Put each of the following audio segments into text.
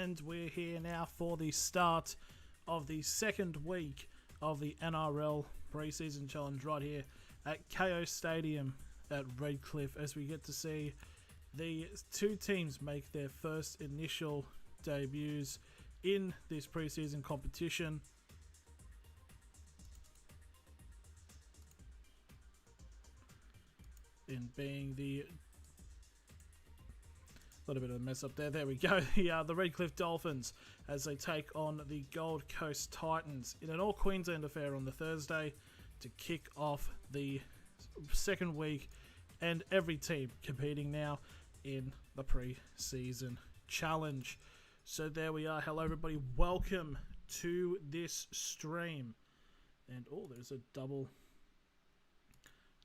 and we're here now for the start of the second week of the NRL Pre-Season Challenge right here at KO Stadium at Redcliffe, as we get to see the two teams make their first initial debuts in this pre-season competition. In being the little bit of a mess up there. There we go. The Redcliffe Dolphins as they take on the Gold Coast Titans in an all Queensland affair on the Thursday to kick off the second week, and every team competing now in the pre-season challenge. So there we are. Hello everybody, welcome to this stream. And oh, there's a double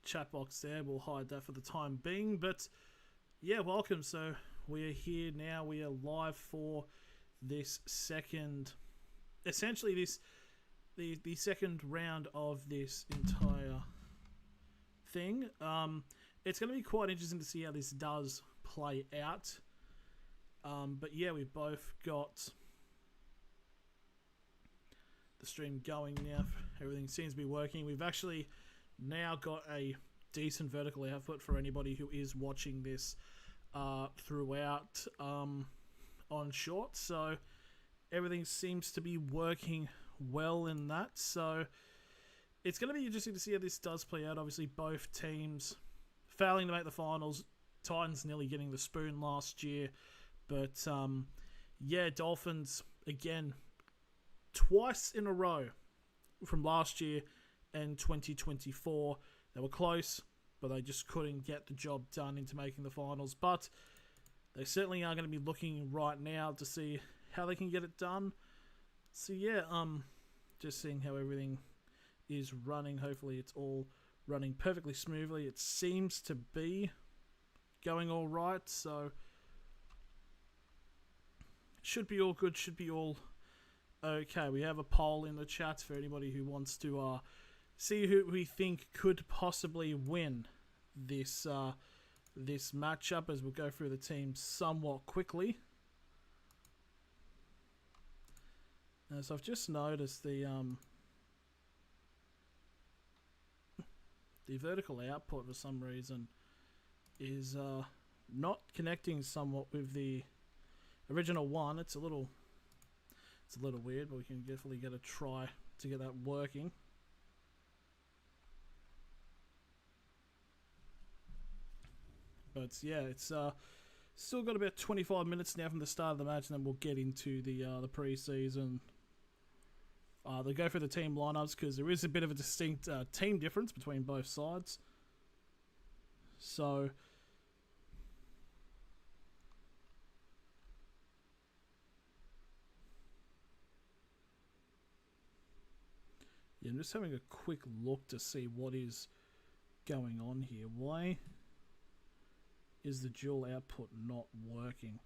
chat box there. We'll hide that for the time being, but yeah, welcome. So we are here now. We are live for this second, essentially the second round of this entire thing. It's going to be quite interesting to see how this does play out. But yeah, we've both got the stream going now. Everything seems to be working. We've actually now got a decent vertical output for anybody who is watching this throughout on short, so everything seems to be working well in that. So it's going to be interesting to see how this does play out. Obviously both teams failing to make the finals, Titans nearly getting the spoon last year, but yeah, Dolphins again twice in a row from last year and 2024. They were close, but they just couldn't get the job done into making the finals. But they certainly are going to be looking right now to see how they can get it done. So yeah, just seeing how everything is running. Hopefully it's all running perfectly smoothly. It seems to be going all right, so should be all good, should be all okay. We have a poll in the chat for anybody who wants to see who we think could possibly win this this matchup, as we'll go through the teams somewhat quickly. So I've just noticed the vertical output for some reason is not connecting somewhat with the original one. It's a little weird, but we can definitely get a try to get that working. But yeah, it's still got about 25 minutes now from the start of the match, and then we'll get into the pre-season. They'll go through the team lineups because there is a bit of a distinct team difference between both sides. So yeah, I'm just having a quick look to see what is going on here. Why is the dual output not working?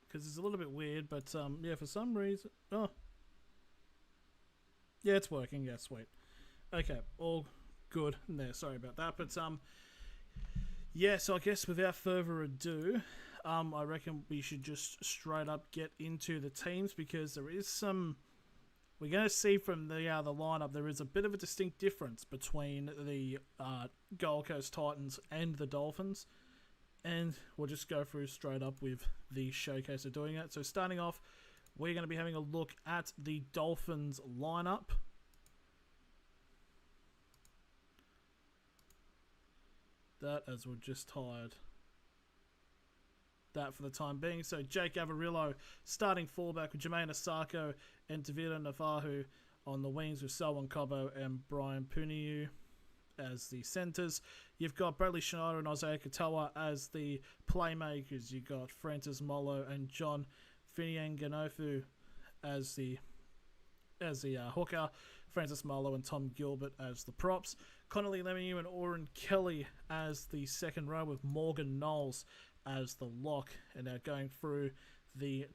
Because it's a little bit weird, but yeah, for some reason, oh yeah, it's working. Yeah, sweet. Okay, all good there. Sorry about that, but yeah, so I guess without further ado, I reckon we should just straight up get into the teams, because there is some, we're going to see from the lineup, there is a bit of a distinct difference between the Gold Coast Titans and the Dolphins, and we'll just go through straight up with the showcase of doing it. So starting off, we're going to be having a look at the Dolphins lineup. That, as we've just hired that for the time being. So Jake Averillo starting fullback with Jermaine Asako and Tavita Nafahu on the wings, with Selwyn Cobbo and Brian Puniu as the centres. You've got Bradley Schneider and Isaiah Katoa as the playmakers. You've got Francis Molo and John Finianganofu as the hooker, Francis Molo and Tom Gilbert as the props, Connolly Lemieux and Oren Kelly as the second row, with Morgan Knowles as the lock. And now going through the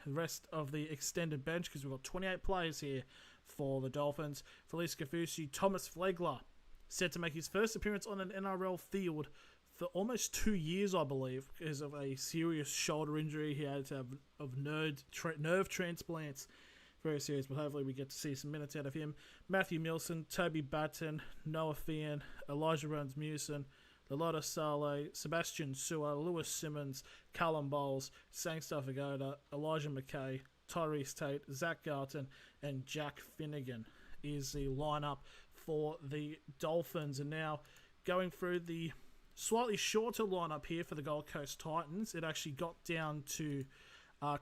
rest of the extended bench, because we've got 28 players here for the Dolphins. Felice Kafusi, Thomas Flegler, set to make his first appearance on an NRL field for almost 2 years, I believe, because of a serious shoulder injury he had to have of nerve transplants. Very serious, but hopefully we get to see some minutes out of him. Matthew Milson, Toby Batten, Noah Fian, Elijah Burns-Mewson, Lalotta Saleh, Sebastian Sua, Lewis Simmons, Callum Bowles, Sangster Vagoda, Elijah McKay, Tyrese Tate, Zach Garton, and Jack Finnegan is the lineup for the Dolphins. And now going through the slightly shorter lineup here for the Gold Coast Titans, it actually got down to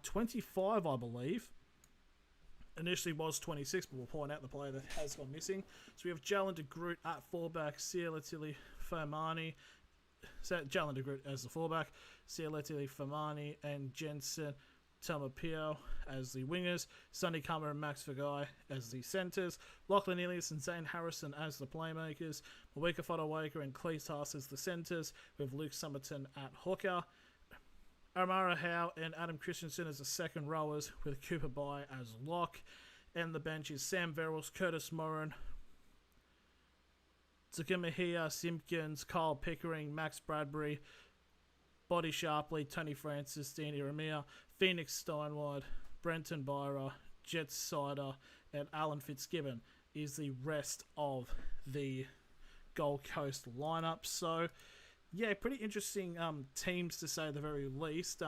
25, I believe. Initially was 26, but we'll point out the player that has gone missing. So we have Jalen de Groot at fullback, Sia Letili Famani, Jalen de Groot as the fullback, Sia Letili Famani and Jensen Tamapio as the wingers, Sonny Kummer and Max Fagai as the centres, Lachlan Ilias and Zane Harrison as the playmakers, Mawika Fodawaker and Cleese Haas as the centres, with Luke Summerton at hooker, Amara Howe and Adam Christensen as the second rowers, with Cooper Bye as lock. And the bench is Sam Verrills, Curtis Moran, Zukamahia Simpkins, Kyle Pickering, Max Bradbury, Body Sharpley, Tony Francis, Dean Iramia, Phoenix Steinwide, Brenton Byra, Jet Sider, and Alan Fitzgibbon is the rest of the Gold Coast lineup. So, yeah, pretty interesting teams to say the very least.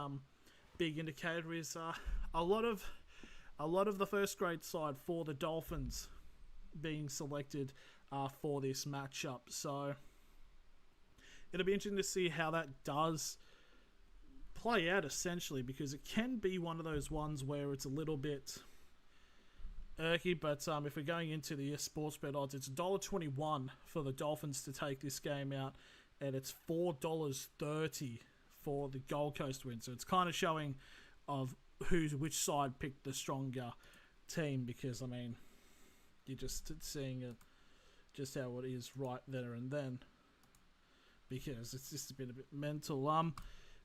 Big indicator is a lot of the first grade side for the Dolphins being selected for this matchup. So it'll be interesting to see how that does play out, essentially, because it can be one of those ones where it's a little bit irky. But if we're going into the sports bet odds, it's $1.21 for the Dolphins to take this game out, and it's $4.30 for the Gold Coast win. So it's kind of showing of which side picked the stronger team, because, I mean, you're just seeing just how it is right there and then, because it's just been a bit mental.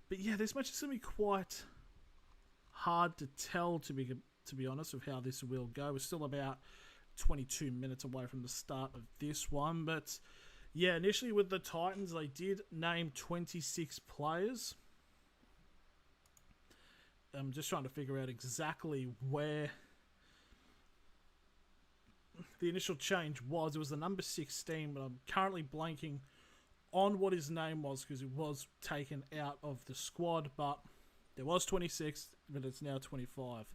But yeah, this match is going to be quite hard to tell, to be honest, with how this will go. We're still about 22 minutes away from the start of this one, but yeah, initially with the Titans, they did name 26 players. I'm just trying to figure out exactly where the initial change was. It was the number 16, but I'm currently blanking on what his name was because it was taken out of the squad. But there was 26, but it's now 25.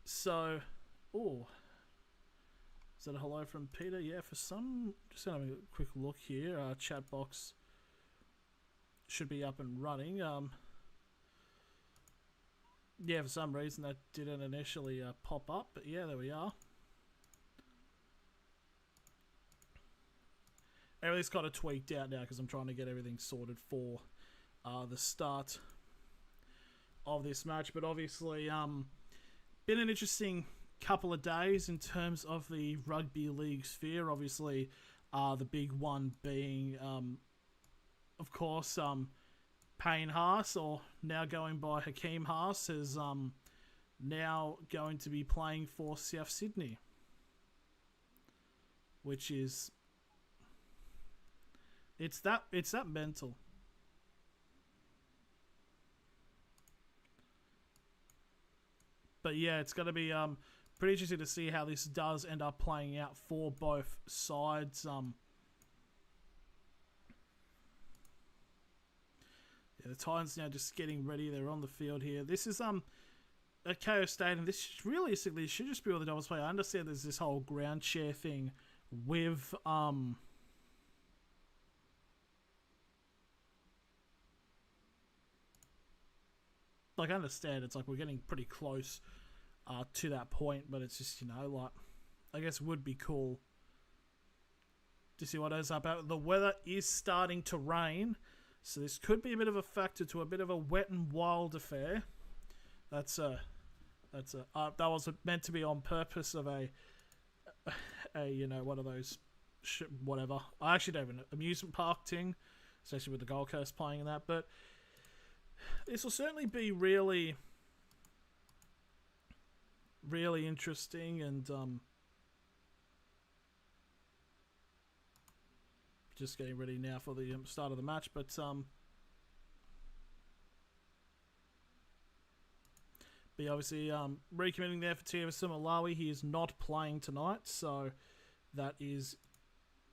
So, is that a hello from Peter? Yeah, for some, just having a quick look here. Chat box should be up and running. Yeah, for some reason that didn't initially pop up, but yeah, there we are. Everything's kind of tweaked out now because I'm trying to get everything sorted for the start of this match. But obviously, been an interesting couple of days in terms of the rugby league sphere. Obviously, the big one being, of course, Payne Haas, or now going by Hakeem Haas, is now going to be playing for South Sydney, which is it's that mental. But yeah, it's going to be pretty interesting to see how this does end up playing out for both sides. Yeah, the Titans now just getting ready. They're on the field here. This is at KO Stadium. This realistically should just be where the Dolphins play. I understand there's this whole ground share thing with like, I understand it's like we're getting pretty close to that point, but it's just, you know, like, I guess it would be cool to see what ends up out. The weather is starting to rain, so this could be a bit of a factor to a bit of a wet and wild affair. That was meant to be on purpose of a you know, one of those whatever. I actually don't have an amusement park thing, especially with the Gold Coast playing in that. But this will certainly be really, really interesting, and just getting ready now for the start of the match. But obviously recommitting there for Tiavesu Malawi. He is not playing tonight, so that is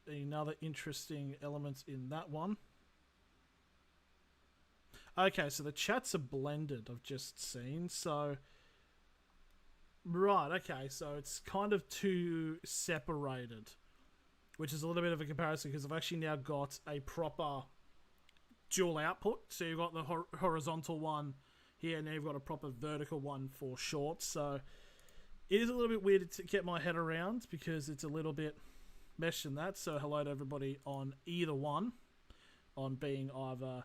another interesting element in that one. Okay, so the chats are blended, I've just seen. So, right, okay, so it's kind of two separated, which is a little bit of a comparison because I've actually now got a proper dual output. So you've got the horizontal one here, and now you've got a proper vertical one for shorts. So it is a little bit weird to get my head around because it's a little bit meshed in that. So hello to everybody on either one, on being either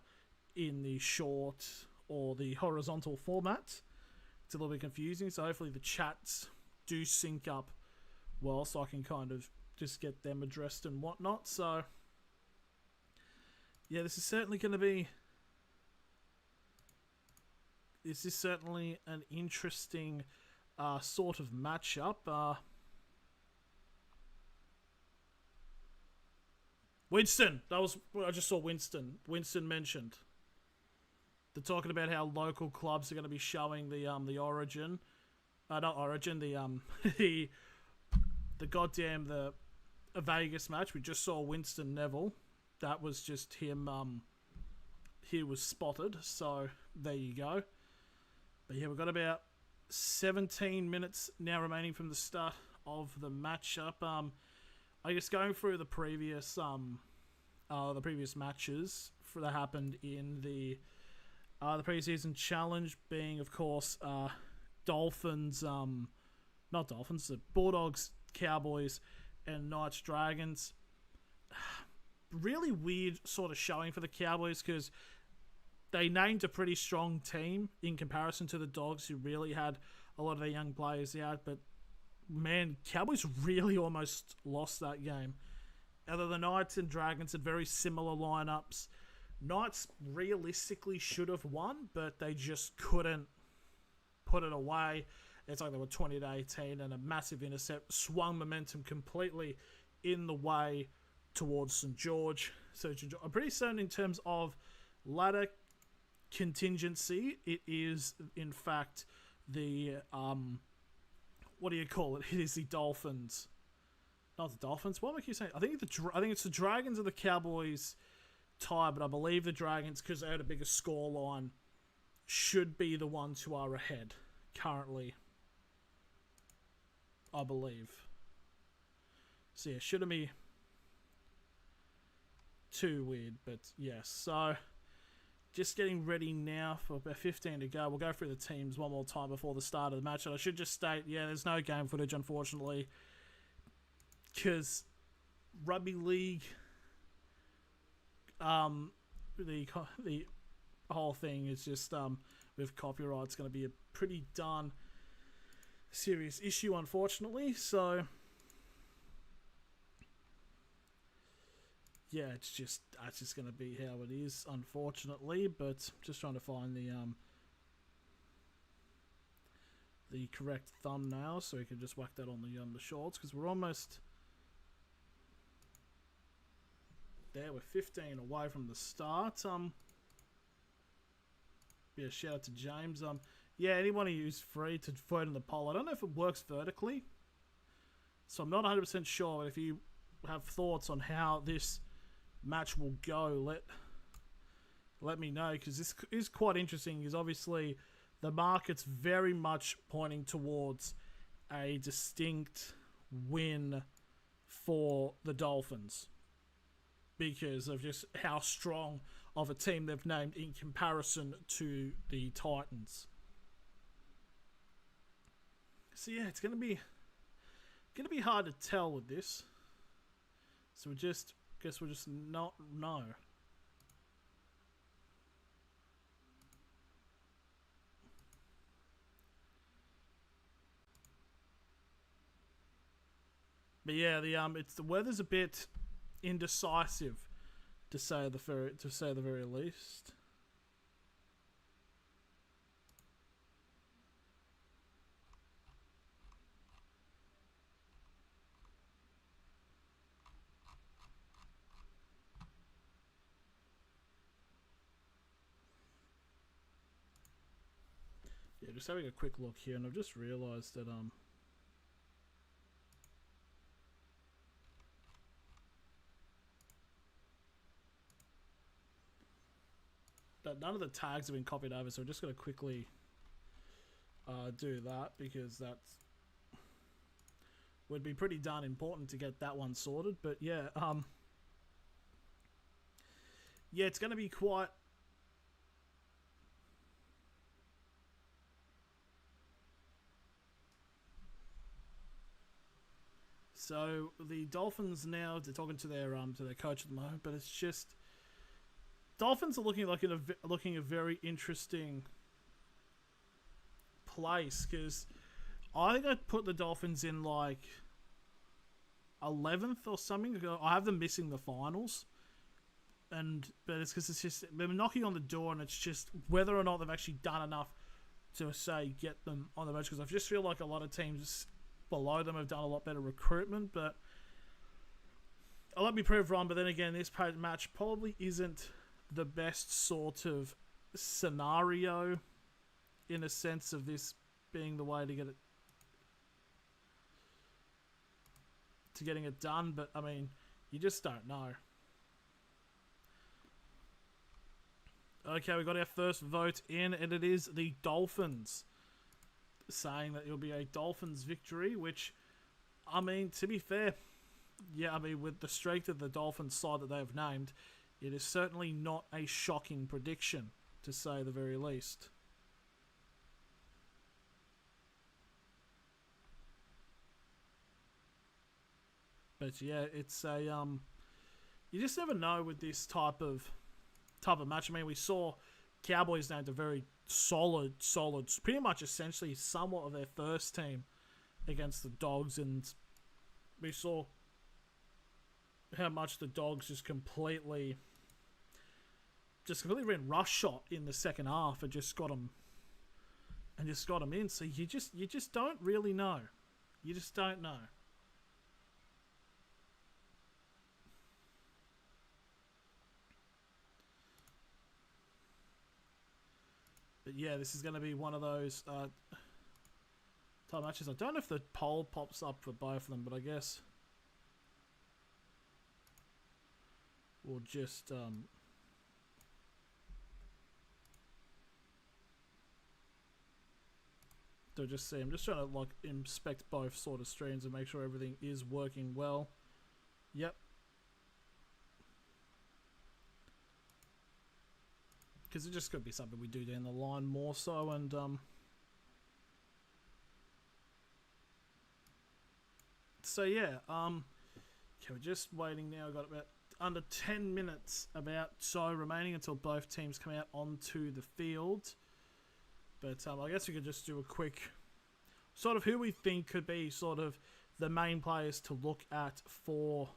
in the short or the horizontal format. It's a little bit confusing, so hopefully the chats do sync up well so I can kind of just get them addressed and whatnot. So yeah, this is certainly going to be... This is certainly an interesting sort of matchup. Winston! That was... I just saw Winston. Winston mentioned. They're talking about how local clubs are going to be showing the Origin. Not Origin, the goddamn... a Vegas match. We just saw Winston Neville. That was just him. He was spotted. So there you go. But yeah, we've got about 17 minutes now remaining from the start of the matchup. I guess going through the previous matches that happened in the pre-season challenge, being of course Dolphins, not Dolphins, the Bulldogs, Cowboys, and Knights Dragons. Really weird sort of showing for the Cowboys because they named a pretty strong team in comparison to the Dogs, who really had a lot of their young players out. But man, Cowboys really almost lost that game. Although the Knights and Dragons had very similar lineups. Knights realistically should have won, but they just couldn't put it away. It's like they were 20-18, and a massive intercept swung momentum completely in the way towards St. George. So I'm pretty certain in terms of ladder contingency, it is in fact the what do you call it? It is the Dolphins, not the Dolphins. What am I keep saying? I think it's the Dragons and the Cowboys tie, but I believe the Dragons, because they had a bigger score line, should be the ones who are ahead currently, I believe. So yeah, shouldn't be too weird, but yes. So just getting ready now for about 15 to go. We'll go through the teams one more time before the start of the match. And I should just state, yeah, there's no game footage, unfortunately, because rugby league, the whole thing is just with copyright, it's going to be a pretty darn serious issue, unfortunately. So yeah, it's just going to be how it is, unfortunately. But just trying to find the correct thumbnail so we can just whack that on the shorts, because we're almost there. We're 15 away from the start. Yeah, shout out to James. Yeah, anyone who's free to vote in the poll. I don't know if it works vertically, so I'm not 100% sure. But if you have thoughts on how this match will go, let me know, because this is quite interesting, because obviously the market's very much pointing towards a distinct win for the Dolphins because of just how strong of a team they've named in comparison to the Titans. So yeah, it's gonna be hard to tell with this. So we'll just not know. But yeah, the weather's a bit indecisive, to say the very least. just having a quick look here, and I've just realised that that none of the tags have been copied over, so we're just going to quickly do that, because that's would be pretty darn important to get that one sorted. But yeah, yeah, it's going to be quite. So the Dolphins now, they're talking to their coach at the moment, but it's just Dolphins are looking like looking a very interesting place, because I think I'd put the Dolphins in like 11th or something. I have them missing the finals, but it's because it's just they're knocking on the door, and it's just whether or not they've actually done enough to say get them on the bench. Because I just feel like a lot of teams below them have done a lot better recruitment, but I'll let me prove wrong. But then again, this match probably isn't the best sort of scenario in a sense of this being the way to get it getting it done. But I mean, you just don't know. Okay, we got our first vote in, and it is the Dolphins, saying that it'll be a Dolphins victory, which, I mean, to be fair, yeah, I mean, with the strength of the Dolphins side that they've named, it is certainly not a shocking prediction, to say the very least. But yeah, it's a you just never know with this type of match. I mean, we saw Cowboys named a very solid, pretty much essentially somewhat of their first team against the Dogs, and we saw how much the Dogs just completely ran rush shot in the second half and just got them in. So you just don't really know. You just don't know. But yeah, this is going to be one of those type matches. I don't know if the poll pops up for both of them, but I guess we'll just just see. I'm just trying to like inspect both sort of streams and make sure everything is working well. Yep. Because it just could be something we do down the line more so, and so yeah, okay, we're just waiting now. We've got about under 10 minutes remaining until both teams come out onto the field. But I guess we could just do a quick sort of who we think could be sort of the main players to look at for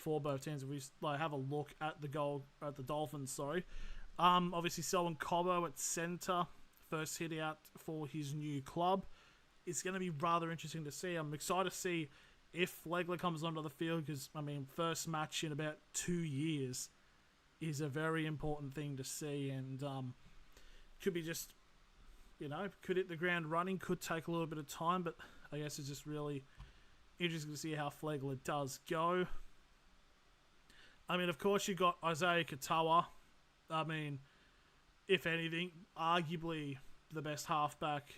both teams. If we like have a look at the Dolphins, sorry. Obviously Selwyn Cobbo at centre, first hit out for his new club. It's going to be rather interesting to see. I'm excited to see if Flegler comes onto the field, because I mean, first match in about 2 years is a very important thing to see, and could be just, you know, could hit the ground running, could take a little bit of time, but I guess it's just really interesting to see how Flegler does go. I mean, of course, you got Isaiah Katoa. I mean, if anything, arguably the best halfback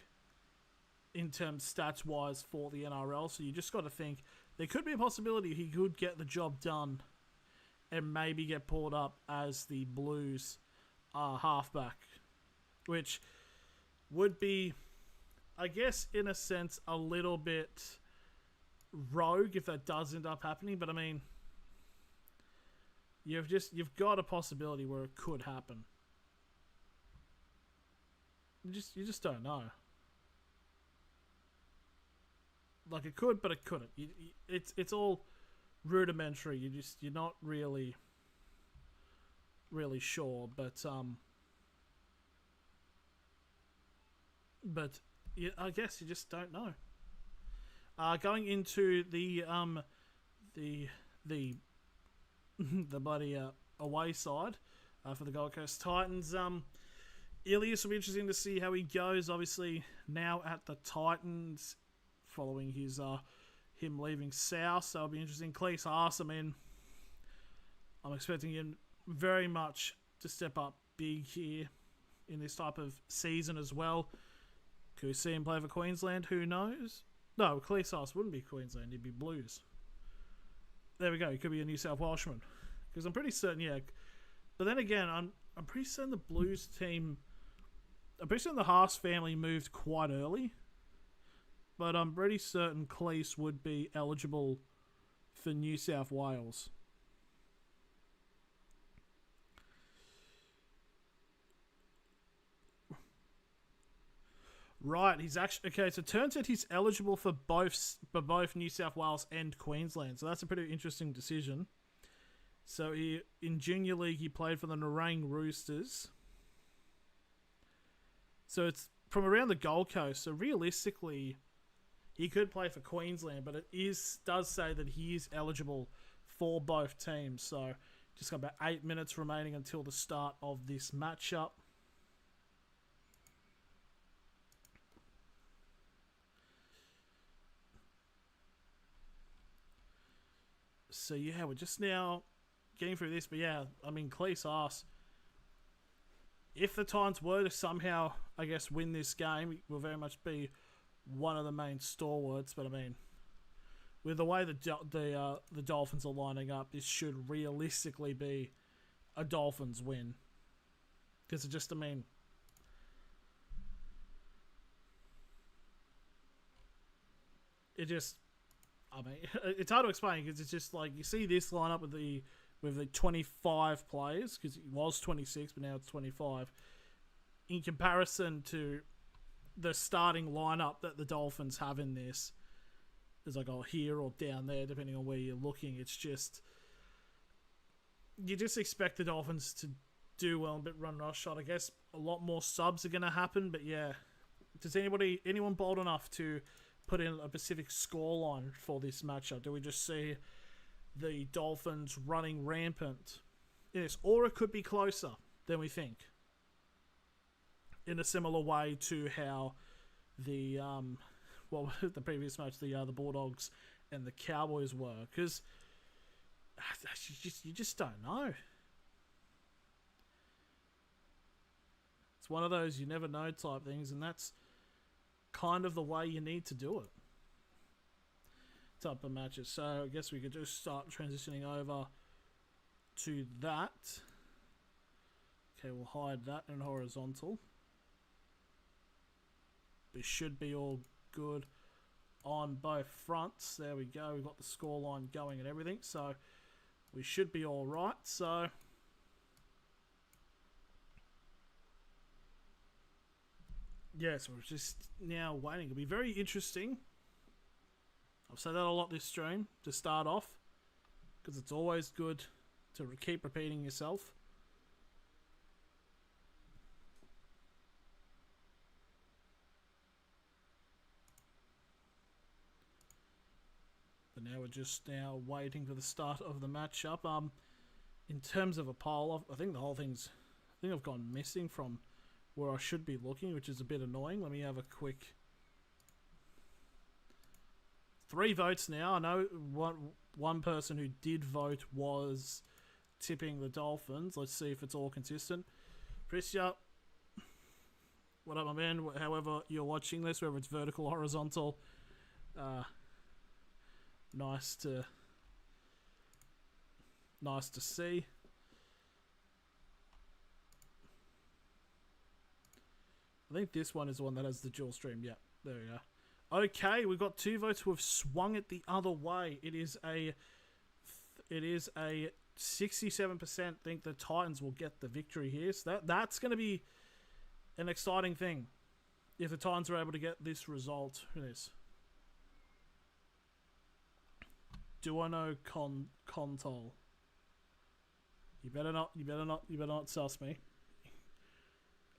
in terms stats-wise for the NRL. So you just got to think there could be a possibility he could get the job done and maybe get pulled up as the Blues halfback, which would be, I guess, in a sense, a little bit rogue if that does end up happening. But I mean, you've got a possibility where it could happen. You just don't know. Like, it could, but it couldn't. It's all rudimentary. You're not really sure, but yeah, I guess you just don't know. Going into the bloody away side for the Gold Coast Titans. Ilias will be interesting to see how he goes. Obviously, now at the Titans, following his him leaving South, so it'll be interesting. Cleese Arce, I mean, I'm expecting him very much to step up big here in this type of season as well. Could we see him play for Queensland? Who knows? No, Cleese Arce wouldn't be Queensland. He'd be Blues. There we go. He could be a New South Welshman. Because I'm pretty certain, yeah. But then again, I'm pretty certain the Blues team... I'm pretty certain the Haas family moved quite early. But I'm pretty certain Cleese would be eligible for New South Wales. Right, he's actually... Okay, so it turns out he's eligible for both New South Wales and Queensland. So that's a pretty interesting decision. So in Junior League, he played for the Nerang Roosters. So it's from around the Gold Coast. So realistically, he could play for Queensland, but it does say that he is eligible for both teams. So just got about 8 minutes remaining until the start of this matchup. So yeah, we're just now getting through this, but yeah, I mean, Cleese Arce, if the Titans were to somehow, I guess, win this game, it will very much be one of the main stalwarts. But I mean, with the way the Dolphins are lining up, this should realistically be a Dolphins win. Because it just, I mean, it's hard to explain because it's just like you see this lineup with the 25 players, because it was 26 but now it's 25, in comparison to the starting lineup that the Dolphins have in this. There's like here or down there depending on where you're looking. It's just, you just expect the Dolphins to do well and bit run rush shot. I guess a lot more subs are going to happen, but yeah, does anyone bold enough to put in a specific scoreline for this matchup? Do we just see the Dolphins running rampant in this, or it could be closer than we think, in a similar way to how the the previous match, the Bulldogs and the Cowboys were? Because you just don't know. It's one of those you never know type things, and that's kind of the way you need to do it. Type of matches. So I guess we could just start transitioning over to that. Okay, we'll hide that in horizontal. We should be all good on both fronts. There we go. We've got the scoreline going and everything, so we should be all right. So yes, we're just now waiting. It'll be very interesting. I've said that a lot this stream to start off, because it's always good to keep repeating yourself. But now we're just now waiting for the start of the matchup. In terms of a poll, I think I've gone missing from where I should be looking, which is a bit annoying. Let me have a quick... 3 votes now. I know one person who did vote was tipping the Dolphins. Let's see if it's all consistent. Priscia, what up, my man? However you're watching this, whether it's vertical or horizontal, nice to see. I think this one is the one that has the dual stream. Yeah, there we go. Okay, we've got 2 votes who have swung it the other way. It is a 67% think the Titans will get the victory here. So that's going to be an exciting thing if the Titans are able to get this result. Who is? Duono Contol. You better not suss me.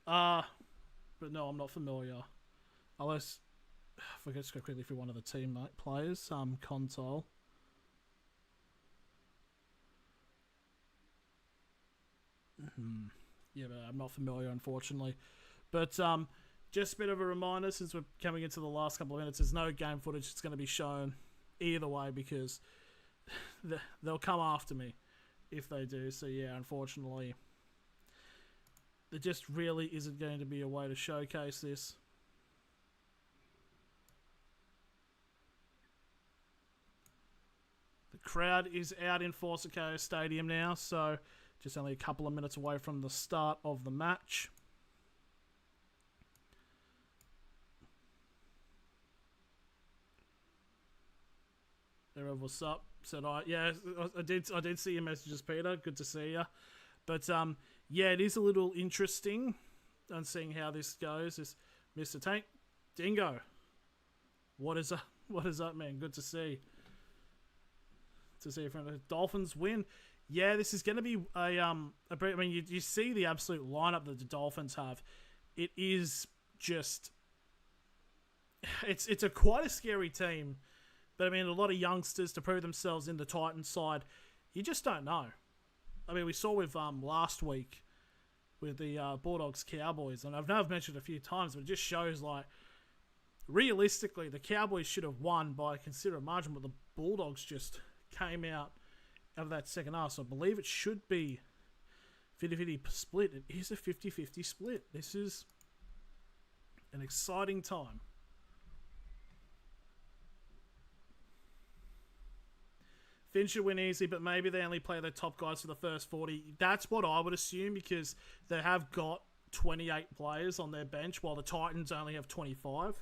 But no, I'm not familiar. Unless, if I could just go quickly through one of the teammate players, Contol. Yeah, but I'm not familiar, unfortunately. But just a bit of a reminder, since we're coming into the last couple of minutes, there's no game footage that's going to be shown either way because they'll come after me if they do. So yeah, unfortunately, there just really isn't going to be a way to showcase this. The crowd is out in Forsyth Stadium now, so just only a couple of minutes away from the start of the match. What's up? Said I. Yeah, I did see your messages, Peter. Good to see you. But yeah, it is a little interesting on seeing how this goes. This Mr. Tank Dingo. What is up? What is up, man? Good to see. To see from the Dolphins win. Yeah, this is going to be I mean, you see the absolute lineup that the Dolphins have. It is just. It's quite a scary team. But, I mean, a lot of youngsters to prove themselves in the Titans side. You just don't know. I mean, we saw with last week with the Bulldogs-Cowboys. And I've mentioned it a few times, but it just shows, like, realistically, the Cowboys should have won by a considerable margin, but the Bulldogs just came out of that second half. So I believe it should be 50-50 split. It is a 50-50 split. This is an exciting time. Finn should win easy, but maybe they only play their top guys for the first 40. That's what I would assume because they have got 28 players on their bench while the Titans only have 25.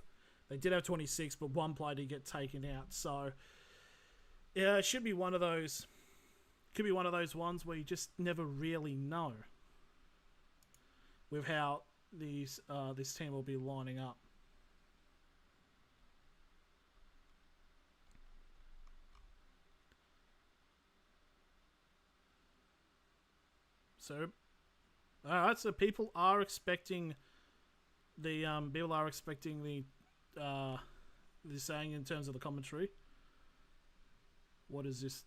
They did have 26, but one player did get taken out. So, yeah, it should be one of those. Could be one of those ones where you just never really know with how this team will be lining up. So, all right. So people are expecting the saying in terms of the commentary. What is this?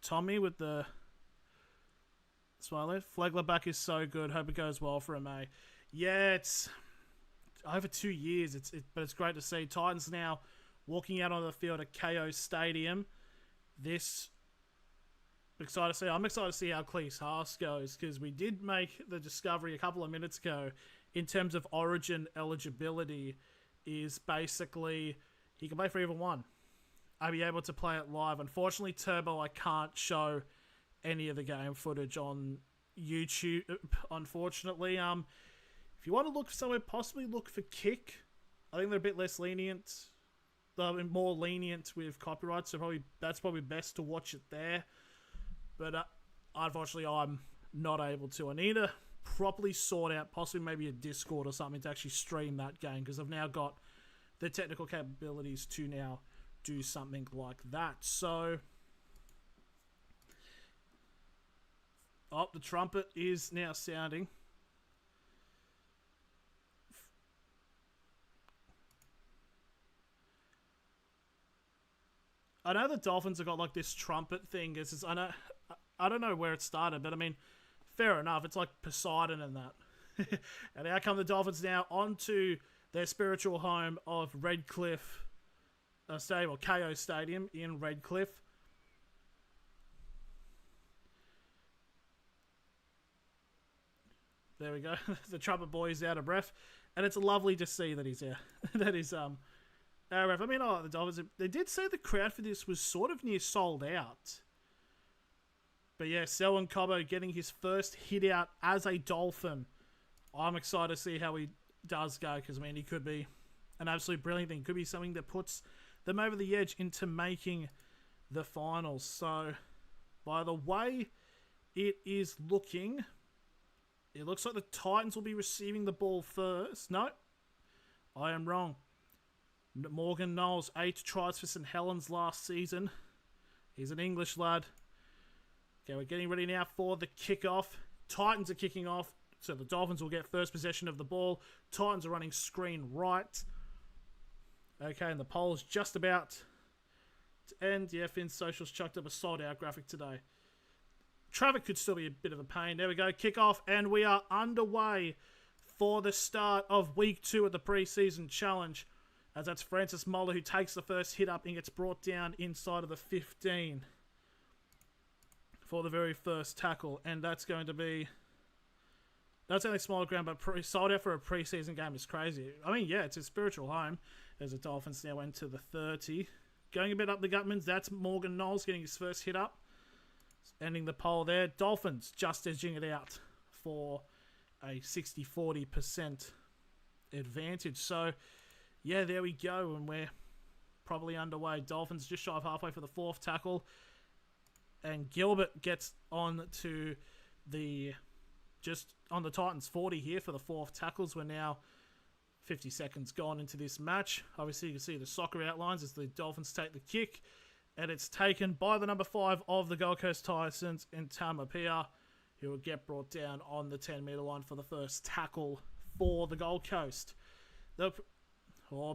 Tommy with the smiley. Flegler back is so good. Hope it goes well for him, eh? Yeah, it's over 2 years. But it's great to see Titans now walking out on the field at KO Stadium. I'm excited to see how Cleese Haas goes because we did make the discovery a couple of minutes ago in terms of Origin eligibility is basically he can play for either one. I'll be able to play it live. Unfortunately, Turbo, I can't show any of the game footage on YouTube, unfortunately. If you want to look somewhere, possibly look for Kick. I think they're a bit less lenient. They're more lenient with copyright, so that's probably best to watch it there. But unfortunately, I'm not able to. I need to properly sort out possibly maybe a Discord or something to actually stream that game because I've now got the technical capabilities to now do something like that. So, the trumpet is now sounding. I know the Dolphins have got like this trumpet thing. I don't know where it started, but I mean, fair enough. It's like Poseidon and that. And out come the Dolphins now onto their spiritual home of Redcliffe Stadium, or KO Stadium in Redcliffe. There we go. The trumpet boy is out of breath, and it's lovely to see that he's out. That is I mean, the Dolphins. They did say the crowd for this was sort of near sold out. But yeah, Selwyn Cobbo getting his first hit out as a Dolphin. I'm excited to see how he does go because, I mean, he could be an absolute brilliant thing. Could be something that puts them over the edge into making the finals. So, by the way it is looking, it looks like the Titans will be receiving the ball first. No, I am wrong. Morgan Knowles, 8 tries for St. Helens last season. He's an English lad. Okay, we're getting ready now for the kickoff. Titans are kicking off, so the Dolphins will get first possession of the ball. Titans are running screen right. Okay, and the poll's just about to end. Yeah, Finn's Socials chucked up a sold-out graphic today. traffic could still be a bit of a pain. There we go, kickoff, and we are underway for the start of week 2 of the pre-season challenge. As that's Francis Moller who takes the first hit up and gets brought down inside of the 15 for the very first tackle. And that's going to be... That's only smaller ground, but sold out for a pre-season game is crazy. I mean, yeah, it's a spiritual home as the Dolphins now enter the 30. Going a bit up the Gutmans, that's Morgan Knowles getting his first hit up. Ending the poll there. Dolphins just edging it out for a 60-40% advantage. So, yeah, there we go, and we're probably underway. Dolphins just shy of halfway for the 4th tackle. And Gilbert gets on to the... Just on the Titans 40 here for the 4th tackles. We're now 50 seconds gone into this match. Obviously, you can see the soccer outlines as the Dolphins take the kick. And it's taken by the number 5 of the Gold Coast Titans in Tamapia, who will get brought down on the 10-metre line for the first tackle for the Gold Coast.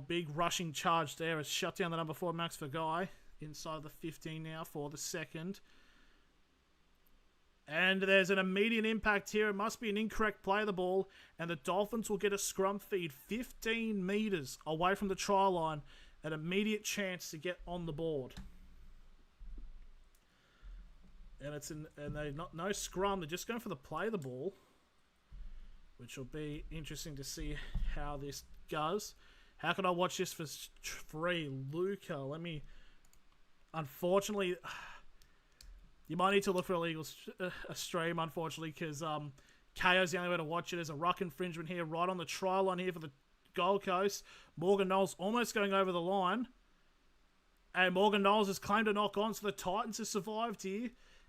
Big rushing charge there has shut down the number 4, Max Vergai, inside the 15 now for the second. And there's an immediate impact here. It must be an incorrect play of the ball. And the Dolphins will get a scrum feed 15 metres away from the try line. An immediate chance to get on the board. And they no scrum. They're just going for the play of the ball. Which will be interesting to see how this goes. How can I watch this for free? Luca, let me... Unfortunately... You might need to look for a stream, unfortunately, because KO's the only way to watch it. There's a ruck infringement here, right on the try line here for the Gold Coast. Morgan Knowles almost going over the line. And Morgan Knowles has claimed a knock on, so the Titans have survived here.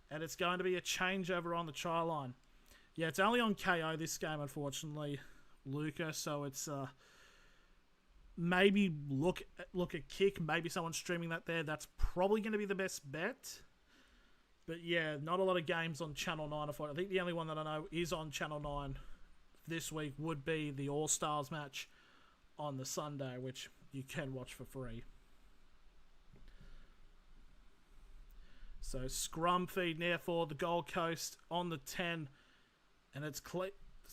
And it's going to be a changeover on the try line. Yeah, it's only on KO this game, unfortunately, Luca. So it's maybe look at kick. Maybe someone's streaming that there. That's probably going to be the best bet. But yeah, not a lot of games on Channel 9. I think the only one that I know is on Channel 9 this week would be the All-Stars match on the Sunday, which you can watch for free. So scrum feed now for the Gold Coast on the 10. And it's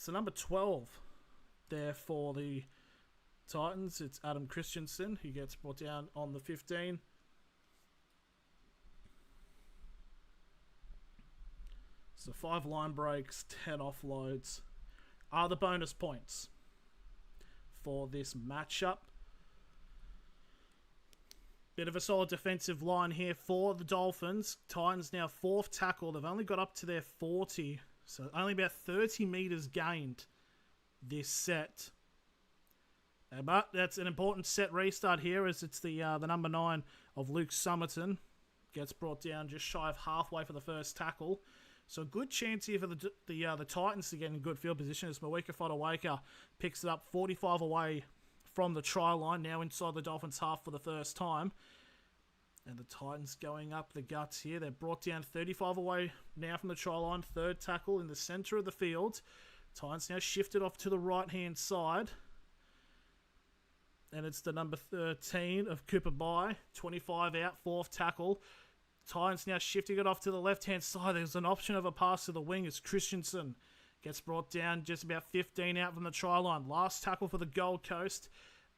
the number 12 there for the Titans. It's Adam Christensen who gets brought down on the 15. So 5 line breaks, 10 offloads are the bonus points for this matchup. Bit of a solid defensive line here for the Dolphins. Titans now 4th tackle. They've only got up to their 40. So only about 30 metres gained this set. But that's an important set restart here as it's the number 9 of Luke Summerton. Gets brought down just shy of halfway for the first tackle. So a good chance here for the Titans to get in good field position as Mawika Fodawaker picks it up 45 away from the try line, now inside the Dolphins half for the first time. And the Titans going up the guts here. They're brought down 35 away now from the try line. 3rd tackle in the centre of the field. Titans now shifted off to the right-hand side. And it's the number 13 of Cooper Bye. 25 out, 4th tackle. Titans now shifting it off to the left-hand side. There's an option of a pass to the wing as Christensen gets brought down just about 15 out from the try line. Last tackle for the Gold Coast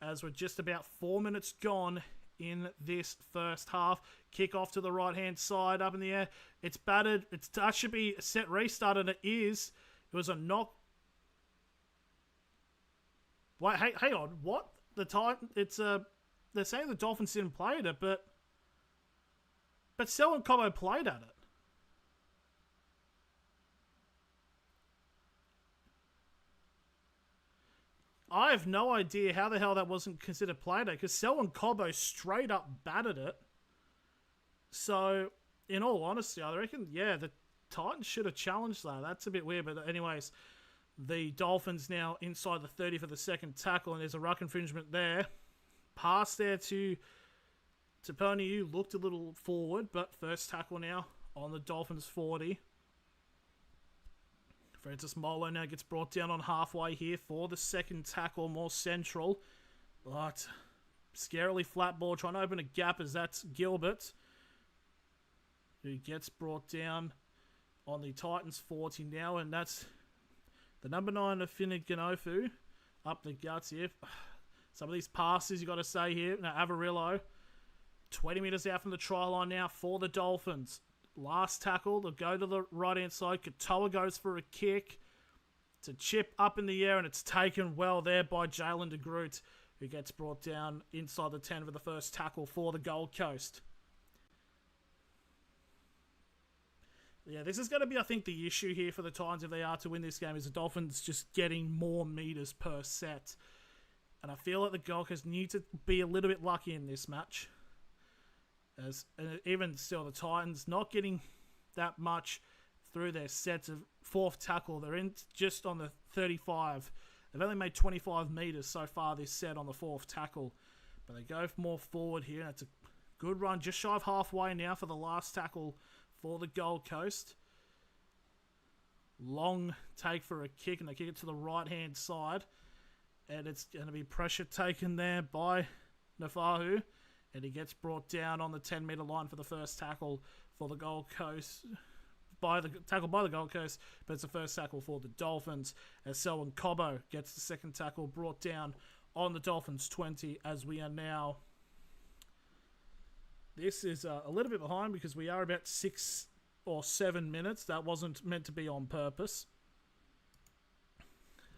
as we're just about 4 minutes gone in this first half. Kick off to the right-hand side, up in the air. It's battered. That should be a set restart, and it is. It was a knock. Wait, hang on. What? They're saying the Dolphins didn't play it, but Selwyn Cobbo played at it. I have no idea how the hell that wasn't considered play date because Selwyn Cobbo straight up battered it. So, in all honesty, I reckon, yeah, the Titans should have challenged that. That's a bit weird, but anyways, the Dolphins now inside the 30 for the second tackle, and there's a ruck infringement there. Pass there to Poniu, looked a little forward, but first tackle now on the Dolphins 40. Francis Molo now gets brought down on halfway here for the second tackle, more central. But scarily flat ball, trying to open a gap as that's Gilbert, who gets brought down on the Titans 40 now, and that's the number 9 of Finnegan up the guts here. Some of these passes you got to say here. Now, Avarillo, 20 metres out from the try line now for the Dolphins. Last tackle, they'll go to the right-hand side. Katoa goes for a kick. It's a chip up in the air, and it's taken well there by Jalen de Groot, who gets brought down inside the 10 for the first tackle for the Gold Coast. Yeah, this is going to be, I think, the issue here for the Titans if they are to win this game, is the Dolphins just getting more meters per set. And I feel like the Gold Coast need to be a little bit lucky in this match. As even still, the Titans not getting that much through their sets of fourth tackle. They're in just on the 35. They've only made 25 meters so far this set on the fourth tackle. But they go more forward here. It's a good run, just shy of halfway now for the last tackle for the Gold Coast. Long take for a kick, and they kick it to the right-hand side. And it's going to be pressure taken there by Nafahu. And he gets brought down on the 10-meter line for the first tackle for the Gold Coast. Tackle by the Gold Coast, but it's the first tackle for the Dolphins. As Selwyn Cobbo gets the second tackle brought down on the Dolphins 20, as we are now. This is a little bit behind because we are about 6 or 7 minutes. That wasn't meant to be on purpose.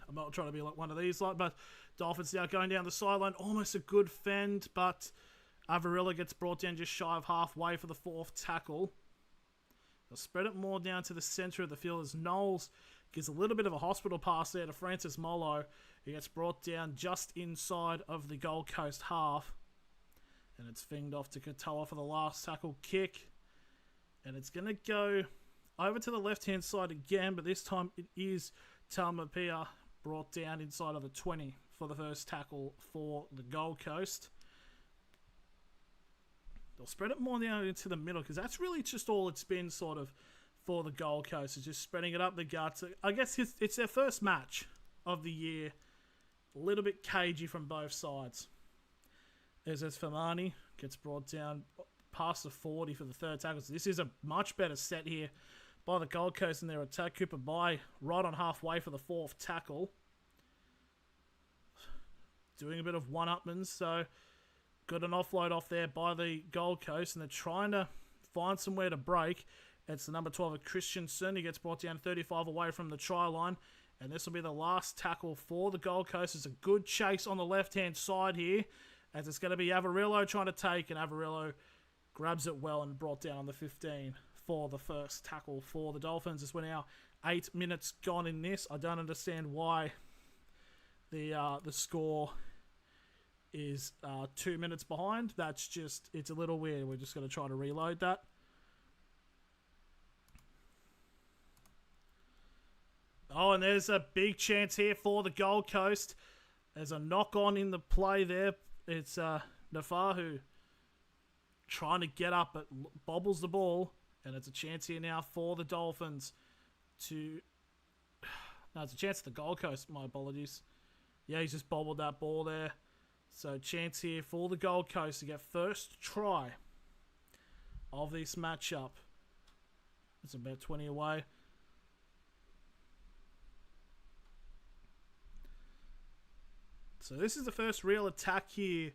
I'm not trying to be like one of these, but Dolphins now going down the sideline. Almost a good fend, but Avarilla gets brought down just shy of halfway for the fourth tackle. They'll spread it more down to the centre of the field as Knowles gives a little bit of a hospital pass there to Francis Molo, who gets brought down just inside of the Gold Coast half. And it's finged off to Katoa for the last tackle kick. And it's going to go over to the left-hand side again, but this time it is Talmapia brought down inside of the 20 for the first tackle for the Gold Coast. They'll spread it more down into the middle because that's really just all it's been sort of for the Gold Coast. It's just spreading it up the guts. I guess it's their first match of the year. A little bit cagey from both sides. As Famani gets brought down past the 40 for the third tackle. So this is a much better set here by the Gold Coast in their attack. Cooper by right on halfway for the fourth tackle. Doing a bit of one-upmans, so got an offload off there by the Gold Coast, and they're trying to find somewhere to break. It's the number 12 of Christensen. He gets brought down 35 away from the try line, and this will be the last tackle for the Gold Coast. It's a good chase on the left-hand side here, as it's going to be Avarillo trying to take, and Avarillo grabs it well and brought down on the 15 for the first tackle for the Dolphins. As we're now 8 minutes gone in this. I don't understand why the score is 2 minutes behind. That's just, it's a little weird. We're just going to try to reload that. Oh, and there's a big chance here for the Gold Coast. There's a knock-on in the play there. It's Nafahu trying to get up, but bobbles the ball. And it's a chance here now for the Dolphins to... No, it's a chance for the Gold Coast. My apologies. Yeah, he's just bobbled that ball there. So chance here for the Gold Coast to get first try of this matchup. It's about 20 away. So this is the first real attack here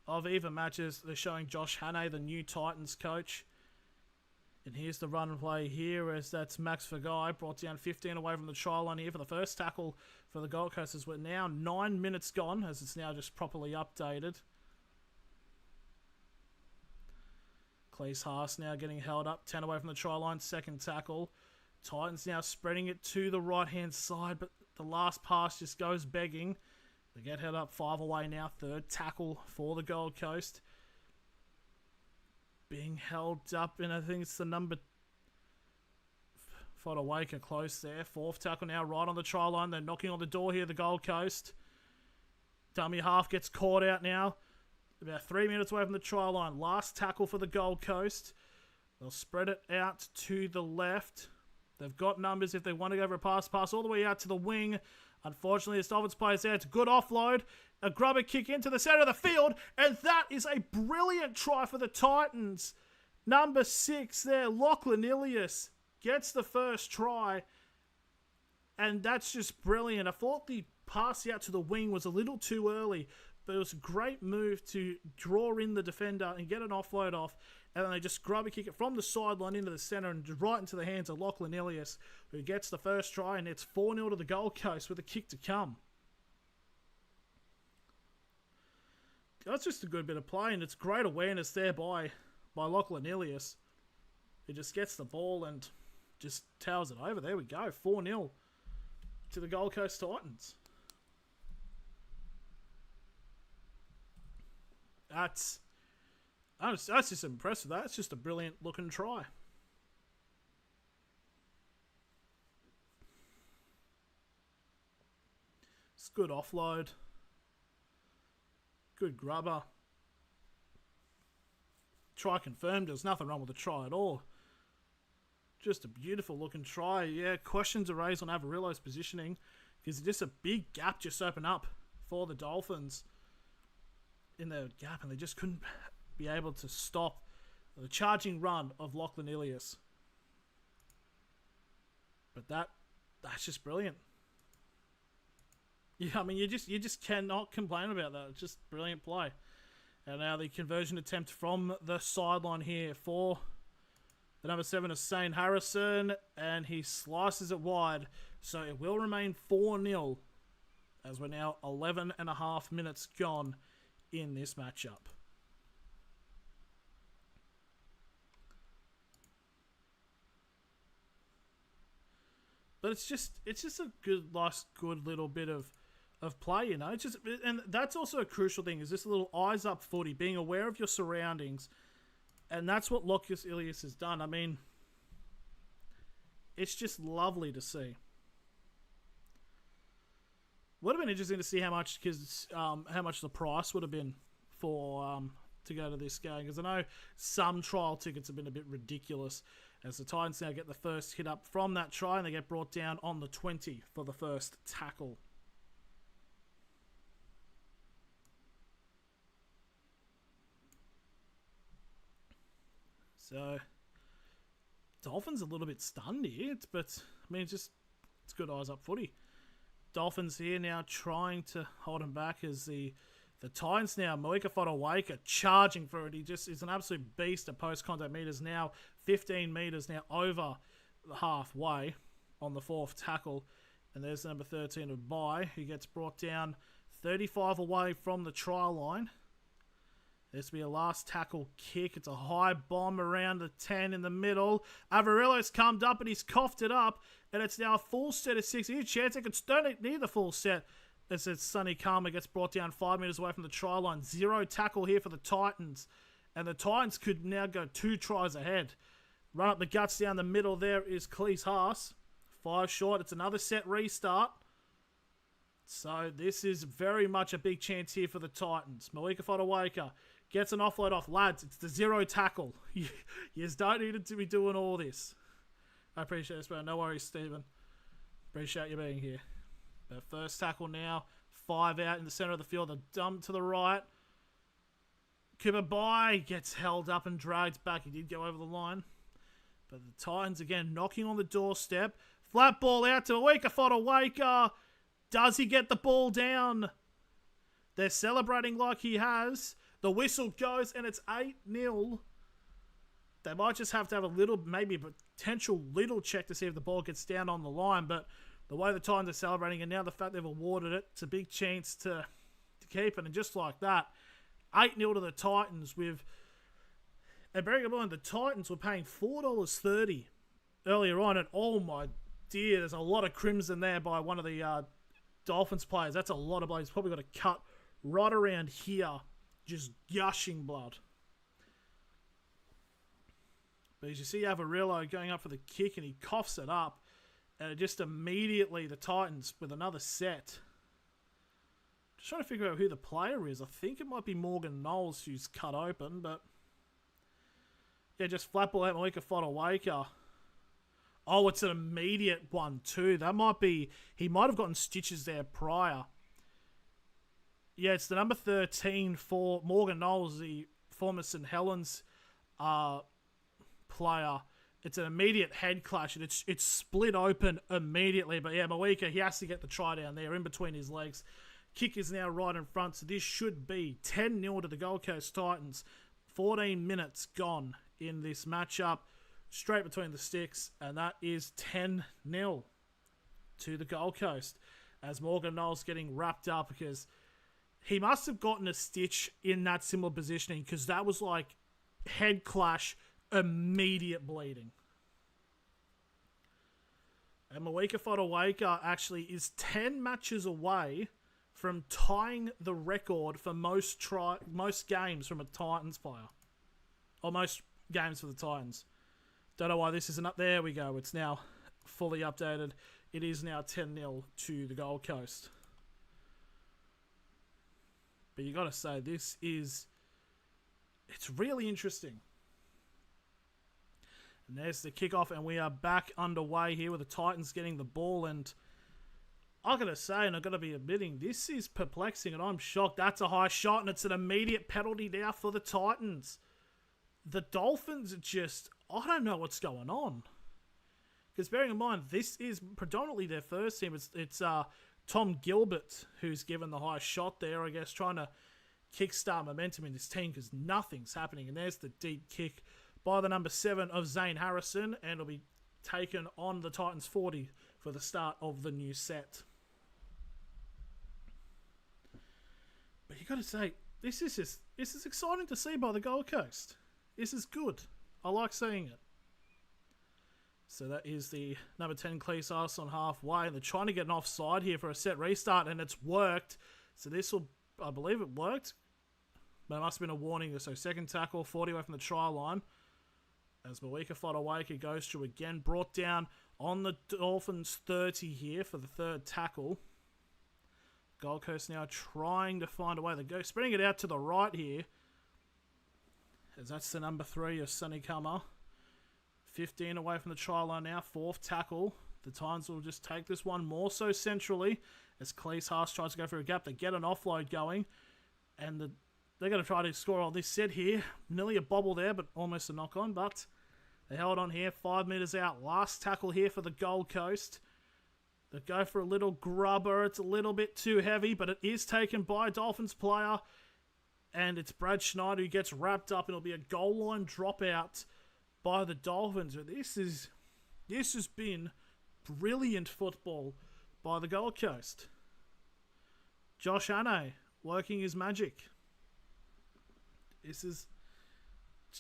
of either matches. They're showing Josh Hannay, the new Titans coach. And here's the run and play here, as that's Max Fagai brought down 15 away from the try line here for the first tackle for the Gold Coast, as we're now 9 minutes gone, as it's now just properly updated. Cleese Haas now getting held up, 10 away from the try line, second tackle. Titans now spreading it to the right-hand side, but the last pass just goes begging. They get held up 5 away now, third tackle for the Gold Coast. Being held up, and I think it's the number... Fodawaker close there. Fourth tackle now right on the try line. They're knocking on the door here, the Gold Coast. Dummy half gets caught out now. About 3 minutes away from the try line. Last tackle for the Gold Coast. They'll spread it out to the left. They've got numbers if they want to go for a pass all the way out to the wing. Unfortunately, the Dolphins players there. It's a good offload. A grubber kick into the center of the field. And that is a brilliant try for the Titans. Number 6 there, Lachlan Ilias gets the first try, and that's just brilliant. I thought the pass out to the wing was a little too early, but it was a great move to draw in the defender and get an offload off, and then they just grab a kick it from the sideline into the centre and right into the hands of Lachlan Ilias, who gets the first try, and it's 4-0 to the Gold Coast with a kick to come. That's just a good bit of play, and it's great awareness there by Lachlan Ilias. He just gets the ball and just towers it over. There we go, 4-0 to the Gold Coast Titans. That's just impressive. That's just a brilliant looking try. It's good offload. Good grubber. Try confirmed. There's nothing wrong with the try at all. Just a beautiful looking try. Yeah, questions are raised on Avarillo's positioning because just a big gap just opened up for the Dolphins in their gap, and they just couldn't be able to stop the charging run of Lachlan Ilias. But that's just brilliant. Yeah, I mean, you just cannot complain about that. It's just brilliant play. And now the conversion attempt from the sideline here for the number 7 is Shane Harrison, and he slices it wide. So it will remain 4-0 as we're now 11 and a half minutes gone in this matchup. But it's just a good little bit of play, you know. It's just, and that's also a crucial thing, is this little eyes up footy, being aware of your surroundings, and that's what Lachlan Ilias has done. I mean, it's just lovely to see. Would have been interesting to see how much the price would have been for to go to this game, because I know some trial tickets have been a bit ridiculous, as the Titans now get the first hit up from that try, and they get brought down on the 20 for the first tackle. So, Dolphins a little bit stunned here, but I mean, it's good eyes up footy. Dolphins here now trying to hold him back as the Titans now, Moika Fodawaker charging for it. He just is an absolute beast at post-contact meters now. 15 meters now over the halfway on the fourth tackle. And there's the number 13 of Bai, who gets brought down 35 away from the try line. This will be a last tackle kick. It's a high bomb around the 10 in the middle. Avarillo's come up and he's coughed it up. And it's now a full set of 6. Huge chance it could don't need the full set. As Sonny Karma gets brought down 5 metres away from the try line. 0 tackle here for the Titans. And the Titans could now go 2 tries ahead. Run up the guts down the middle there is Cleese Haas. 5 short. It's another set restart. So this is very much a big chance here for the Titans. Moika Fodawaker gets an offload off. Lads, it's the 0 tackle. You don't need to be doing all this. I appreciate this, bro. No worries, Stephen. Appreciate you being here. But first tackle now. 5 out in the centre of the field. A dump to the right. Cooper Bai gets held up and dragged back. He did go over the line. But the Titans again knocking on the doorstep. Flat ball out to Moika Fodawaker. Does he get the ball down? They're celebrating like he has. The whistle goes and it's 8-0. They might just have to have a little, maybe a potential little check to see if the ball gets down on the line. But the way the Titans are celebrating, and now the fact they've awarded it, it's a big chance to keep it. And just like that, 8-0 to the Titans with... And bearing in mind, the Titans were paying $4.30 earlier on. And oh my dear, there's a lot of crimson there by one of the Dolphins players. That's a lot of blood. He's probably got a cut right around here. Just gushing blood. But as you see Avarillo going up for the kick and he coughs it up. And just immediately the Titans with another set. Just trying to figure out who the player is. I think it might be Morgan Knowles who's cut open. But yeah, just flat ball out Moika Fodawaker. Oh, it's an immediate one too. That might be... He might have gotten stitches there prior. Yeah, it's the number 13 for Morgan Knowles, the former St. Helens player. It's an immediate head clash, and it's split open immediately. But yeah, Mawika, he has to get the try down there in between his legs. Kick is now right in front, so this should be 10-0 to the Gold Coast Titans. 14 minutes gone in this matchup, straight between the sticks, and that is 10-0 to the Gold Coast. As Morgan Knowles getting wrapped up, because he must have gotten a stitch in that similar positioning, because that was like head clash, immediate bleeding. And Mawika Fodawaker actually is 10 matches away from tying the record for most games from a Titans player. Or most games for the Titans. Don't know why this isn't up. There we go. It's now fully updated. It is now 10-0 to the Gold Coast. But you got to say, it's really interesting. And there's the kickoff, and we are back underway here with the Titans getting the ball. And I got to say, and I got to be admitting, this is perplexing, and I'm shocked. That's a high shot, and it's an immediate penalty now for the Titans. The Dolphins are just, I don't know what's going on. Because bearing in mind, this is predominantly their first team. It's Tom Gilbert who's given the high shot there, I guess, trying to kickstart momentum in this team because nothing's happening. And there's the deep kick by the number 7 of Zane Harrison, and it'll be taken on the Titans 40 for the start of the new set. But you got to say, this is exciting to see by the Gold Coast. This is good. I like seeing it. So that is the number 10 Cleese on halfway, and they're trying to get an offside here for a set restart, and it's worked. So this will, I believe it worked, but it must have been a warning. So second tackle, 40 away from the try line. As Mawika Fodawaker goes through again, brought down on the Dolphins 30 here for the third tackle. Gold Coast now trying to find a way to go, spreading it out to the right here. As that's the number 3 of Sonny Comer. 15 away from the try line now, fourth tackle. The Titans will just take this one more so centrally as Cleese Haas tries to go for a gap. They get an offload going, and they're going to try to score on this set here. Nearly a bobble there, but almost a knock on, but they held on here, 5 metres out. Last tackle here for the Gold Coast. They go for a little grubber. It's a little bit too heavy, but it is taken by a Dolphins player. And it's Brad Schneider who gets wrapped up. It'll be a goal line dropout by the Dolphins. This has been brilliant football by the Gold Coast. Josh Hannay working his magic. It's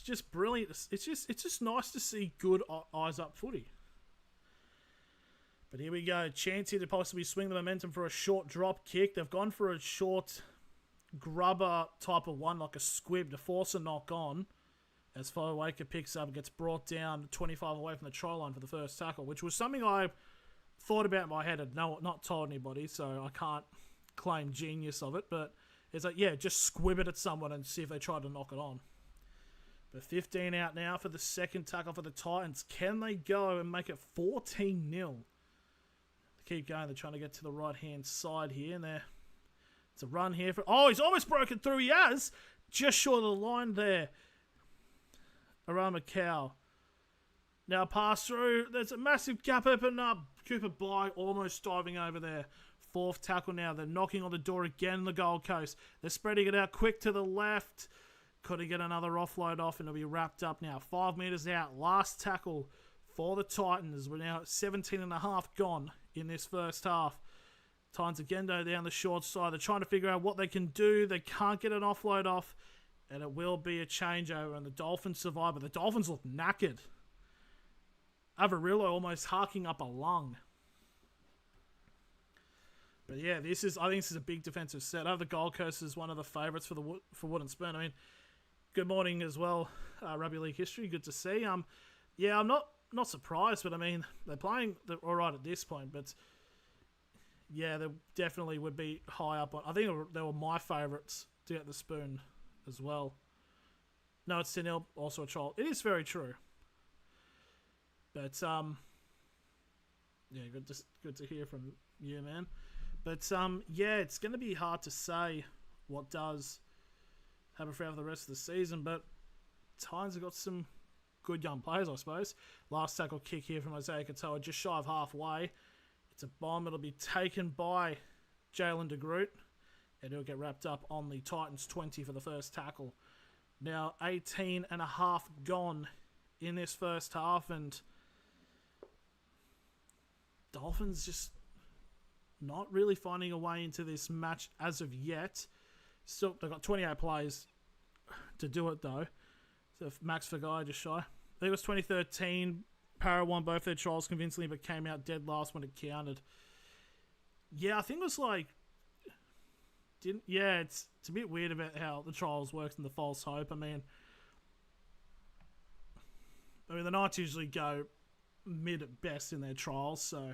just brilliant. It's just nice to see good eyes up footy. But here we go. Chance here to possibly swing the momentum for a short drop kick. They've gone for a short grubber type of one, like a squib, to force a knock on. As Fodawaker picks up and gets brought down 25 away from the try line for the first tackle, which was something I thought about in my head and not told anybody, so I can't claim genius of it. But it's like, yeah, just squib it at someone and see if they try to knock it on. But 15 out now for the second tackle for the Titans. Can they go and make it 14-0? They keep going. They're trying to get to the right-hand side here. And it's a run here. Oh, he's almost broken through. He has. Just short of the line there. Around Macau. Now pass through. There's a massive gap open up. Cooper Bly almost diving over there. Fourth tackle now. They're knocking on the door again, the Gold Coast. They're spreading it out quick to the left. Couldn't get another offload off, and it'll be wrapped up now. 5 metres out. Last tackle for the Titans. We're now at 17.5 gone in this first half. Titans again go down the short side. They're trying to figure out what they can do. They can't get an offload off, and it will be a changeover, and the Dolphins survive, but the Dolphins look knackered. Avarillo almost harking up a lung. But yeah, I think this is a big defensive set. The Gold Coast is one of the favourites for Wood and Spoon. I mean, good morning as well, Rugby League history. Good to see. Yeah, I'm not surprised, but I mean, they're all right at this point. But yeah, they definitely would be high up on. I think they were my favourites to get the spoon as well. No, it's 10-0, also a troll. It is very true. But yeah, good to hear from you, man. But yeah, it's going to be hard to say what does happen for the rest of the season. But Titans have got some good young players, I suppose. Last tackle kick here from Isaiah Katoa, just shy of halfway. It's a bomb. It'll be taken by Jalen DeGroot, and it'll get wrapped up on the Titans 20 for the first tackle. Now 18 and a half gone in this first half, and Dolphins just not really finding a way into this match as of yet. Still, they've got 28 players to do it though. So Max Fagai just shy. I think it was 2013. Para won both their trials convincingly, but came out dead last when it counted. Yeah, I think it was like... it's a bit weird about how the trials works in the false hope. I mean, the Knights usually go mid at best in their trials, so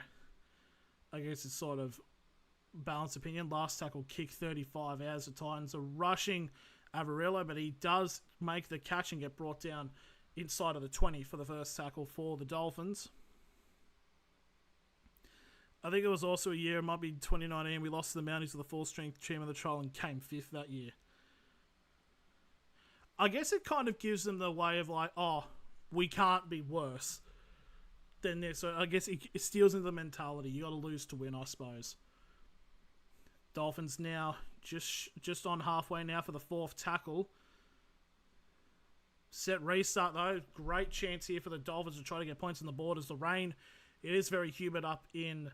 I guess it's sort of balanced opinion. Last tackle kick 35 hours. The Titans are rushing Averillo, but he does make the catch and get brought down inside of the 20 for the first tackle for the Dolphins. I think it was also a year, it might be 2019, we lost to the Mounties with the full-strength team of the trial and came 5th that year. I guess it kind of gives them the way of like, oh, we can't be worse than this. So I guess it steals into the mentality. You got to lose to win, I suppose. Dolphins now just on halfway now for the 4th tackle. Set restart though. Great chance here for the Dolphins to try to get points on the board as the rain. It is very humid up in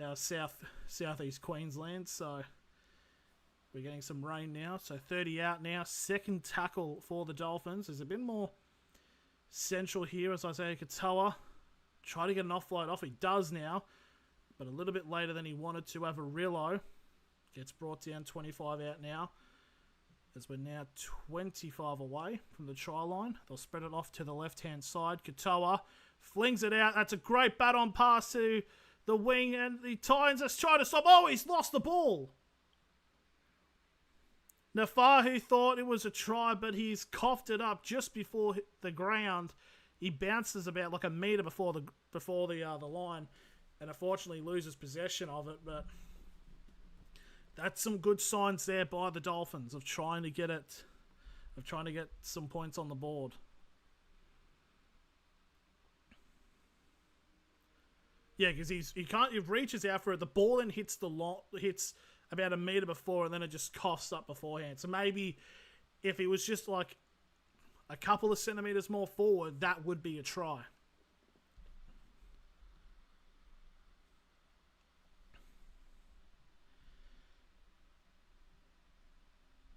our southeast Queensland, so we're getting some rain now. So 30 out now. 2nd tackle for the Dolphins. There's a bit more central here as Isaiah Katoa. Try to get an offload off. He does now, but a little bit later than he wanted to. Averillo gets brought down. 25 out now, as we're now 25 away from the try line. They'll spread it off to the left-hand side. Katoa flings it out. That's a great bat-on pass to the wing, and the Titans are trying to stop. Oh, he's lost the ball. Nafahu thought it was a try, but he's coughed it up just before the ground. He bounces about like a metre before the line, and unfortunately loses possession of it. But that's some good signs there by the Dolphins of trying to get some points on the board. Yeah, because he reaches out for it. The ball then hits about a metre before, and then it just coughs up beforehand. So maybe if it was just like a couple of centimetres more forward, that would be a try.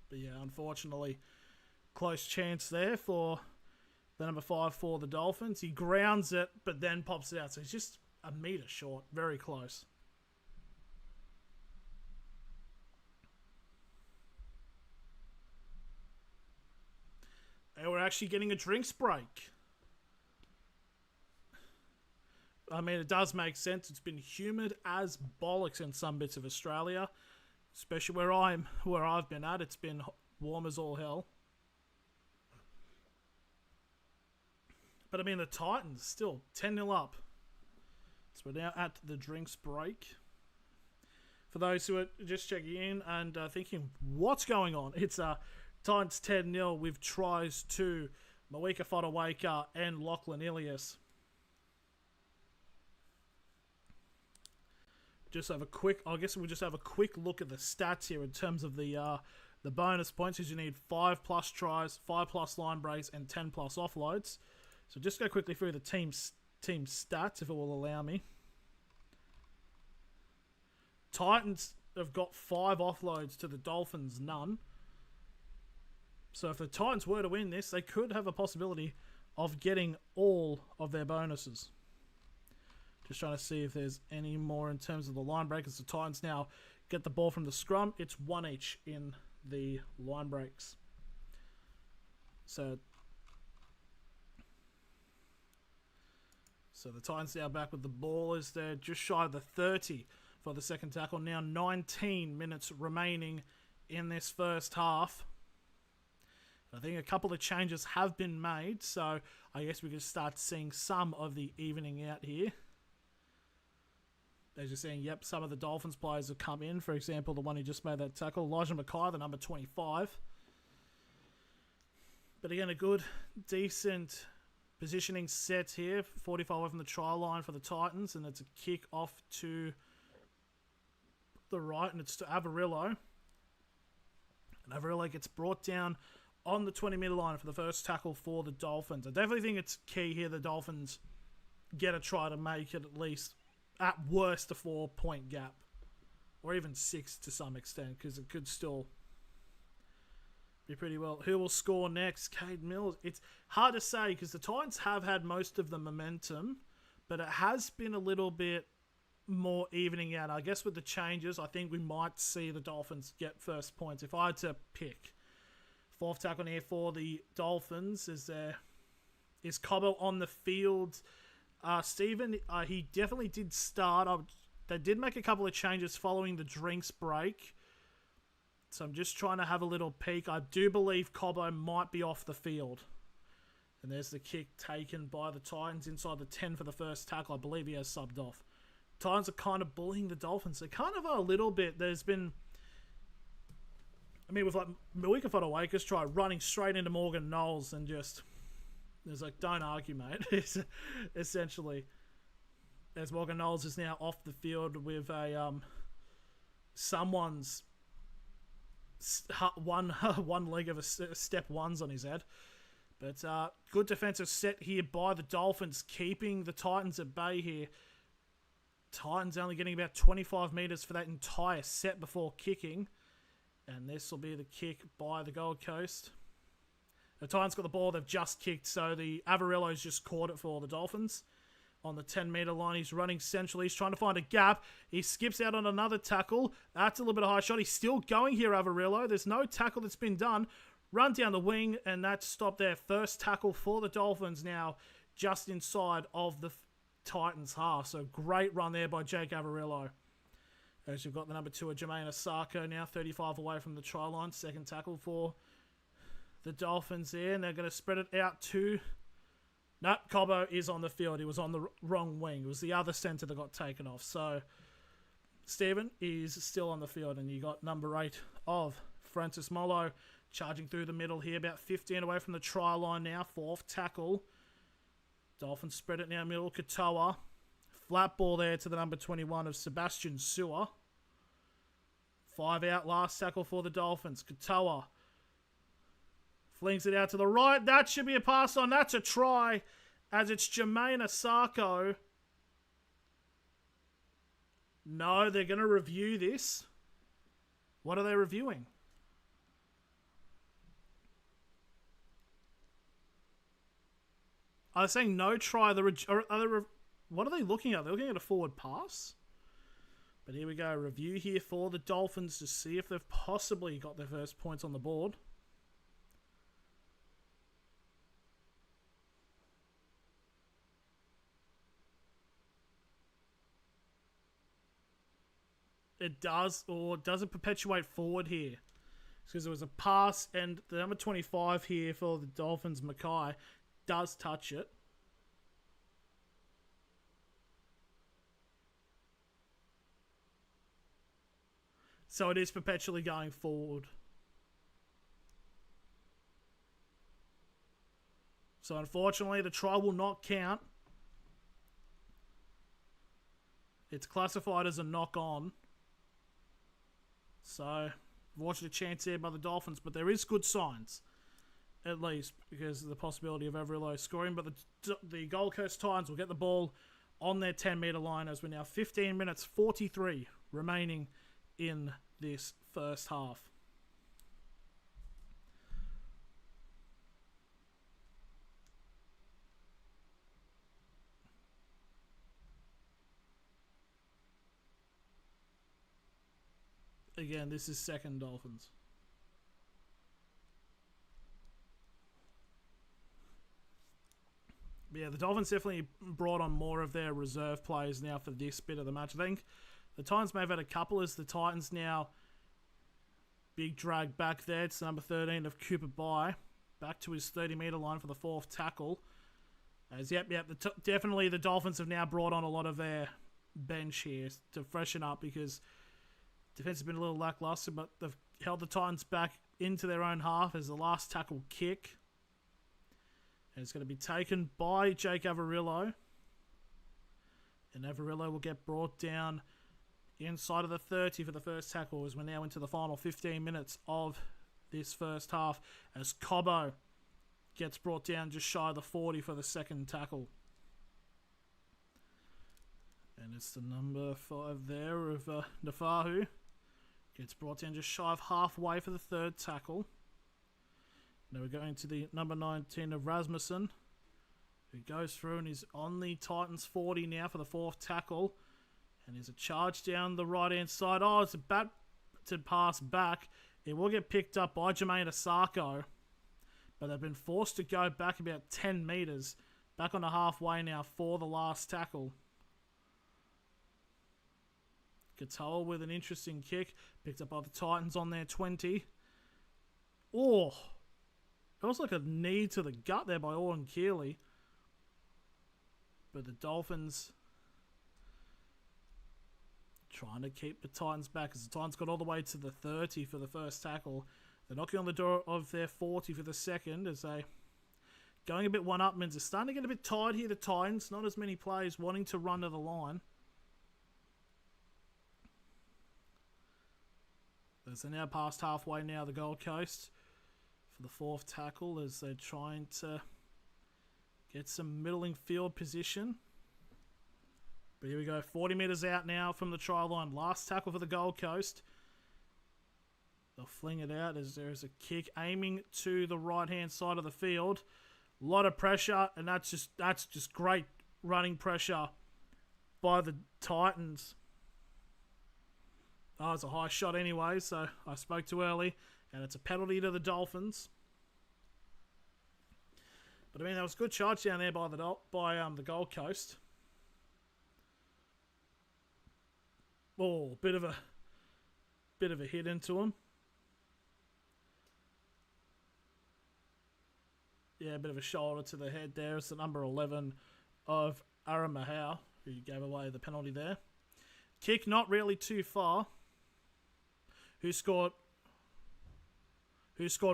But yeah, unfortunately, close chance there for the number 5 for the Dolphins. He grounds it, but then pops it out. So he's just a metre short. Very close. And we're actually getting a drinks break. I mean, it does make sense. It's been humid as bollocks in some bits of Australia, especially where I've been at. It's been warm as all hell. But I mean, the Titans still 10-0 up. So we're now at the drinks break. For those who are just checking in and thinking, what's going on? It's Titans 10-0 with tries to Mawika Fodawaker and Lachlan Ilias. I guess we'll just have a quick look at the stats here in terms of the bonus points, because you need 5+ tries, 5+ line breaks, and 10+ offloads. So just go quickly through the team stats, if it will allow me. Titans have got 5 offloads to the Dolphins, none. So if the Titans were to win this, they could have a possibility of getting all of their bonuses. Just trying to see if there's any more in terms of the line breakers. The Titans now get the ball from the scrum. It's 1 each in the line breaks. So the Titans now back with the ball as they're just shy of the 30 for the second tackle. Now 19 minutes remaining in this first half. I think a couple of changes have been made, so I guess we can start seeing some of the evening out here. As you're seeing, yep, some of the Dolphins players have come in. For example, the one who just made that tackle, Elijah Mackay, the number 25. But again, a good, decent Positioning set here, 45 away from the try line for the Titans, and it's a kick off to the right, and it's to Avarillo. And Avarillo gets brought down on the 20-metre line for the first tackle for the Dolphins. I definitely think it's key here the Dolphins get a try to make it at least, at worst, a 4-point gap. Or even 6 to some extent, because it could still be pretty well. Who will score next? Cade Mills. It's hard to say because the Titans have had most of the momentum, but it has been a little bit more evening out. I guess with the changes, I think we might see the Dolphins get first points. If I had to pick, fourth tackle here for the Dolphins is Cobbo on the field. Stephen, he definitely did start. They did make a couple of changes following the drinks break. So I'm just trying to have a little peek. I do believe Cobbo might be off the field. And there's the kick taken by the Titans inside the 10 for the first tackle. I believe he has subbed off. Titans are kind of bullying the Dolphins. They kind of are a little bit. There's been... I mean, with like Mawika Fodawaker's try running straight into Morgan Knowles and just... There's like, don't argue, mate. Essentially. As Morgan Knowles is now off the field with a... someone's... one leg of a step ones on his head. But good defensive set here by the Dolphins, keeping the Titans at bay here. Titans only getting about 25 metres for that entire set before kicking. And this will be the kick by the Gold Coast. The Titans got the ball, they've just kicked, so the Avarillo's just caught it for the Dolphins. On the 10-metre line, he's running centrally. He's trying to find a gap. He skips out on another tackle. That's a little bit of a high shot. He's still going here, Avarillo. There's no tackle that's been done. Run down the wing, and that's stopped there. First tackle for the Dolphins now, just inside of the Titans' half. So great run there by Jake Avarillo. As you've got the number 2 of Jermaine Asako now, 35 away from the try line. Second tackle for the Dolphins there, and they're going to spread it out to... Nope, Cobbo is on the field. He was on the wrong wing. It was the other centre that got taken off. So, Stephen is still on the field. And you got number 8 of Francis Molo charging through the middle here. About 15 away from the try line now. Fourth tackle. Dolphins spread it now middle. Katoa. Flat ball there to the number 21 of Sebastian Sewer. 5 out. Last tackle for the Dolphins. Katoa. Flings it out to the right. That should be a pass on. That's a try as it's Jermaine Asako. No, they're going to review this. What are they reviewing? Are they saying no try? What are they looking at? They're looking at a forward pass. But here we go. Review here for the Dolphins to see if they've possibly got their first points on the board. It does, or does it perpetuate forward here? Because there was a pass, and the number 25 here for the Dolphins, Mackay, does touch it. So it is perpetually going forward. So unfortunately, the try will not count. It's classified as a knock-on. So, watched a chance there by the Dolphins, but there is good signs, at least, because of the possibility of Avarillo scoring. But the Gold Coast Titans will get the ball on their 10-metre line as we're now 15 minutes 43 remaining in this first half. Again, this is second Dolphins. But yeah, the Dolphins definitely brought on more of their reserve players now for this bit of the match. I think the Titans may have had a couple as the Titans now big drag back there. It's number 13 of Cooper Bye. Back to his 30-metre line for the fourth tackle. As definitely the Dolphins have now brought on a lot of their bench here to freshen up because defense has been a little lackluster, but they've held the Titans back into their own half as the last tackle kick. And it's going to be taken by Jake Averillo. And Averillo will get brought down inside of the 30 for the first tackle as we're now into the final 15 minutes of this first half as Cobbo gets brought down just shy of the 40 for the second tackle. And it's the number 5 there of Nafahu. Gets brought down just shy of halfway for the third tackle. Now we're going to the number 19 of Rasmussen, who goes through and is on the Titans 40 now for the fourth tackle. And there's a charge down the right-hand side. Oh, it's a bat to pass back. It will get picked up by Jermaine Asako, but they've been forced to go back about 10 metres. Back on the halfway now for the last tackle. Katoa with an interesting kick. Picked up by the Titans on their 20. Oh, it was like a knee to the gut there by Owen Keeley. But the Dolphins trying to keep the Titans back as the Titans got all the way to the 30 for the first tackle. They're knocking on the door of their 40 for the second as they going a bit one-upmans. They're starting to get a bit tired here, the Titans. Not as many players wanting to run to the line. As they're now past halfway now, the Gold Coast for the fourth tackle as they're trying to get some middling field position. But here we go, 40 metres out now from the try line. Last tackle for the Gold Coast. They'll fling it out as there is a kick aiming to the right-hand side of the field. A lot of pressure, and that's just great running pressure by the Titans. Oh, it's a high shot anyway, so I spoke too early. And it's a penalty to the Dolphins. But I mean, that was a good charge down there by the Gold Coast. Oh, bit of a hit into him. Yeah, a bit of a shoulder to the head there. It's the number 11 of Aaron Mahau, who gave away the penalty there. Kick not really too far. Who scored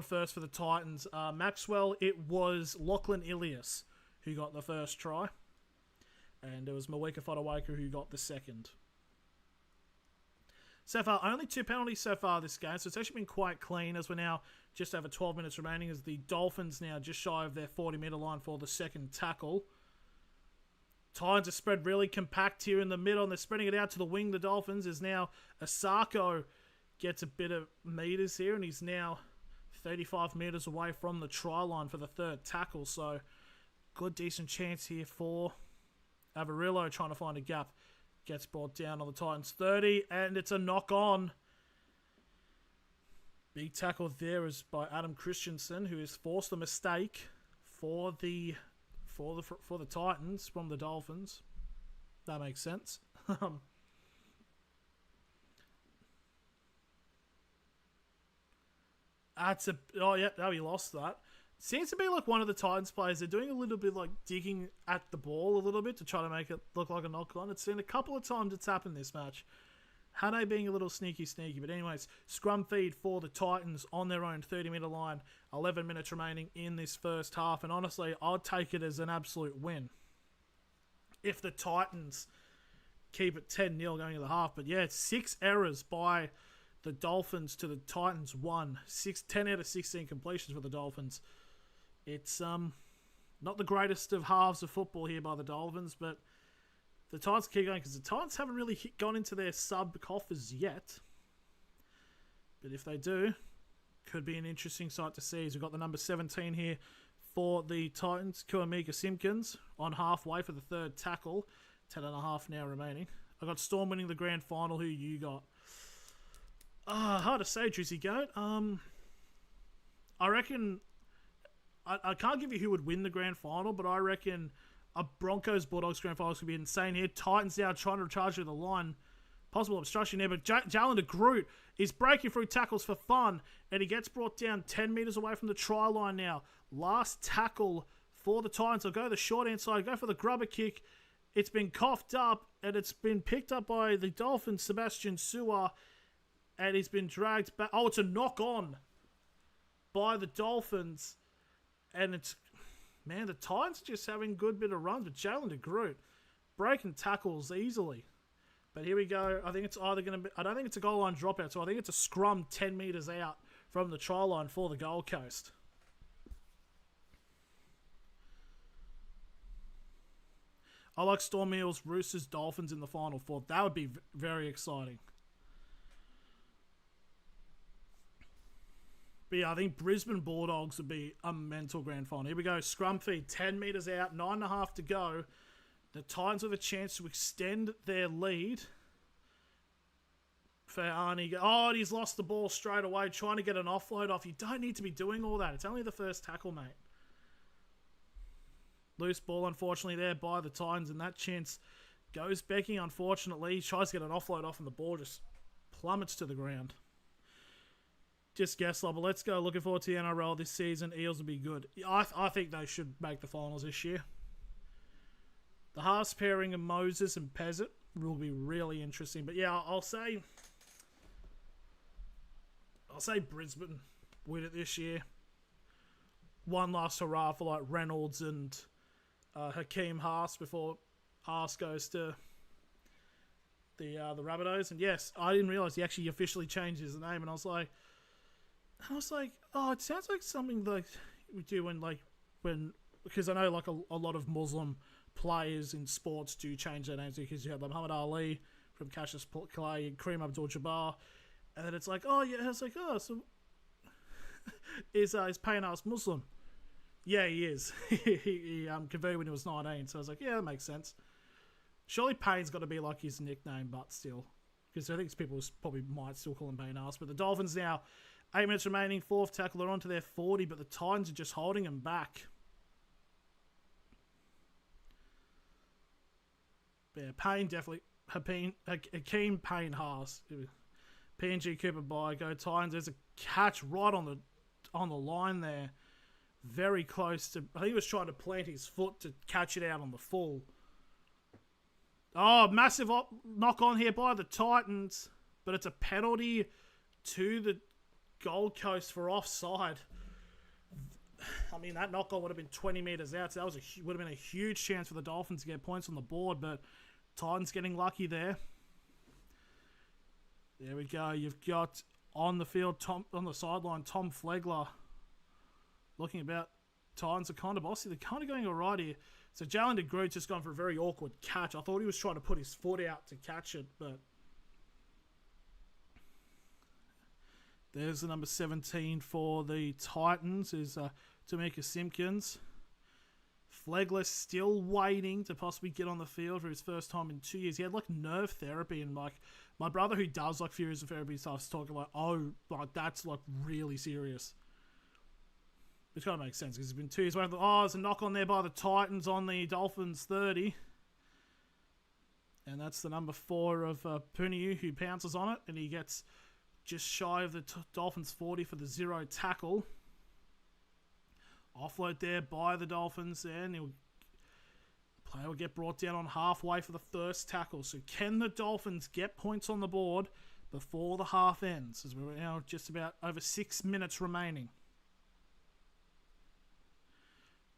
first for the Titans? Maxwell, it was Lachlan Ilias who got the first try. And it was Mawika Fodawaker who got the second. So far, only 2 penalties so far this game, so it's actually been quite clean as we're now just over 12 minutes remaining as the Dolphins now just shy of their 40-metre line for the second tackle. Titans are spread really compact here in the middle, and they're spreading it out to the wing. The Dolphins is now Asako gets a bit of metres here, and he's now 35 metres away from the try line for the third tackle. So, good, decent chance here for Averillo trying to find a gap. Gets brought down on the Titans 30, and it's a knock on. Big tackle there is by Adam Christensen, who has forced a mistake for the Titans from the Dolphins. That makes sense. He lost that. Seems to be like one of the Titans players. They're doing a little bit like digging at the ball a little bit to try to make it look like a knock-on. It's seen a couple of times it's happened this match. Hane being a little sneaky. But anyways, scrum feed for the Titans on their own 30-metre line. 11 minutes remaining in this first half. And honestly, I'd take it as an absolute win if the Titans keep it 10-0 going to the half. But yeah, it's 6 errors by the Dolphins to the Titans 1. 10 out of 16 completions for the Dolphins. It's not the greatest of halves of football here by the Dolphins, but the Titans keep going because the Titans haven't really gone into their sub coffers yet. But if they do, could be an interesting sight to see. As we've got the number 17 here for the Titans, Kuamika Simpkins, on halfway for the third tackle. 10.5 now remaining. I got Storm winning the grand final. Who you got? Hard to say, Drizzy Goat. I reckon... I can't give you who would win the grand final, but I reckon a Broncos-Bulldogs grand final could be insane here. Titans now trying to recharge through the line. Possible obstruction there, but Jalen de Groot is breaking through tackles for fun, and he gets brought down 10 metres away from the try line now. Last tackle for the Titans. They'll go the short-hand side, go for the grubber kick. It's been coughed up, and it's been picked up by the Dolphins, Sebastian Su'a, and he's been dragged back. Oh, it's a knock-on by the Dolphins. And it's Man, the Titans are just having a good bit of runs, but Jalen DeGroot breaking tackles easily. But here we go. I think it's either going to be... I don't think it's a goal line dropout, so I think it's a scrum 10 metres out from the try line for the Gold Coast. I like Storm Eels, Roosters, Dolphins in the Final Four. That would be very exciting. But yeah, I think Brisbane Bulldogs would be a mental grand final. Here we go. Scrum feed, 10 metres out, 9.5 to go. The Titans with a chance to extend their lead. For Arnie. Oh, and he's lost the ball straight away, trying to get an offload off. You don't need to be doing all that. It's only the first tackle, mate. Loose ball, unfortunately, there by the Titans, and that chance goes Becky, unfortunately. He tries to get an offload off, and the ball just plummets to the ground. Just guess, but let's go. Looking forward to the NRL this season. Eels will be good. I think they should make the finals this year. The halves pairing of Moses and Pezzett will be really interesting. But yeah, I'll say Brisbane win it this year. One last hurrah for like Reynolds and Hakeem Haas before Haas goes to the Rabbitohs. And yes, I didn't realise he actually officially changed his name. And I was like, oh, it sounds like something like we do when because I know like a lot of Muslim players in sports do change their names, because you have like Muhammad Ali from Cassius Clay and Kareem Abdul-Jabbar, and then it's like, oh yeah, I was like, oh, so is Payne Haas Muslim? Yeah, he is. he converted when he was 19, so I was like, yeah, that makes sense. Surely Payne's got to be like his nickname, but still, because I think people probably might still call him Payne Haas. But the Dolphins now, 8 minutes remaining, fourth tackle, they're on to their 40, but the Titans are just holding them back. Yeah, Payne definitely. Hakeem Payne Haas. PNG Cooper by go Titans. There's a catch right on the line there. Very close to... I think he was trying to plant his foot to catch it out on the full. Oh, massive knock on here by the Titans. But it's a penalty to the Gold Coast for offside. I mean, that knock on would have been 20 metres out, so that would have been a huge chance for the Dolphins to get points on the board, but Titans getting lucky there. There we go. You've got on the field, on the sideline, Tom Flegler looking about. Titans are kind of bossy. They're kind of going all right here. So Jalen DeGroot's just gone for a very awkward catch. I thought he was trying to put his foot out to catch it, but there's the number 17 for the Titans, is Tamika Simpkins. Flegler still waiting to possibly get on the field for his first time in 2 years. He had like nerve therapy, and like my brother who does like physiotherapy stuff is talking like, oh, like that's like really serious. Which kind of makes sense because it's been 2 years. Oh, there's a knock on there by the Titans on the Dolphins 30. And that's the number 4 of Puniu who pounces on it, and he gets just shy of the Dolphins 40 for the 0 tackle. Offload there by the Dolphins, and player will get brought down on halfway for the first tackle. So can the Dolphins get points on the board before the half ends? As we're now just about over 6 minutes remaining.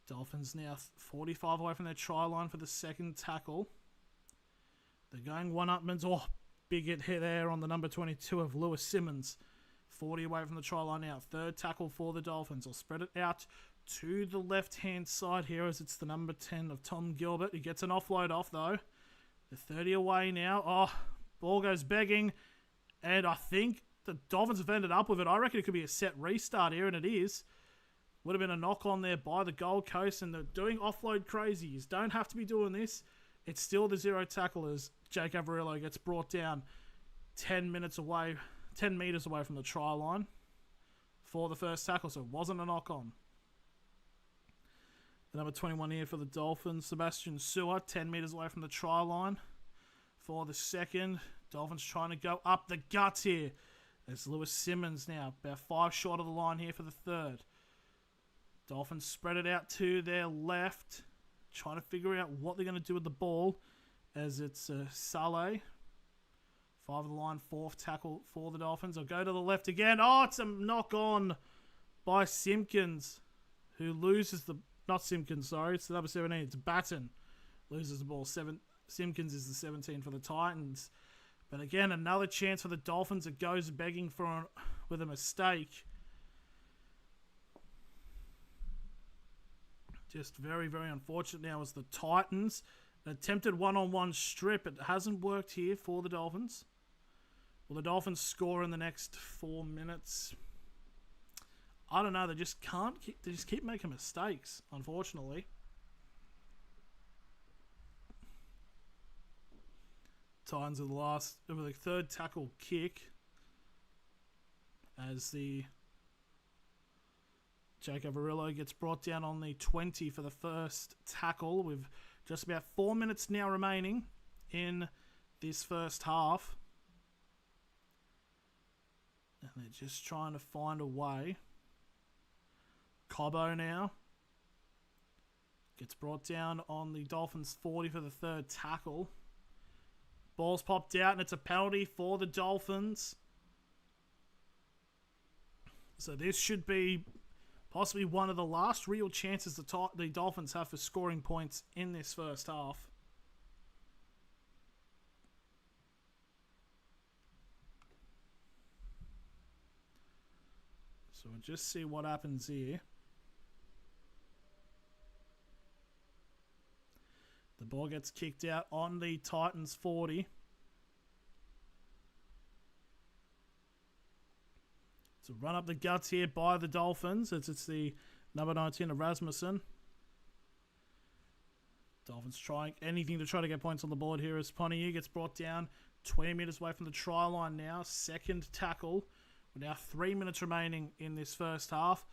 Dolphins now 45 away from their try line for the second tackle. They're going one-upmans. Oh, big hit there on the number 22 of Lewis Simmons. 40 away from the try line now. Third tackle for the Dolphins. I'll spread it out to the left-hand side here as it's the number 10 of Tom Gilbert. He gets an offload off, though. The 30 away now. Oh, ball goes begging. And I think the Dolphins have ended up with it. I reckon it could be a set restart here, and it is. Would have been a knock on there by the Gold Coast, and they're doing offload crazies. Don't have to be doing this. It's still the 0 tackle as Jake Averillo gets brought down 10 metres away from the try line for the first tackle, so it wasn't a knock on. The number 21 here for the Dolphins, Sebastian Sewer, 10 metres away from the try line for the second. Dolphins trying to go up the guts here. There's Lewis Simmons now, about 5 short of the line here for the third. Dolphins spread it out to their left, trying to figure out what they're going to do with the ball, as it's Saleh. 5 of the line, 4th tackle for the Dolphins. I'll go to the left again. Oh, it's a knock on by Simpkins, who loses the not Simpkins, sorry. It's the number 17. It's Batten. Loses the ball. Simpkins is the 17 for the Titans. But again, another chance for the Dolphins. It goes begging for with a mistake. Just very, very unfortunate now as the Titans. An attempted one-on-one strip. It hasn't worked here for the Dolphins. Will the Dolphins score in the next 4 minutes? I don't know. They just can't. They just keep making mistakes, unfortunately. Titans are the third tackle kick as the Jacob Arillo gets brought down on the 20 for the first tackle with just about 4 minutes now remaining in this first half. And they're just trying to find a way. Cobbo now gets brought down on the Dolphins 40 for the third tackle. Ball's popped out and it's a penalty for the Dolphins. So this should be possibly one of the last real chances the Dolphins have for scoring points in this first half. So we'll just see what happens here. The ball gets kicked out on the Titans 40. It's a run up the guts here by the Dolphins. It's the number 19 of Rasmussen. Dolphins trying anything to try to get points on the board here as Pontiac gets brought down 20 metres away from the try line now. Second tackle. With now 3 minutes remaining in this first half.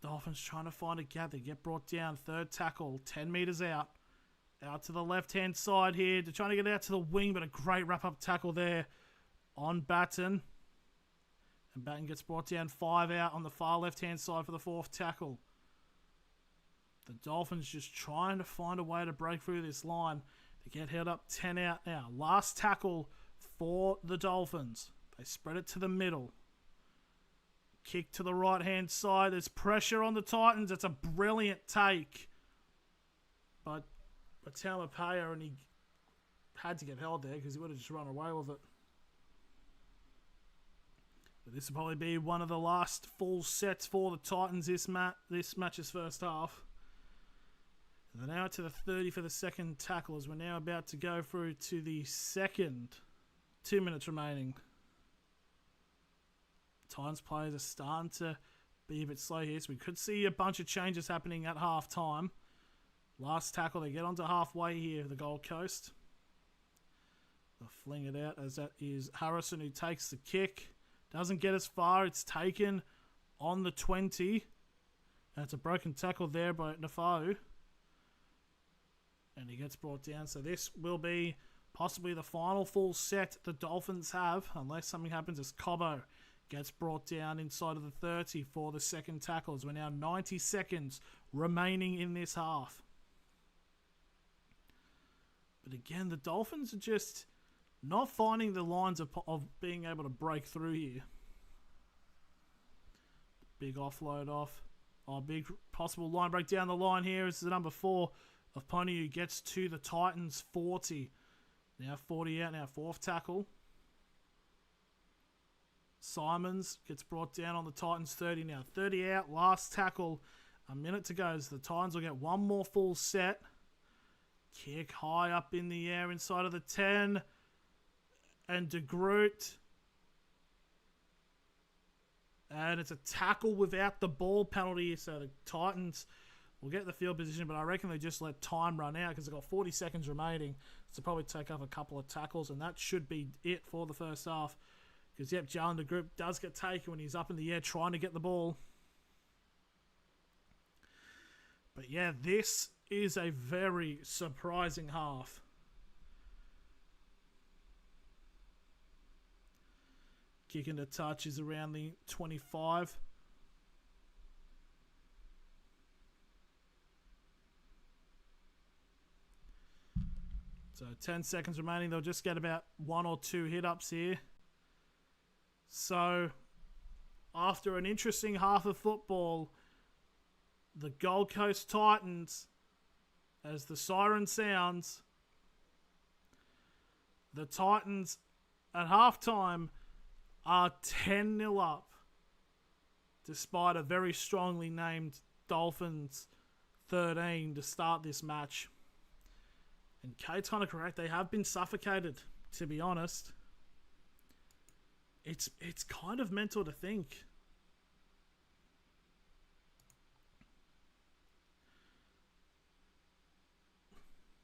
Dolphins trying to find a gap. They get brought down. Third tackle. 10 metres out. Out to the left-hand side here. They're trying to get out to the wing, but a great wrap-up tackle there on Batten. And Batten gets brought down 5 out on the far left-hand side for the fourth tackle. The Dolphins just trying to find a way to break through this line. They get held up 10 out now. Last tackle for the Dolphins. They spread it to the middle. Kick to the right-hand side. There's pressure on the Titans. It's a brilliant take. But Taumapea, and he had to get held there because he would have just run away with it. But this will probably be one of the last full sets for the Titans this match's first half. And they're now to the 30 for the second tackle as we're now about to go through to the second. 2 minutes remaining. Titans players are starting to be a bit slow here, so we could see a bunch of changes happening at half time. Last tackle, they get onto halfway here, the Gold Coast. They'll fling it out as that is Harrison who takes the kick. Doesn't get as far. It's taken on the 20. And it's a broken tackle there by Nafau. And he gets brought down. So this will be possibly the final full set the Dolphins have, unless something happens as Cobbo gets brought down inside of the 30 for the second tackle. As we're now 90 seconds remaining in this half. But again, the Dolphins are just not finding the lines of being able to break through here. Big offload off. Oh, big possible line break down the line here. This is the number 4 of Pony who gets to the Titans 40. Now 40 out, now fourth tackle. Simons gets brought down on the Titans 30 now. 30 out, last tackle. A minute to go. So the Titans will get one more full set. Kick high up in the air inside of the 10. And De Groot. And it's a tackle without the ball penalty. So the Titans will get the field position. But I reckon they just let time run out because they've got 40 seconds remaining. So probably take up a couple of tackles. And that should be it for the first half. Because, yep, Jalen De Groot does get taken when he's up in the air trying to get the ball. But, yeah, this is a very surprising half. Kick into touch is around the 25. So 10 seconds remaining. They'll just get about 1 or 2 hit-ups here. So after an interesting half of football, the Gold Coast Titans, as the siren sounds, the Titans at halftime are 10-0 up, despite a very strongly named Dolphins 13 to start this match. And Kate's kind of correct. They have been suffocated, to be honest. It's kind of mental to think.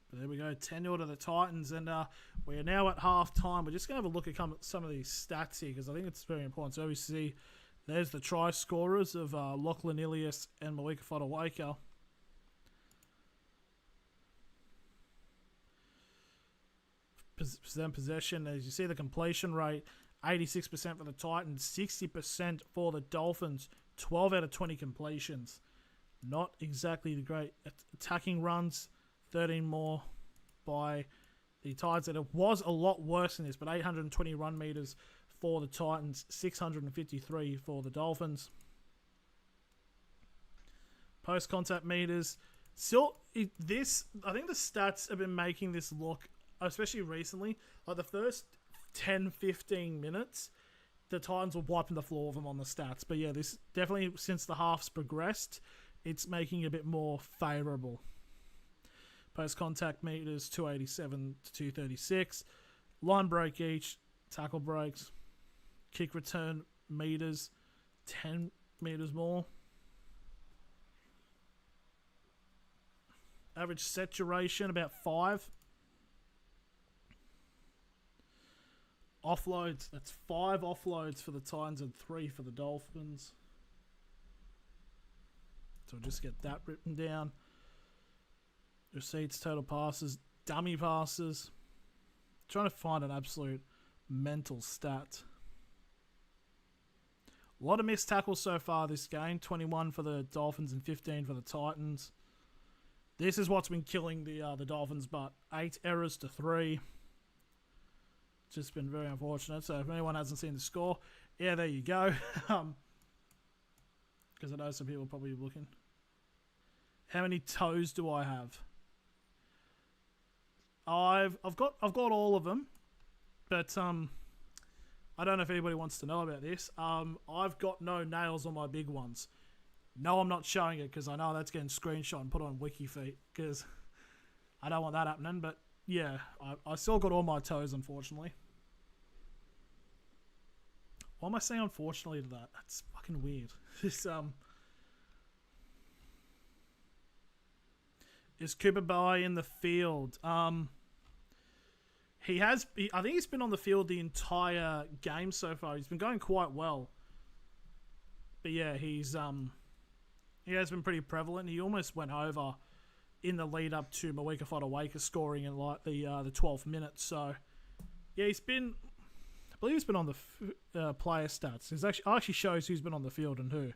But there we go, 10-0 to the Titans, and we are now at half-time. We're just going to have a look at some of these stats here, because I think it's very important. So we see there's the try scorers of Lachlan Ilias and Mawika Fodawaker. Possession, as you see the completion rate, 86% for the Titans, 60% for the Dolphins, 12 out of 20 completions. Not exactly the great attacking runs, 13 more by the Titans. And it was a lot worse than this, but 820 run meters for the Titans, 653 for the Dolphins. Post-contact meters. Still, I think the stats have been making this look, especially recently, like the first 10-15 minutes, the Titans were wiping the floor of them on the stats. But yeah, this definitely, since the halves progressed, it's making it a bit more favourable. Post-contact meters, 287 to 236. Line break each, tackle breaks. Kick return meters, 10 meters more. Average set duration, about 5. Offloads, that's 5 offloads for the Titans and 3 for the Dolphins. So we'll just get that written down. Receipts, total passes, dummy passes. Trying to find an absolute mental stat. A lot of missed tackles so far this game. 21 for the Dolphins and 15 for the Titans. This is what's been killing the Dolphins, but 8 errors to 3. Just been very unfortunate. So if anyone hasn't seen the score, yeah, there you go. Because I know some people are probably looking. How many toes do I have? I've got all of them, but I don't know if anybody wants to know about this. I've got no nails on my big ones. No, I'm not showing it because I know that's getting screenshot and put on WikiFeet because I don't want that happening. But yeah, I still got all my toes, unfortunately. Why am I saying unfortunately to that? That's fucking weird. This Is Cooper Bai in the field? I think he's been on the field the entire game so far. He's been going quite well. But yeah, he has been pretty prevalent. He almost went over in the lead up to Mawika Fodawaker scoring in like the 12th minute. So yeah, I believe he's been on the player stats. It actually shows who's been on the field and who.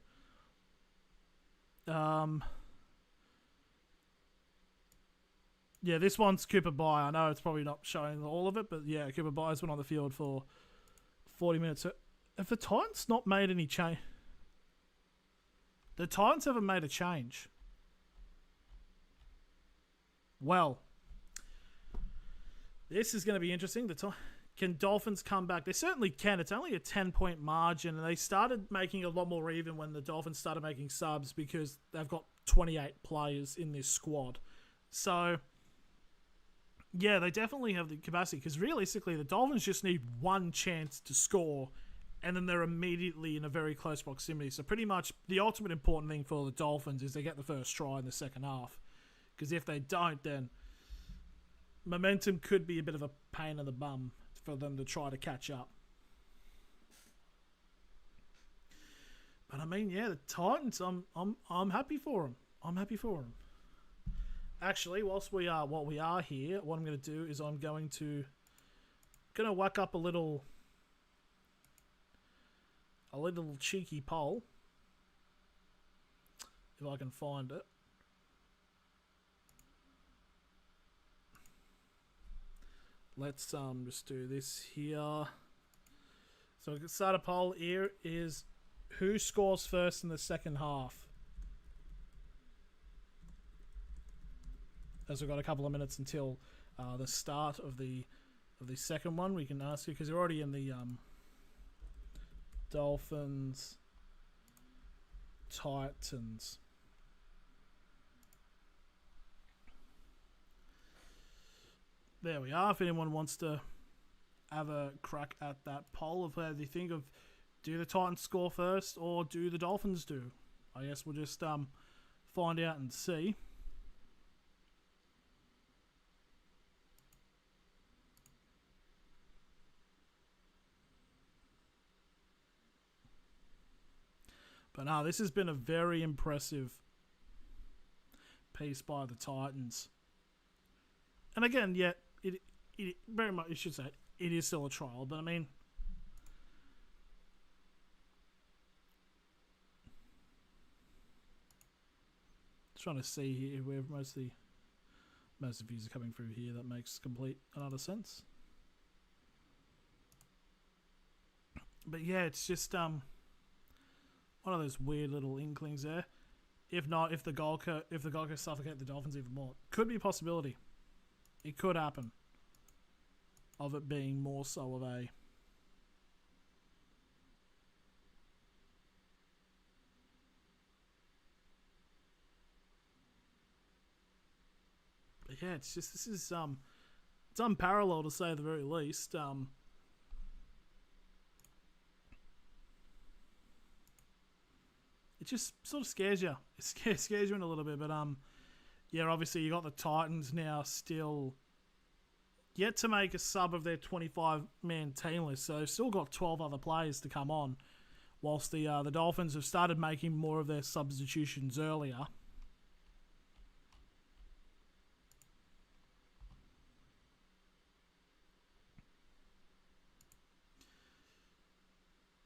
Yeah, this one's Cooper Bai. I know it's probably not showing all of it, but yeah, Cooper Bai's been on the field for 40 minutes. So have the Titans not made any change? The Titans haven't made a change. Well, this is going to be interesting. Can Dolphins come back? They certainly can. It's only a 10-point margin, and they started making a lot more even when the Dolphins started making subs because they've got 28 players in this squad. So yeah, they definitely have the capacity because realistically, the Dolphins just need one chance to score and then they're immediately in a very close proximity. So pretty much the ultimate important thing for the Dolphins is they get the first try in the second half. Because if they don't, then momentum could be a bit of a pain in the bum for them to try to catch up. But I mean, yeah, the Titans, I'm happy for them. I'm happy for them. Actually, whilst we are here, what I'm going to do is I'm going to whack up a little cheeky poll, if I can find it. Let's just do this here. So we can start a poll here. Is who scores first in the second half? as we've got a couple of minutes until the start of the second one, we can ask you, because you're already in the Dolphins, Titans. There we are. If anyone wants to have a crack at that poll of how they think of, do the Titans score first or do the Dolphins do? I guess we'll just find out and see. But no, this has been a very impressive piece by the Titans. And again, yeah, it very much, you should say, it is still a trial. But I mean, trying to see here where most of the views are coming through here. That makes complete and utter sense. But yeah, it's just one of those weird little inklings there. If not, if the Gold Coast suffocate the Dolphins even more, could be a possibility. It could happen. Of it being more so of a but yeah, it's just, this is it's unparalleled to say the very least. It just sort of scares you. It scares you in a little bit, but yeah, obviously you got the Titans now still yet to make a sub of their 25-man team list, so they've still got 12 other players to come on, whilst the Dolphins have started making more of their substitutions earlier.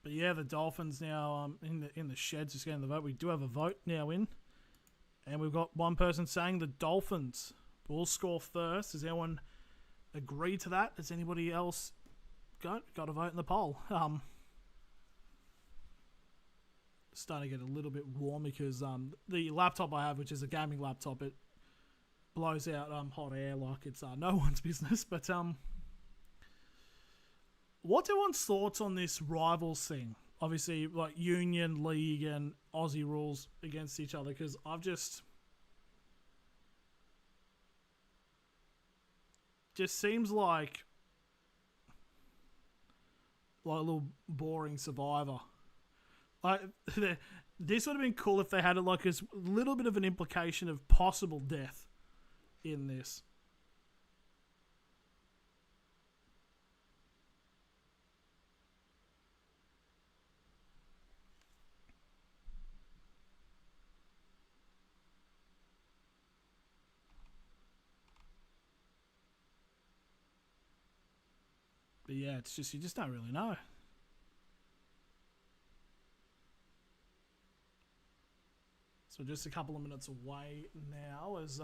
But yeah, the Dolphins now in the sheds just getting the vote. We do have a vote now in, and we've got one person saying the Dolphins will score first. Does anyone agree to that? Does anybody else got a vote in the poll? Starting to get a little bit warm because the laptop I have, which is a gaming laptop, it blows out hot air like it's no one's business. But what's everyone's thoughts on this rivals thing? Obviously, like Union, League, and Aussie rules against each other, because I've just seems like a little boring Survivor. Like this would have been cool if they had it like a little bit of an implication of possible death in this. But yeah, it's just, you just don't really know. So just a couple of minutes away now as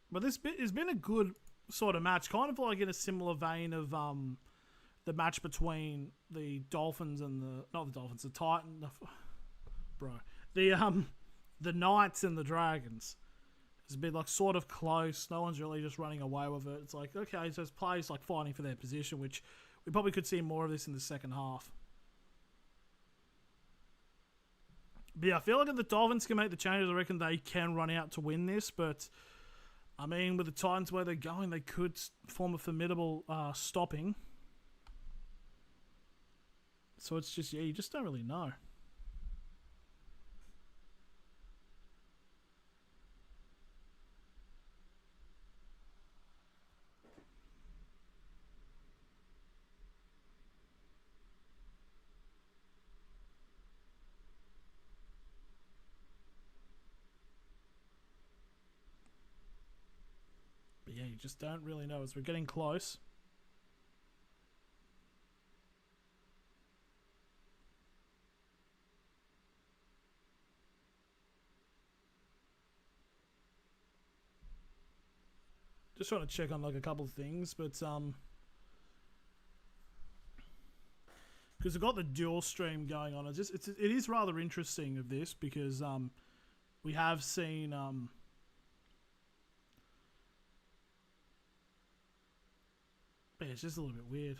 but this bit has been a good sort of match, kind of like in a similar vein of the match between the Dolphins and the Titans, bro, the Knights and the Dragons. It's been like sort of close. No one's really just running away with it. It's like, okay, so it's players like fighting for their position, which we probably could see more of this in the second half. But yeah, I feel like if the Dolphins can make the changes, I reckon they can run out to win this. But I mean, with the Titans where they're going, they could form a formidable stopping. So it's just, yeah, you just don't really know. But yeah, you just don't really know as we're getting close. Just trying to check on like a couple of things, but because we've got the dual stream going on. It is rather interesting of this because we have seen but it's just a little bit weird.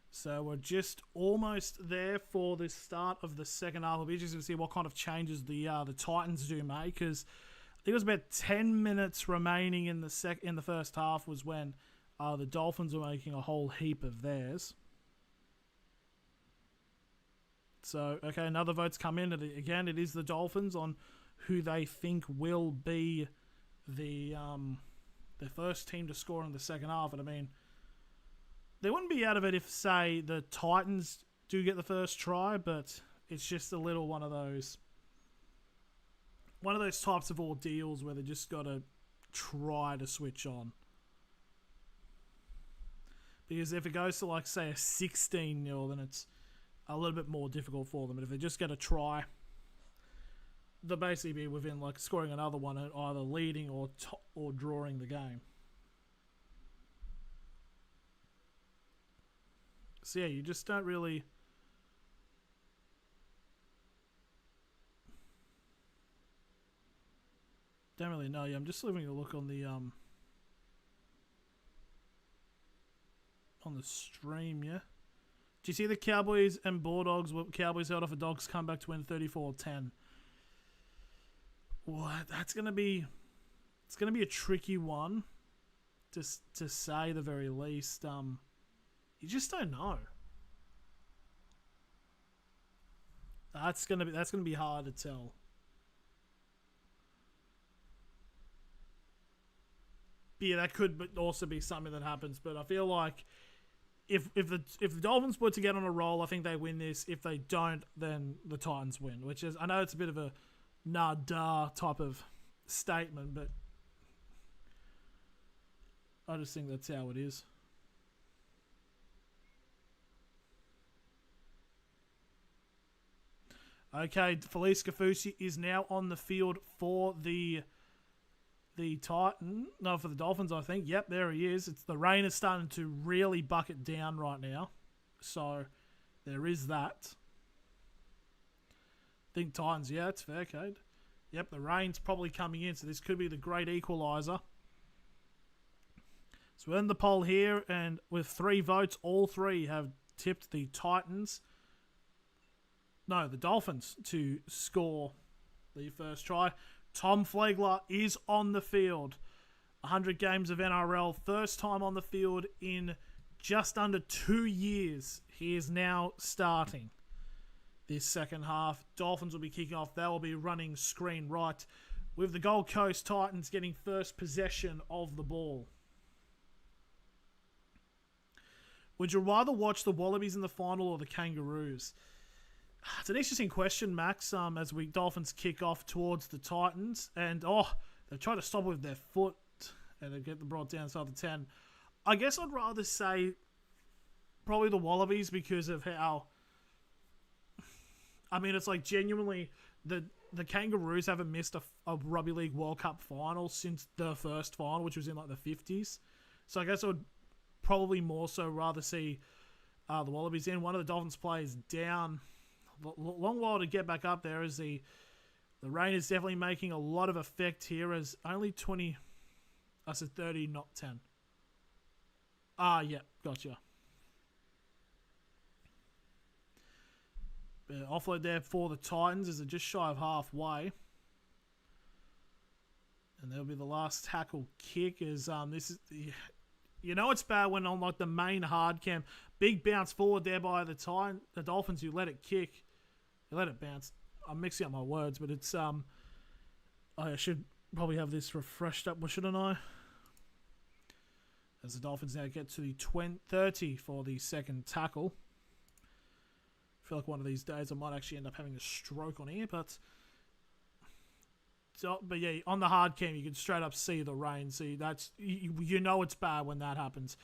So we're just almost there for the start of the second half. We'll be interested to see what kind of changes the Titans do make, because I think it was about 10 minutes remaining in the first half was when the Dolphins were making a whole heap of theirs. So, okay, another vote's come in. And again, it is the Dolphins on who they think will be the first team to score in the second half. And I mean, they wouldn't be out of it if, say, the Titans do get the first try, but it's just a little one of those types of ordeals where they just got to try to switch on. Because if it goes to, like, say, a 16-0, then it's a little bit more difficult for them. But if they just get a try, they'll basically be within, like, scoring another one and either leading or drawing the game. So, yeah, you just don't really know. Yeah, I'm just having a look on the stream, yeah. Do you see the Cowboys and Bulldogs? Cowboys held off a Dogs comeback to win 34-10. What? It's gonna be a tricky one to say the very least. You just don't know. That's gonna be hard to tell. But yeah, that could also be something that happens. But I feel like if the Dolphins put to get on a roll, I think they win this. If they don't, then the Titans win. Which is, I know it's a bit of a nah-dah type of statement, but I just think that's how it is. Okay, Felice Kafusi is now on the field for the for the Dolphins, I think. Yep, there he is. The rain is starting to really bucket down right now. So, there is that. I think Titans, yeah, it's fair, Cade. Yep, the rain's probably coming in, so this could be the great equaliser. So we're in the poll here, and with 3 votes, all 3 have tipped the Dolphins to score the first try. Tom Flegler is on the field. 100 games of NRL, first time on the field in just under 2 years. He is now starting this second half. Dolphins will be kicking off. They will be running screen right with the Gold Coast Titans getting first possession of the ball. Would you rather watch the Wallabies in the final or the Kangaroos? It's an interesting question, Max, as Dolphins kick off towards the Titans. And, they try to stop it with their foot and they get them brought down inside the 10. I guess I'd rather say probably the Wallabies because of how... I mean, it's like genuinely the Kangaroos haven't missed a Rugby League World Cup final since the first final, which was in like the 50s. So I guess I would probably more so rather see the Wallabies in. One of the Dolphins players down... long while to get back up there as the rain is definitely making a lot of effect here as only 20, I said 30, not 10. Yeah, gotcha. Offload there for the Titans is just shy of halfway. And there'll be the last tackle kick as this is... You know it's bad when on like the main hard cam, big bounce forward there by the Dolphins who let it kick. They let it bounce. I'm mixing up my words, but it's I should probably have this refreshed up, shouldn't I? As the Dolphins now get to the 30 for the second tackle. I feel like one of these days I might actually end up having a stroke on here, but yeah, on the hard cam you can straight up see the rain. See, that's you know it's bad when that happens.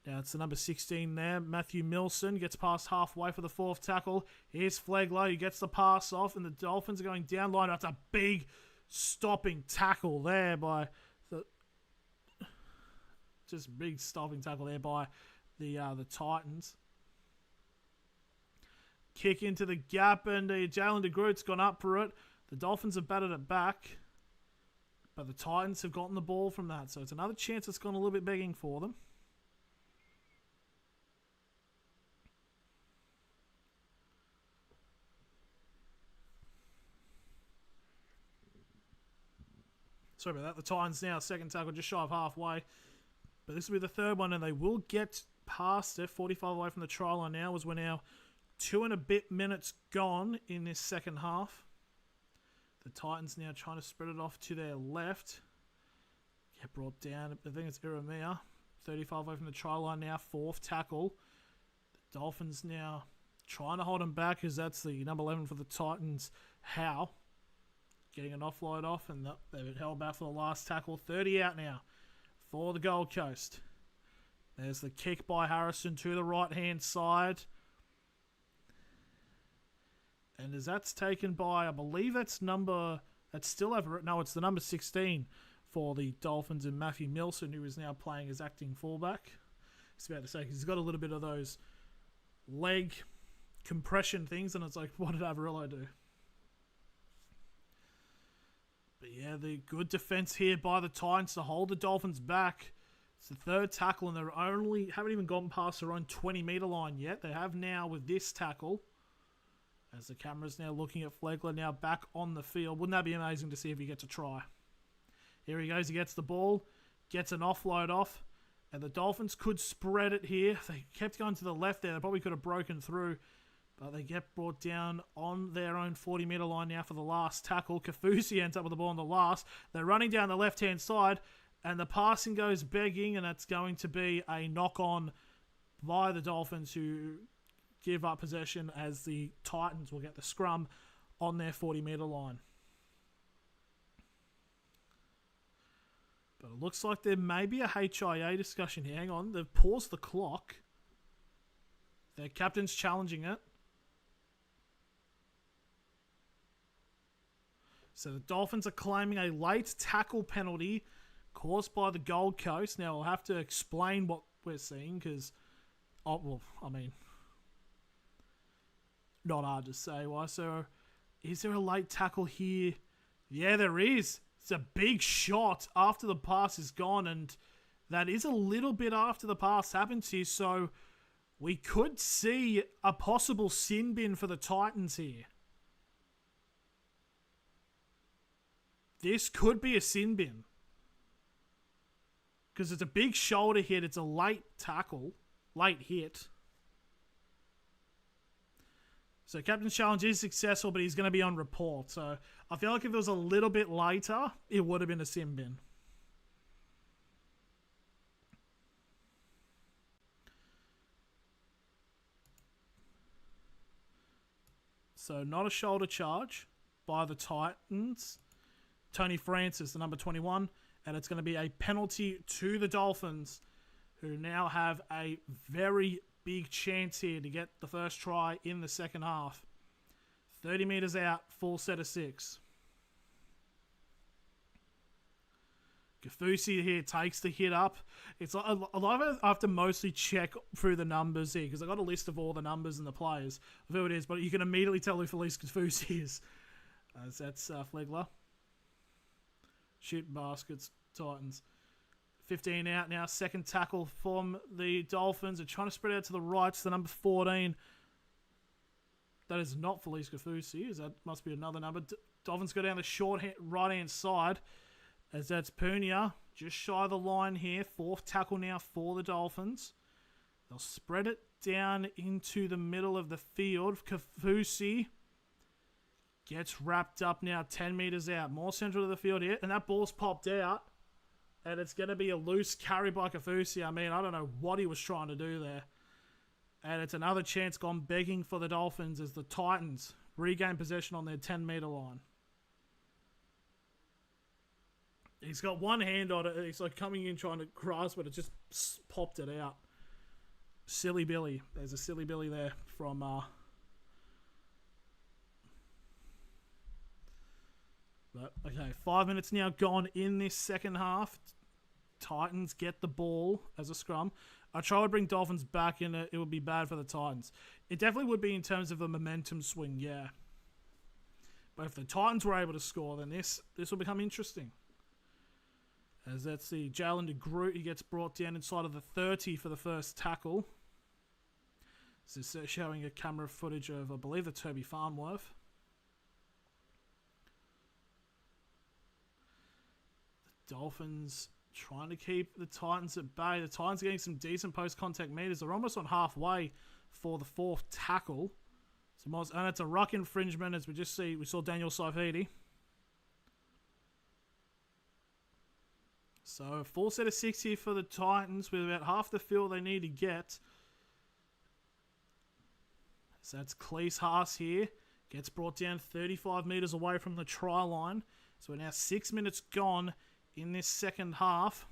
Now it's the number 16 there. Matthew Milson gets past halfway for the 4th tackle. Here's Flegler who gets the pass off, and the Dolphins are going down line. That's a big stopping tackle there by the... Just big stopping tackle there by the Titans. Kick into the gap, and Jalen DeGroot's gone up for it. The Dolphins have batted it back, but the Titans have gotten the ball from that. So it's another chance that's gone a little bit begging for them. Sorry about that. The Titans now, second tackle, just shy of halfway. But this will be the third one, and they will get past it. 45 away from the try line now, as we're now 2 and a bit minutes gone in this second half. The Titans now trying to spread it off to their left. Get brought down. I think it's Iramia. 35 away from the try line now, fourth tackle. The Dolphins now trying to hold them back, as that's the number 11 for the Titans, Howe. Getting an offload off, and they've held back for the last tackle. 30 out now for the Gold Coast. There's the kick by Harrison to the right-hand side. And as that's taken by, I believe that's still over. No, it's the number 16 for the Dolphins, and Matthew Milson, who is now playing as acting fullback. I was about to say, 'cause he's got a little bit of those leg compression things, and it's like, what did Averillo do? But yeah, the good defense here by the Titans to hold the Dolphins back. It's the third tackle, and they haven't even gotten past their own 20-meter line yet. They have now with this tackle. As the camera's now looking at Flegler now back on the field. Wouldn't that be amazing to see if he gets a try? Here he goes. He gets the ball, gets an offload off, and the Dolphins could spread it here. They kept going to the left there. They probably could have broken through, but they get brought down on their own 40-meter line now for the last tackle. Kafusi ends up with the ball on the last. They're running down the left-hand side, and the passing goes begging, and that's going to be a knock-on by the Dolphins, who give up possession as the Titans will get the scrum on their 40-meter line. But it looks like there may be a HIA discussion here. Hang on, they've paused the clock. Their captain's challenging it. So the Dolphins are claiming a late tackle penalty caused by the Gold Coast. Now, I'll have to explain what we're seeing because, not hard to say why. So, is there a late tackle here? Yeah, there is. It's a big shot after the pass is gone, and that is a little bit after the pass happens here. So, we could see a possible sin bin for the Titans here. This could be a sin bin. Because it's a big shoulder hit. It's a late tackle. Late hit. So Captain's Challenge is successful, but he's going to be on report. So I feel like if it was a little bit later, it would have been a sin bin. So not a shoulder charge by the Titans. Tony Francis, the number 21. And it's going to be a penalty to the Dolphins, who now have a very big chance here to get the first try in the second half. 30 metres out, full set of 6. Kafusi here takes the hit up. It's like, a lot of it I have to mostly check through the numbers here because I got a list of all the numbers and the players of who it is, but you can immediately tell who Felice Kafusi is. That's Flegler. Shoot baskets, Titans. 15 out now. Second tackle from the Dolphins. They're trying to spread out to the right. It's the number 14. That is not Felice Kafusi. That must be another number. Dolphins go down the short right-hand side. As that's Punia. Just shy of the line here. Fourth tackle now for the Dolphins. They'll spread it down into the middle of the field. Kafusi gets wrapped up now 10 metres out. More central to the field here. And that ball's popped out. And it's going to be a loose carry by Kafusi. I mean, I don't know what he was trying to do there. And it's another chance gone begging for the Dolphins as the Titans regain possession on their 10-metre line. He's got one hand on it. He's like coming in trying to grasp it. It just popped it out. Silly Billy. There's a Silly Billy there from... But, okay, 5 minutes now gone in this second half. Titans get the ball as a scrum, I try to bring Dolphins back in it. It would be bad for the Titans. It definitely would be in terms of a momentum swing, yeah. But if the Titans were able to score, then this will become interesting. As that's the Jalen DeGroot. He gets brought down inside of the 30 for the first tackle. This is showing a camera footage of, I believe, the Toby Farnworth. The Dolphins trying to keep the Titans at bay. The Titans are getting some decent post-contact meters. They're almost on halfway for the fourth tackle. And it's a ruck infringement, as we saw Daniel Saifidi. So a full set of 6 here for the Titans with about half the field they need to get. So that's Cleese Haas here. Gets brought down 35 metres away from the try line. So we're now 6 minutes gone in this second half.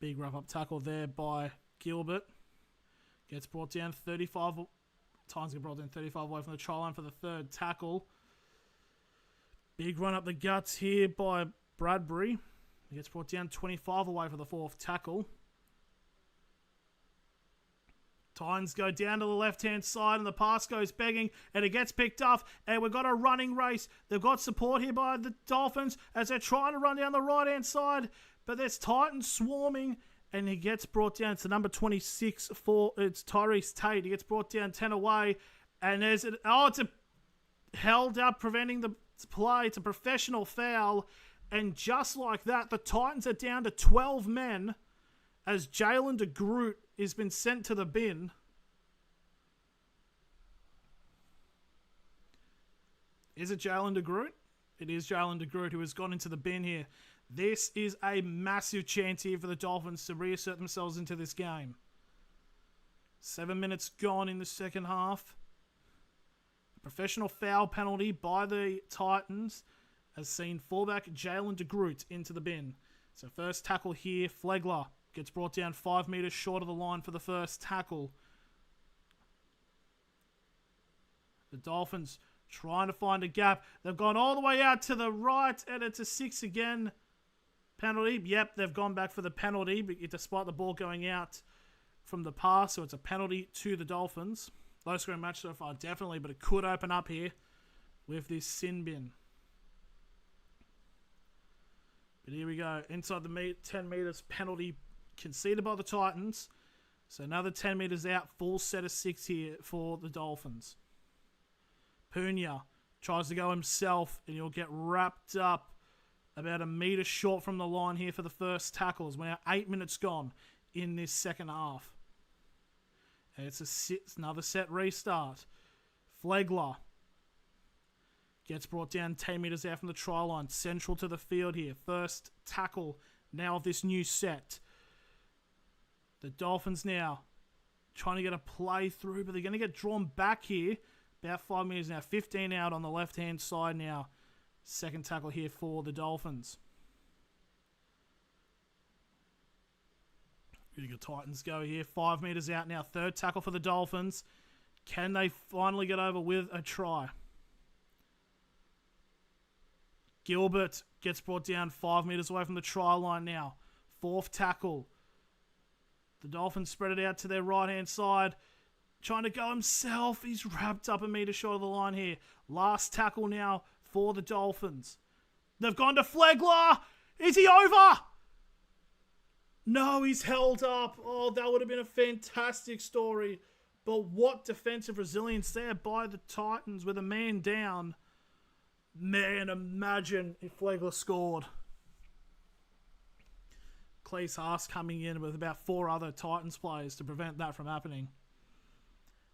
Big wrap-up tackle there by Gilbert. Gets brought down 35. Titans get brought down 35 away from the try line for the third tackle. Big run up the guts here by Bradbury. He gets brought down 25 away for the fourth tackle. Titans go down to the left-hand side and the pass goes begging and it gets picked up and we've got a running race. They've got support here by the Dolphins as they're trying to run down the right-hand side, but there's Titans swarming and he gets brought down to number 26 it's Tyrese Tate. He gets brought down 10 away and it's held up preventing the play. It's a professional foul. And just like that, the Titans are down to 12 men as Jalen DeGroot has been sent to the bin. Is it Jalen DeGroot? It is Jalen DeGroot who has gone into the bin here. This is a massive chance here for the Dolphins to reassert themselves into this game. 7 minutes gone in the second half. A professional foul penalty by the Titans has seen fullback Jalen DeGroot into the bin. So first tackle here, Flegler gets brought down 5 metres short of the line for the first tackle. The Dolphins trying to find a gap. They've gone all the way out to the right and it's a 6 again. Penalty. Yep, they've gone back for the penalty despite the ball going out from the pass. So it's a penalty to the Dolphins. Low scoring match so far, definitely, but it could open up here with this sin bin. But here we go. Inside the 10 metres penalty conceded by the Titans. So another 10 metres out. Full set of 6 here for the Dolphins. Puna tries to go himself and he'll get wrapped up about a metre short from the line here for the first tackles. We're now 8 minutes gone in this second half. And it's another set restart. Flegler gets brought down 10 metres out from the try line. Central to the field here. First tackle now of this new set. The Dolphins now trying to get a play through, but they're going to get drawn back here. About 5 metres now. 15 out on the left-hand side now. Second tackle here for the Dolphins. Really good Titans go here. 5 metres out now. Third tackle for the Dolphins. Can they finally get over with a try? Gilbert gets brought down 5 metres away from the try line now. Fourth tackle. The Dolphins spread it out to their right-hand side. Trying to go himself. He's wrapped up a metre short of the line here. Last tackle now for the Dolphins. They've gone to Flegler. Is he over? No, he's held up. Oh, that would have been a fantastic story. But what defensive resilience there by the Titans with a man down. Man, imagine if Flegler scored. Cleese Haas coming in with about 4 other Titans players to prevent that from happening.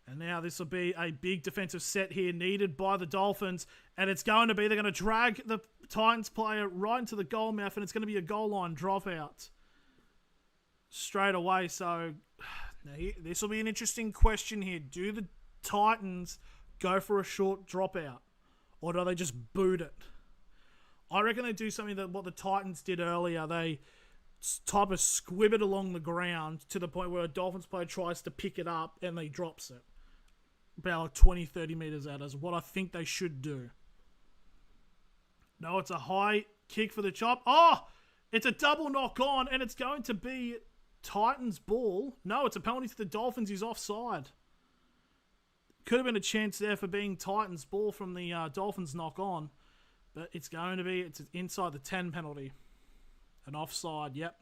And now this will be a big defensive set here needed by the Dolphins. And it's going to be, they're going to drag the Titans player right into the goal mouth and it's going to be a goal line dropout straight away. So this will be an interesting question here. Do the Titans go for a short dropout? Or do they just boot it? I reckon they do something that what the Titans did earlier. They type of squib it along the ground to the point where a Dolphins player tries to pick it up and they drops it. About 20, 30 metres out is what I think they should do. No, it's a high kick for the chop. Oh! It's a double knock on, and it's going to be Titans ball. No, it's a penalty to the Dolphins. He's offside. Could have been a chance there for being Titans ball from the Dolphins knock on, but it's going to be, it's inside the 10 penalty. An offside, yep.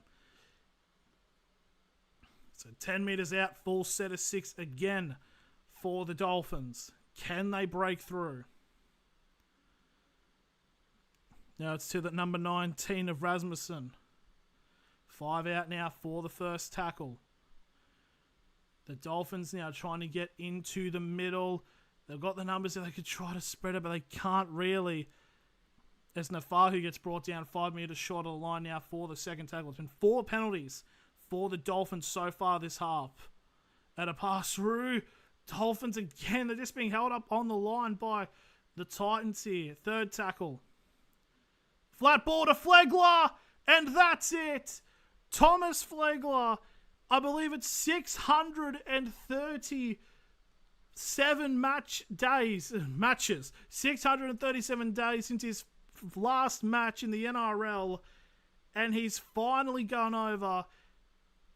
So 10 metres out, full set of 6 again for the Dolphins. Can they break through? Now it's to the number 19 of Rasmussen. 5 out now for the first tackle. The Dolphins now trying to get into the middle. They've got the numbers that they could try to spread it, but they can't really. As Nafahu gets brought down 5 metres short of the line now for the second tackle. It's been 4 penalties for the Dolphins so far this half. And a pass through. Dolphins again. They're just being held up on the line by the Titans here. Third tackle. Flat ball to Flegler. And that's it. Thomas Flegler. I believe it's 637 matches. 637 days since his last match in the NRL. And he's finally gone over.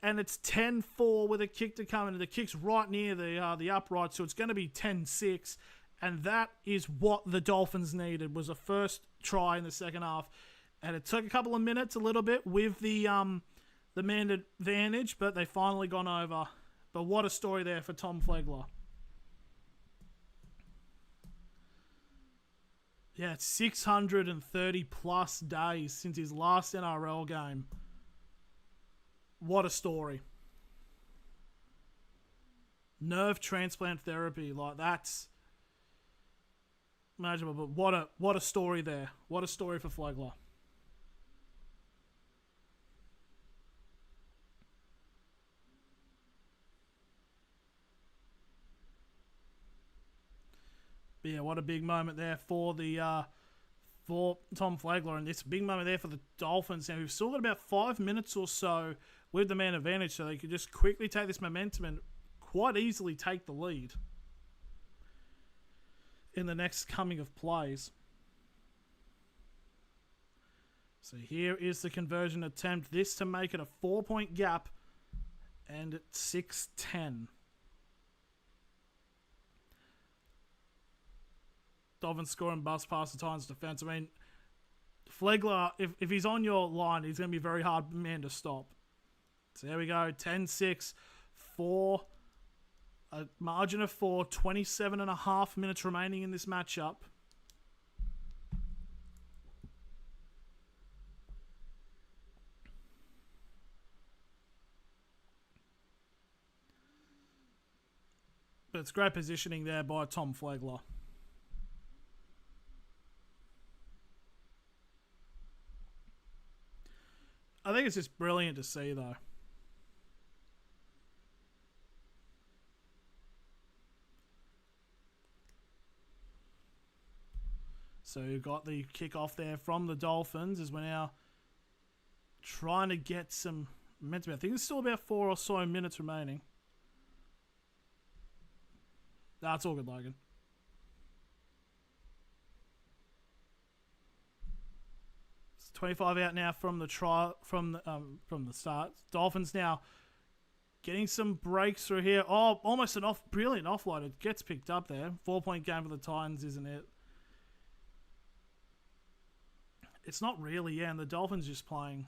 And it's 10-4 with a kick to come. And the kick's right near the upright. So it's going to be 10-6. And that is what the Dolphins needed. Was a first try in the second half. And it took a couple of minutes, a little bit, with the man advantage. But they finally gone over. But what a story there for Tom Flegler. Yeah, it's 630 plus days since his last NRL game. What a story. Nerve transplant therapy, like that's imaginable, but what a story there. What a story for Flegler. But yeah, what a big moment there for the for Tom Flegler, and this big moment there for the Dolphins. Now we've still got about 5 minutes or so with the man advantage, so they could just quickly take this momentum and quite easily take the lead in the next coming of plays. So here is the conversion attempt. This to make it a 4-point gap, and it's 6-10. Dolphins scoring bust past the Titans defense. I mean, Flegler, if he's on your line, he's going to be a very hard man to stop. So there we go, 10-6 for a margin of 4, 27.5 minutes remaining in this matchup. But it's great positioning there by Tom Flegler. I think it's just brilliant to see, though. So you've got the kickoff there from the Dolphins as we're now trying to get some momentum. I think there's still about 4 or so minutes remaining. That's all good, Logan. It's 25 out now from the from the start. Dolphins now getting some breaks through here. Oh, almost an brilliant offload. It gets picked up there. 4-point game for the Titans, isn't it? It's not really, yeah, and the Dolphins just playing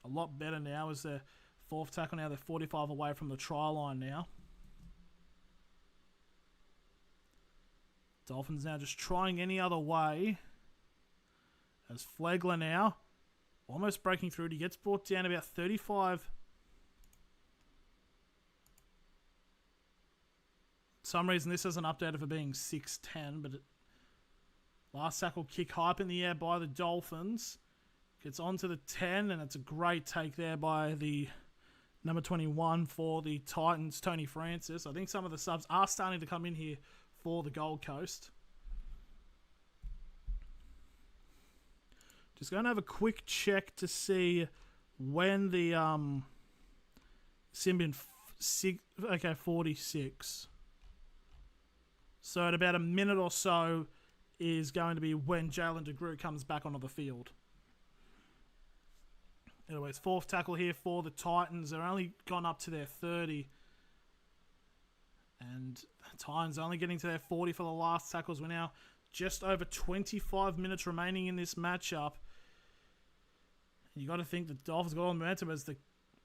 a lot better now as their 4th tackle now. They're 45 away from the try line now. Dolphins now just trying any other way. As Flegler now almost breaking through. He gets brought down about 35. For some reason this isn't updated for being 6-10, but last tackle kick hype in the air by the Dolphins. Gets onto the 10, and it's a great take there by the number 21 for the Titans, Tony Francis. I think some of the subs are starting to come in here for the Gold Coast. Just going to have a quick check to see when the Symbian 46. So at about a minute or so is going to be when Jalen DeGroot comes back onto the field. Anyways, fourth tackle here for the Titans. They're only gone up to their 30. And the Titans only getting to their 40 for the last tackles. We're now just over 25 minutes remaining in this matchup. You got to think the Dolphins got all the momentum as the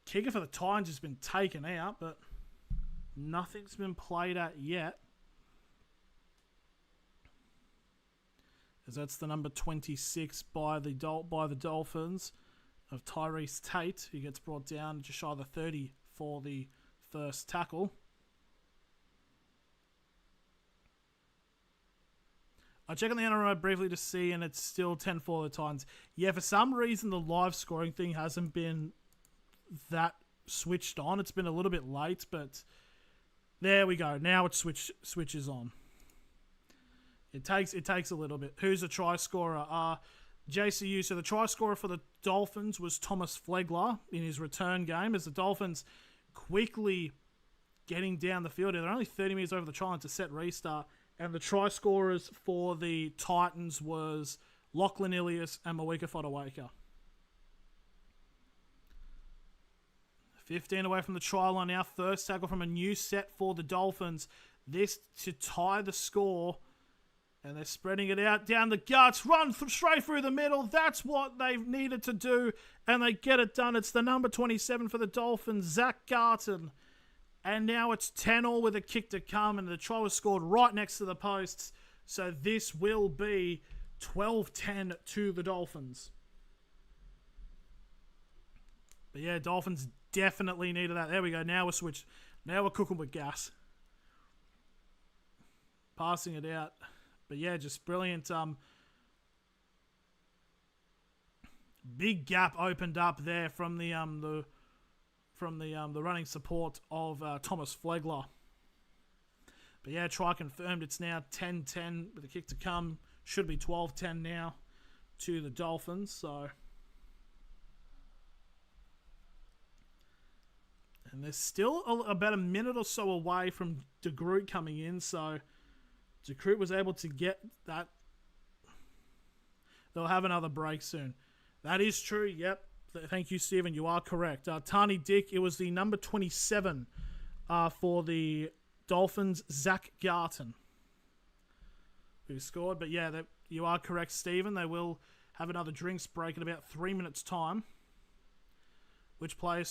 kicker for the Titans has been taken out, but nothing's been played at yet. As that's the number 26 by the Dolphins of Tyrese Tate, who gets brought down just shy of the 30 for the first tackle. I checked on the NRL briefly to see, and it's still 10-4 the Titans. Yeah, for some reason, the live scoring thing hasn't been that switched on. It's been a little bit late, but there we go. Now it switches on. It takes a little bit. Who's the try scorer? JCU. So the try scorer for the Dolphins was Thomas Flegler in his return game, as the Dolphins quickly getting down the field. They're only 30 metres over the try line to set restart. And the try scorers for the Titans was Lachlan Ilias and Mawika Fodawaker. 15 away from the try line now. First tackle from a new set for the Dolphins. This to tie the score. And they're spreading it out down the guts. Run straight through the middle. That's what they've needed to do. And they get it done. It's the number 27 for the Dolphins, Zach Garton. And now it's 10-all with a kick to come. And the try was scored right next to the posts. So this will be 12-10 to the Dolphins. But yeah, Dolphins definitely needed that. There we go. Now we're switched. Now we're cooking with gas. Passing it out. But yeah, just brilliant. Big gap opened up there from the running support of Thomas Flegler. But yeah, try confirmed. It's now 10-10 with a kick to come. Should be 12-10 now to the Dolphins. So, and they're still about a minute or so away from De Groot coming in. So De Groot was able to get that. They'll have another break soon. That is true. Yep. Thank you, Stephen. You are correct. Tani Dick, it was the number 27 for the Dolphins, Zach Garton, who scored. But yeah, you are correct, Stephen. They will have another drinks break in about 3 minutes' time. Which player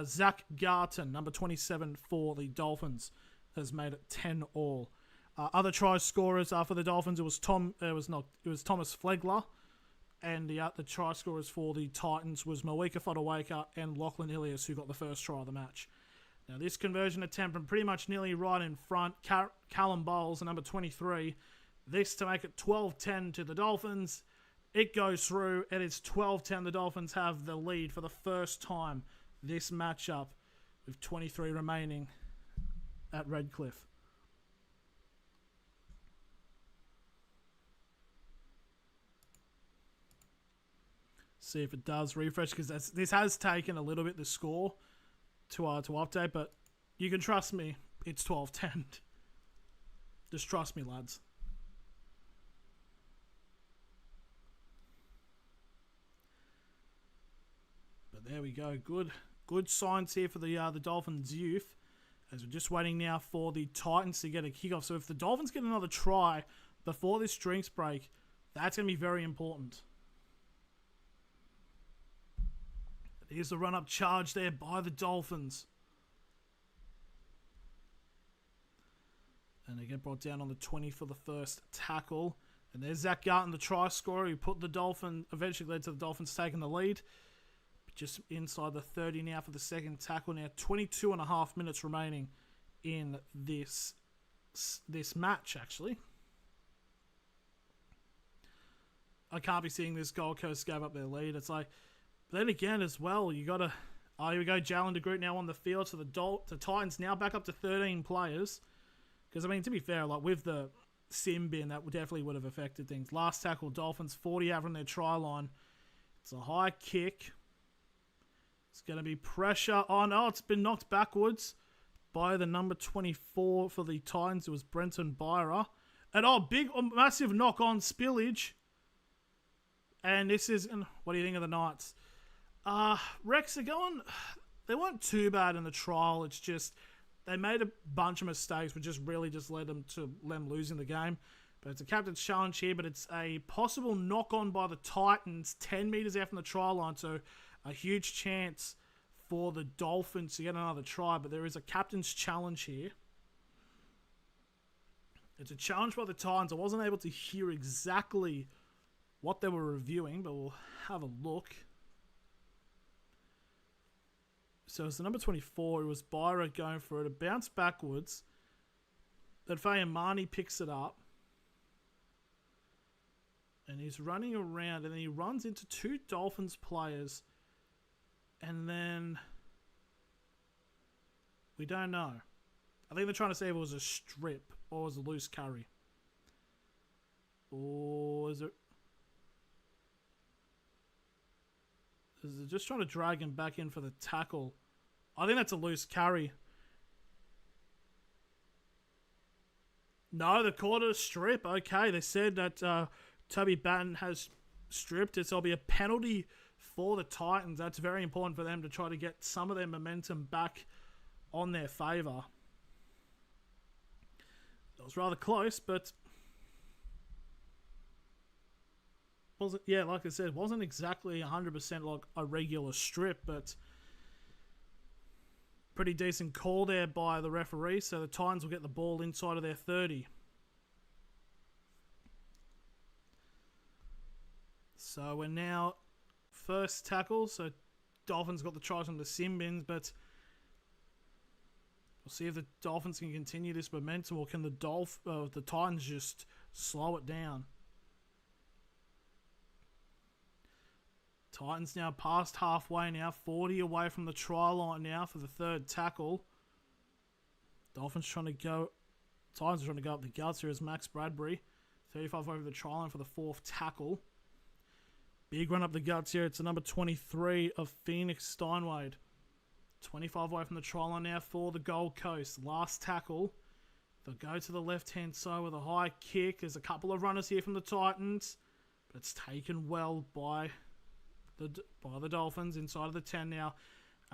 Zach Garton, number 27 for the Dolphins, has made it 10-all. Other try scorers for the Dolphins, it was Thomas Flegler. And the try scorers for the Titans was Mawika Fodawaker and Lachlan Ilias, who got the first try of the match. Now, this conversion attempt from pretty much nearly right in front, Callum Bowles, number 23. This to make it 12-10 to the Dolphins. It goes through. It is 12-10. The Dolphins have the lead for the first time this matchup with 23 remaining at Redcliffe. See if it does refresh, because this has taken a little bit, the score, to update, but you can trust me, it's 12-10. Just trust me, lads. But there we go. Good signs here for the Dolphins youth, as we're just waiting now for the Titans to get a kickoff. So if the Dolphins get another try before this drinks break, that's going to be very important. Here's the run-up charge there by the Dolphins. And they get brought down on the 20 for the first tackle. And there's Zach Garton, the try scorer, who eventually led to the Dolphins taking the lead. Just inside the 30 now for the second tackle. Now 22 and a half minutes remaining in this match, actually. I can't be seeing this Gold Coast gave up their lead. It's like, then again as well, you got to... here we go, Jalen De Groot now on the field. So the Titans now back up to 13 players. Because, I mean, to be fair, like with the sim bin, that definitely would have affected things. Last tackle, Dolphins, 40 out from their try line. It's a high kick. It's going to be pressure. Oh, no, it's been knocked backwards by the number 24 for the Titans. It was Brenton Byra. And, massive knock-on spillage. And this is... What do you think of the Knights? Rex are going. They weren't too bad in the trial. It's just they made a bunch of mistakes, which just really just led them to them losing the game. But it's a captain's challenge here, but it's a possible knock-on by the Titans 10 metres out from the try line, so a huge chance for the Dolphins to get another try, but there is a captain's challenge here. It's a challenge by the Titans. I wasn't able to hear exactly what they were reviewing, but we'll have a look. So it's the number 24. It was Byra going for it. It bounced backwards. Then Fayamani picks it up. And he's running around, and then he runs into two Dolphins players. And then we don't know. I think they're trying to say if it was a strip or was a loose carry. Or is it just trying to drag him back in for the tackle? I think that's a loose carry. No, they called it a strip. Okay, they said that Toby Batten has stripped it, so it'll be a penalty for the Titans. That's very important for them to try to get some of their momentum back on their favour. It was rather close, but wasn't, yeah, like I said, wasn't exactly 100% like a regular strip, but pretty decent call there by the referee, so the Titans will get the ball inside of their 30. So we're now first tackle. So Dolphins got the tries from the Simbins, but we'll see if the Dolphins can continue this momentum, or can the Titans just slow it down. Titans now past halfway now, 40 away from the try line now for the third tackle. Titans are trying to go up the guts here as Max Bradbury. 35 over the try line for the fourth tackle. Big run up the guts here. It's the number 23 of Phoenix Steinwade. 25 away from the try line now for the Gold Coast. Last tackle. They'll go to the left-hand side with a high kick. There's a couple of runners here from the Titans, but it's taken well by the Dolphins inside of the 10 now,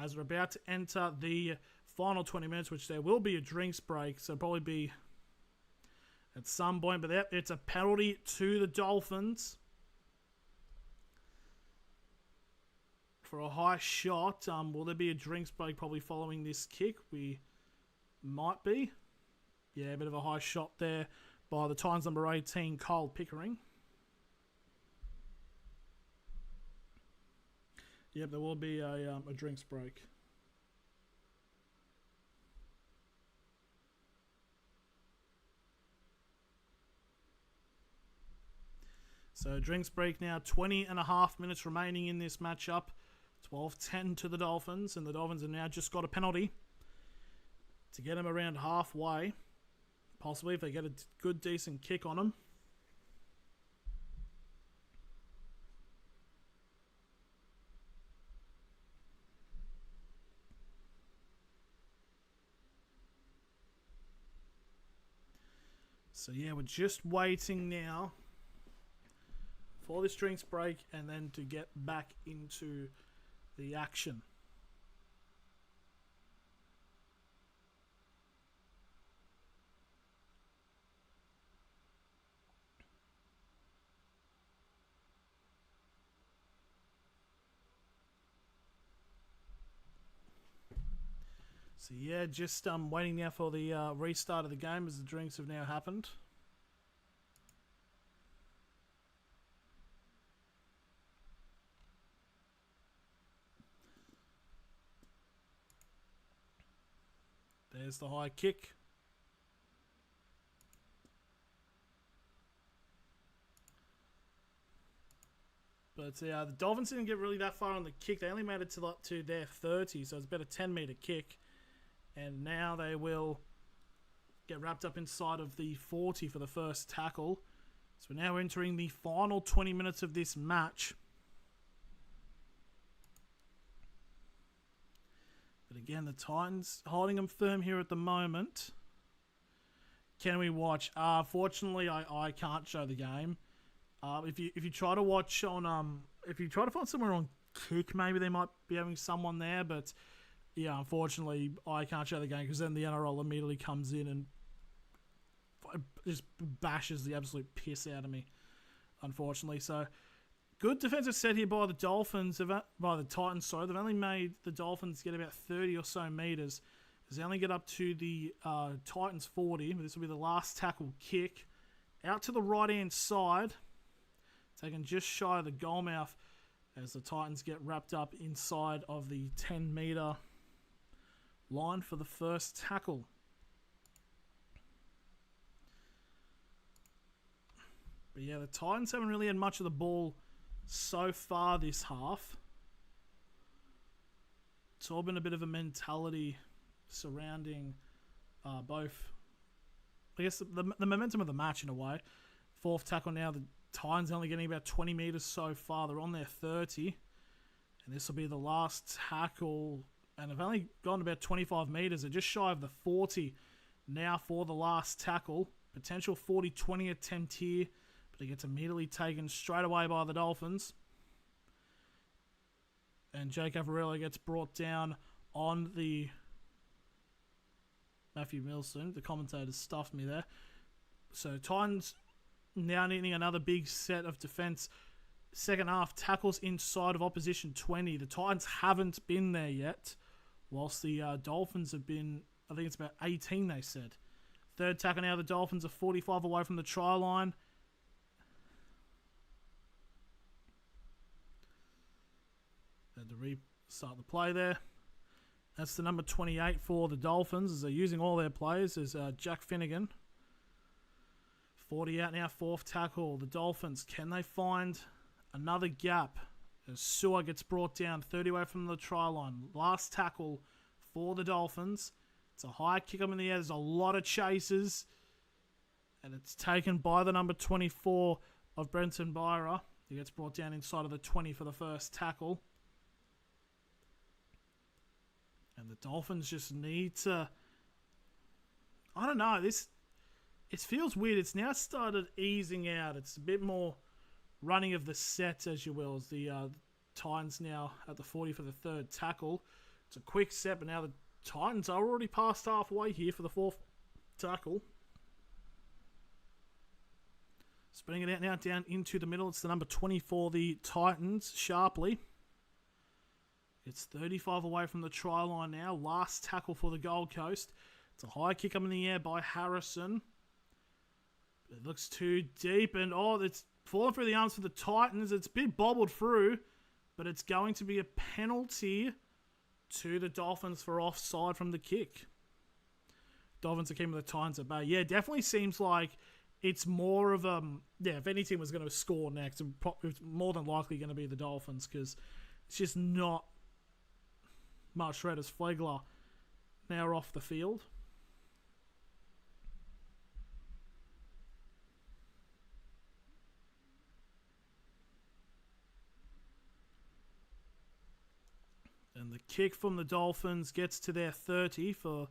as we're about to enter the final 20 minutes, which there will be a drinks break, so probably be at some point, but it's a penalty to the Dolphins for a high shot. Will there be a drinks break probably following this kick? We might be. Yeah, a bit of a high shot there by the Titans number 18, Kyle Pickering. Yep, there will be a drinks break. So drinks break now, 20.5 minutes remaining in this matchup. 12-10 to the Dolphins, and the Dolphins have now just got a penalty to get them around halfway. Possibly if they get a good, decent kick on them. So yeah, we're just waiting now for this drinks break and then to get back into the action. So yeah, just waiting now for the restart of the game as the drinks have now happened. There's the high kick. But the Dolphins didn't get really that far on the kick. They only made it to their 30, so it's about a 10-meter kick. And now they will get wrapped up inside of the 40 for the first tackle. So we're now entering the final 20 minutes of this match. But again, the Titans holding them firm here at the moment. Can we watch? Fortunately, I can't show the game. If you try to watch on if you try to find somewhere on kick, maybe they might be having someone there, but yeah, unfortunately, I can't show the game because then the NRL immediately comes in and just bashes the absolute piss out of me, unfortunately. So, good defensive set here by the Dolphins, by the Titans, sorry. They've only made the Dolphins get about 30 or so metres. As they only get up to the Titans 40. This will be the last tackle kick. Out to the right-hand side. Taken just shy of the goal mouth as the Titans get wrapped up inside of the 10-metre line for the first tackle. But yeah, the Titans haven't really had much of the ball so far this half. It's all been a bit of a mentality surrounding both, I guess, the momentum of the match in a way. Fourth tackle now, the Titans only getting about 20 metres so far. They're on their 30. And this will be the last tackle. And they've only gone about 25 metres. They're just shy of the 40 now for the last tackle. Potential 40-20 attempt here. But it gets immediately taken straight away by the Dolphins. And Jake Averillo gets brought down on the... Matthew Milson, the commentator, stuffed me there. So Titans now needing another big set of defence. Second half, tackles inside of opposition 20. The Titans haven't been there yet, whilst the Dolphins have been, I think it's about 18, they said. Third tackle now, the Dolphins are 45 away from the try line. Had to restart the play there. That's the number 28 for the Dolphins as they're using all their players. There's Jack Finnegan. 40 out now, fourth tackle. The Dolphins, can they find another gap? As Sewer gets brought down 30 away from the try line. Last tackle for the Dolphins. It's a high kick up in the air. There's a lot of chases. And it's taken by the number 24 of Brenton Byra. He gets brought down inside of the 20 for the first tackle. And the Dolphins just need to... I don't know. It feels weird. It's now started easing out. It's a bit more running of the sets, as you will, as the Titans now at the 40 for the third tackle. It's a quick set, but now the Titans are already past halfway here for the fourth tackle. Spinning it out now down into the middle. It's the number 20 for the Titans, Sharpley. It's 35 away from the try line now. Last tackle for the Gold Coast. It's a high kick up in the air by Harrison. It looks too deep, and it's falling through the arms for the Titans. It's a bit bobbled through, but it's going to be a penalty to the Dolphins for offside from the kick. Dolphins are keeping the Titans at bay. Yeah, definitely seems like it's more of a... Yeah, if any team was going to score next, it's more than likely going to be the Dolphins, because it's just not much threat as Flegler now off the field. And the kick from the Dolphins gets to their 30 for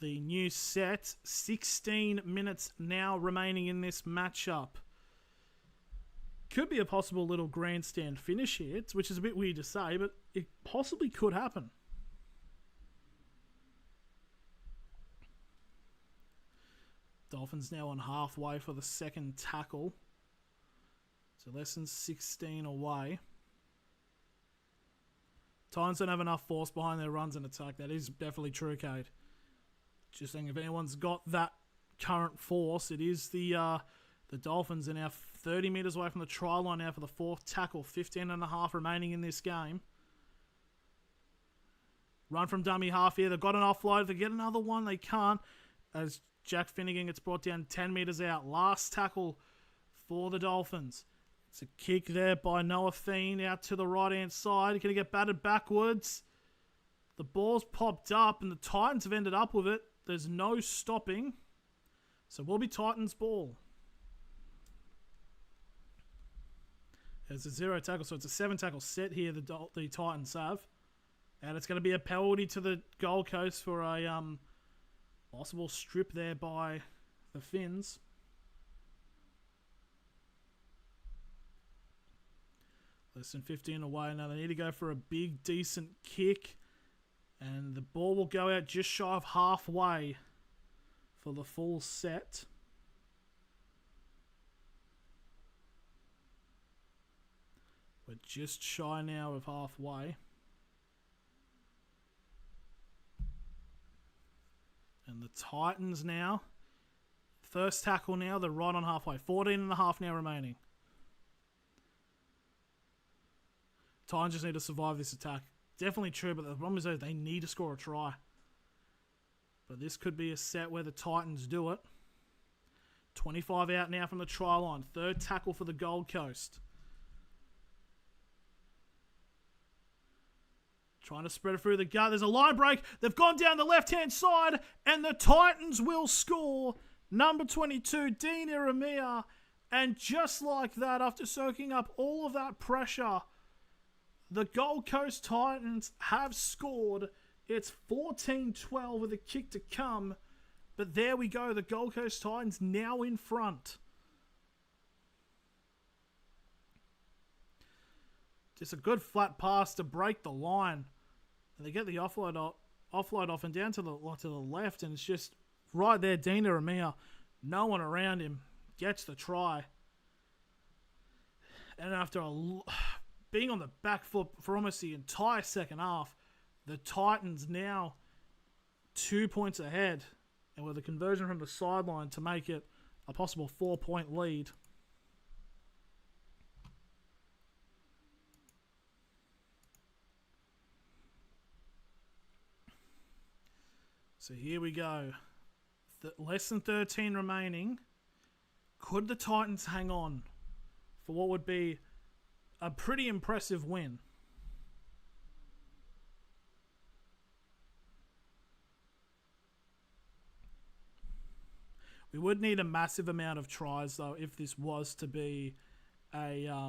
the new set. 16 minutes now remaining in this matchup. Could be a possible little grandstand finish here, which is a bit weird to say, but it possibly could happen. Dolphins now on halfway for the second tackle. So less than 16 away. Titans don't have enough force behind their runs and attack. That is definitely true, Cade. Just saying, if anyone's got that current force, it is the Dolphins are now 30 metres away from the try line now for the fourth tackle. 15 and a half remaining in this game. Run from dummy half here. They've got an offload. If they get another one, they can't. As Jack Finnegan gets brought down 10 metres out. Last tackle for the Dolphins. It's a kick there by Noah Fiend out to the right-hand side. Going to get battered backwards. The ball's popped up and the Titans have ended up with it. There's no stopping. So it will be Titans ball. There's a 0 tackle, so it's a 7 tackle set here the Titans have. And it's going to be a penalty to the Gold Coast for a possible strip there by the Finns. Less than 15 away. Now they need to go for a big, decent kick. And the ball will go out just shy of halfway for the full set. We're just shy now of halfway. And the Titans now. First tackle now. They're right on halfway. 14 and a half now remaining. Titans just need to survive this attack. Definitely true, but the problem is that they need to score a try. But this could be a set where the Titans do it. 25 out now from the try line. Third tackle for the Gold Coast. Trying to spread it through the gut. There's a line break. They've gone down the left-hand side, and the Titans will score. Number 22, Dean Iramia. And just like that, after soaking up all of that pressure, the Gold Coast Titans have scored. It's 14-12 with a kick to come. But there we go. The Gold Coast Titans now in front. Just a good flat pass to break the line. And they get the offload off and down to the left. And it's just right there. Dean Iramia, no one around him, gets the try. And after being on the back foot for almost the entire second half, the Titans now 2 points ahead, and with a conversion from the sideline to make it a possible 4-point lead. So here we go. Less than 13 remaining. Could the Titans hang on for what would be a pretty impressive win? We would need a massive amount of tries, though, if this was to be a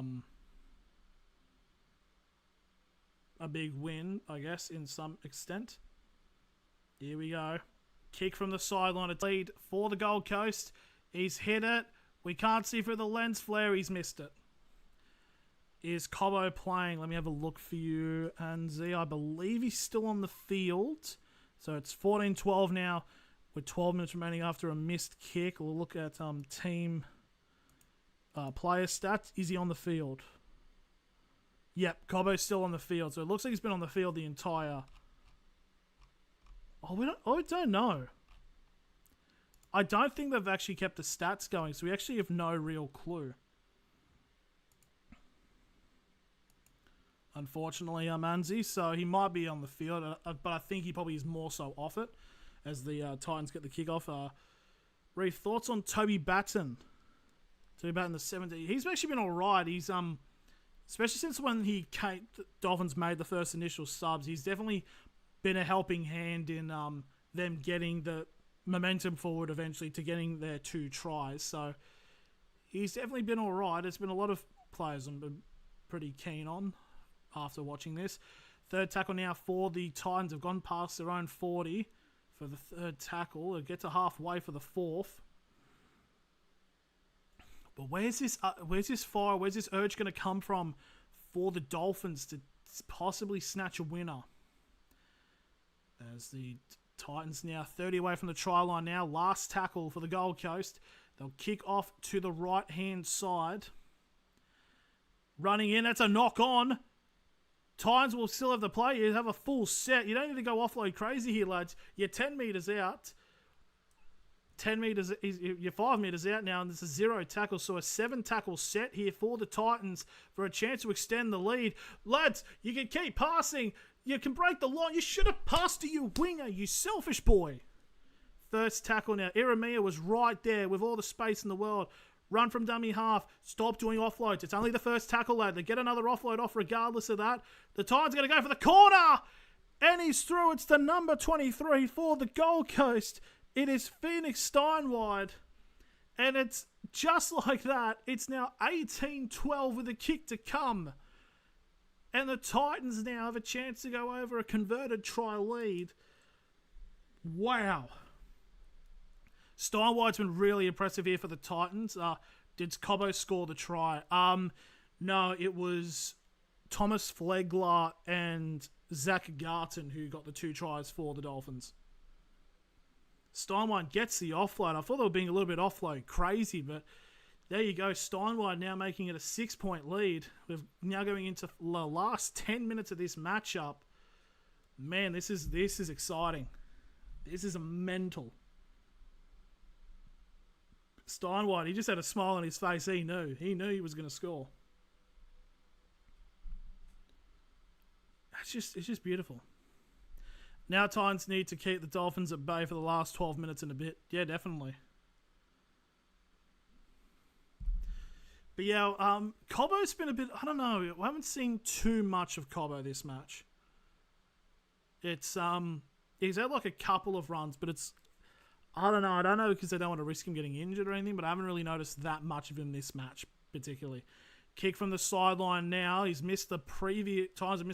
big win, I guess, in some extent. Here we go. Kick from the sideline. It's lead for the Gold Coast. He's hit it. We can't see through the lens flare. He's missed it. Is Cobbo playing? Let me have a look for you, Anzi. I believe he's still on the field. So it's 14-12 now with 12 minutes remaining after a missed kick. We'll look at team player stats. Is he on the field? Yep, Cobbo's still on the field. So it looks like he's been on the field the entire... I don't know. I don't think they've actually kept the stats going, so we actually have no real clue. Unfortunately, Anzi, so he might be on the field, but I think he probably is more so off it as the Titans get the kickoff. Reef, thoughts on Toby Batten? Toby Batten, the 17. He's actually been all right. He's especially since when the Dolphins made the first initial subs, he's definitely been a helping hand in them getting the momentum forward eventually to getting their 2 tries. So he's definitely been all right. There's been a lot of players I'm pretty keen on after watching this. Third tackle now for the Titans. Have gone past their own 40 for the third tackle. They'll get to halfway for the fourth. But where's this fire? Where's this urge going to come from for the Dolphins to possibly snatch a winner? As the Titans now 30 away from the try line now. Last tackle for the Gold Coast. They'll kick off to the right-hand side. Running in. That's a knock on. Titans will still have the play. You have a full set. You don't need to go offload crazy here, lads. You're 10 metres out. 10 metres. You're 5 metres out now, and there's a 0 tackle. So a 7 tackle set here for the Titans for a chance to extend the lead. Lads, you can keep passing. You can break the line. You should have passed to your winger, you selfish boy. First tackle now. Iramia was right there with all the space in the world. Run from dummy half. Stop doing offloads. It's only the first tackle, lad. They get another offload off regardless of that. The Titans are going to go for the corner. And he's through. It's the number 23 for the Gold Coast. It is Phoenix Steinwide. And it's just like that. It's now 18-12 with a kick to come. And the Titans now have a chance to go over a converted try lead. Wow. Steinwide's been really impressive here for the Titans. Did Cobbo score the try? No, it was Thomas Flegler and Zach Garton, who got the 2 tries for the Dolphins. Steinway gets the offload. I thought they were being a little bit offload crazy, but there you go. Steinway now making it a 6-point lead. We're now going into the last 10 minutes of this matchup. Man, this is exciting. This is mental. Steinway, he just had a smile on his face. He knew he was going to score. It's just beautiful. Now Titans need to keep the Dolphins at bay for the last 12 minutes and a bit. Yeah, definitely. But yeah, Cobbo's been a bit, I don't know, I haven't seen too much of Cobbo this match. It's, he's had like a couple of runs, but it's, I don't know because I don't want to risk him getting injured or anything, but I haven't really noticed that much of him this match particularly. Kick from the sideline now. Titans have missed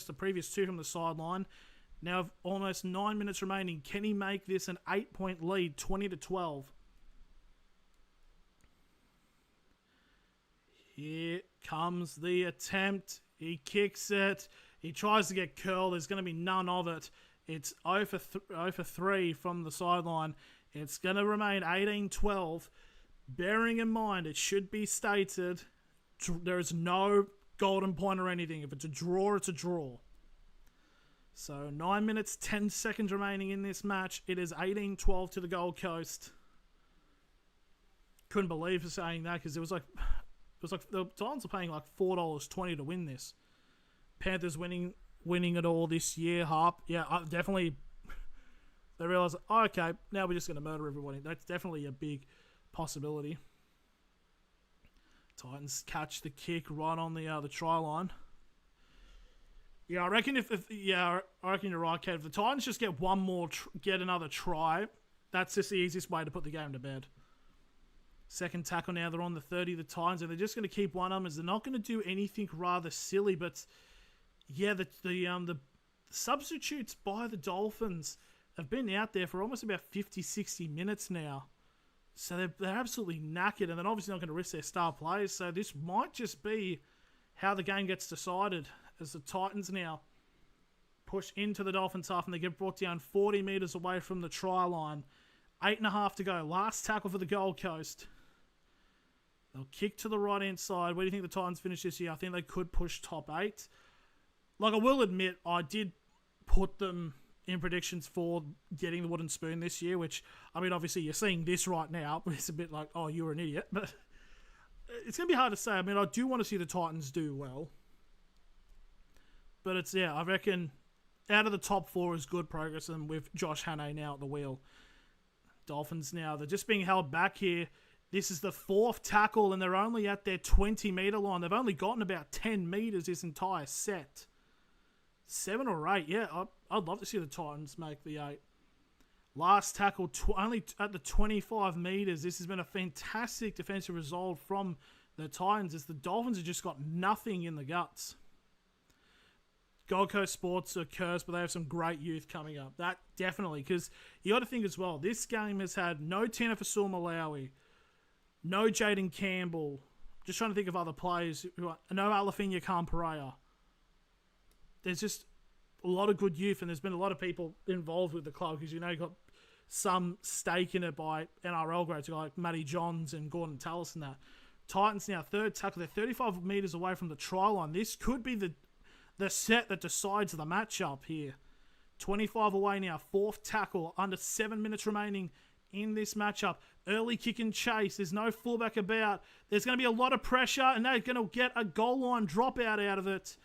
the previous 2 from the sideline. Now, almost 9 minutes remaining. Can he make this an 8-point lead, 20-12? Here comes the attempt. He kicks it. He tries to get curled. There's going to be none of it. It's 0 for 3 from the sideline. It's going to remain 18-12. Bearing in mind, it should be stated, there is no golden point or anything. If it's a draw, it's a draw. So 9 minutes, 10 seconds remaining in this match. It is 18-12 to the Gold Coast. Couldn't believe saying that because it was like the Titans are paying like $4.20 to win this. Panthers winning it all this year. Harp, yeah, definitely. They realize, oh, okay, now we're just going to murder everybody. That's definitely a big possibility. Titans catch the kick right on the try line. Yeah, I reckon I reckon you're right, Kate. If the Titans just get one more, get another try, that's just the easiest way to put the game to bed. Second tackle now, they're on the 30, the Titans, and they're just going to keep one of them. They're not going to do anything rather silly, but yeah, the substitutes by the Dolphins have been out there for almost about 50, 60 minutes now. So they're absolutely knackered, and they're obviously not going to risk their star players. So this might just be how the game gets decided as the Titans now push into the Dolphins half, and they get brought down 40 metres away from the try line. 8.5 to go. Last tackle for the Gold Coast. They'll kick to the right-hand side. Where do you think the Titans finish this year? I think they could push top 8. Like, I will admit, I did put them in predictions for getting the wooden spoon this year, which, I mean, obviously you're seeing this right now, but it's a bit like, oh, you're an idiot. But it's going to be hard to say. I mean, I do want to see the Titans do well. But it's, yeah, I reckon out of the top 4 is good progress, and with Josh Hannay now at the wheel. Dolphins now, they're just being held back here. This is the 4th tackle, and they're only at their 20-metre line. They've only gotten about 10 metres this entire set. 7 or 8, yeah, I'd love to see the Titans make the 8. Last tackle, only at the 25 metres. This has been a fantastic defensive result from the Titans, as the Dolphins have just got nothing in the guts. Gold Coast Sports are cursed, but they have some great youth coming up. That definitely, because you got to think as well, this game has had no Tina Fasul Malawi, no Jaden Campbell. Just trying to think of other players. No Alafina Khan-Pereira. There's just a lot of good youth, and there's been a lot of people involved with the club because, you know, you got some stake in it by NRL greats like Matty Johns and Gordon Tallis and that. Titans now, 3rd tackle. They're 35 metres away from the try line. This could be the set that decides the matchup here. 25 away now, 4th tackle, under 7 minutes remaining in this matchup. Early kick and chase. There's no fullback about. There's going to be a lot of pressure, and they're going to get a goal line dropout out of it.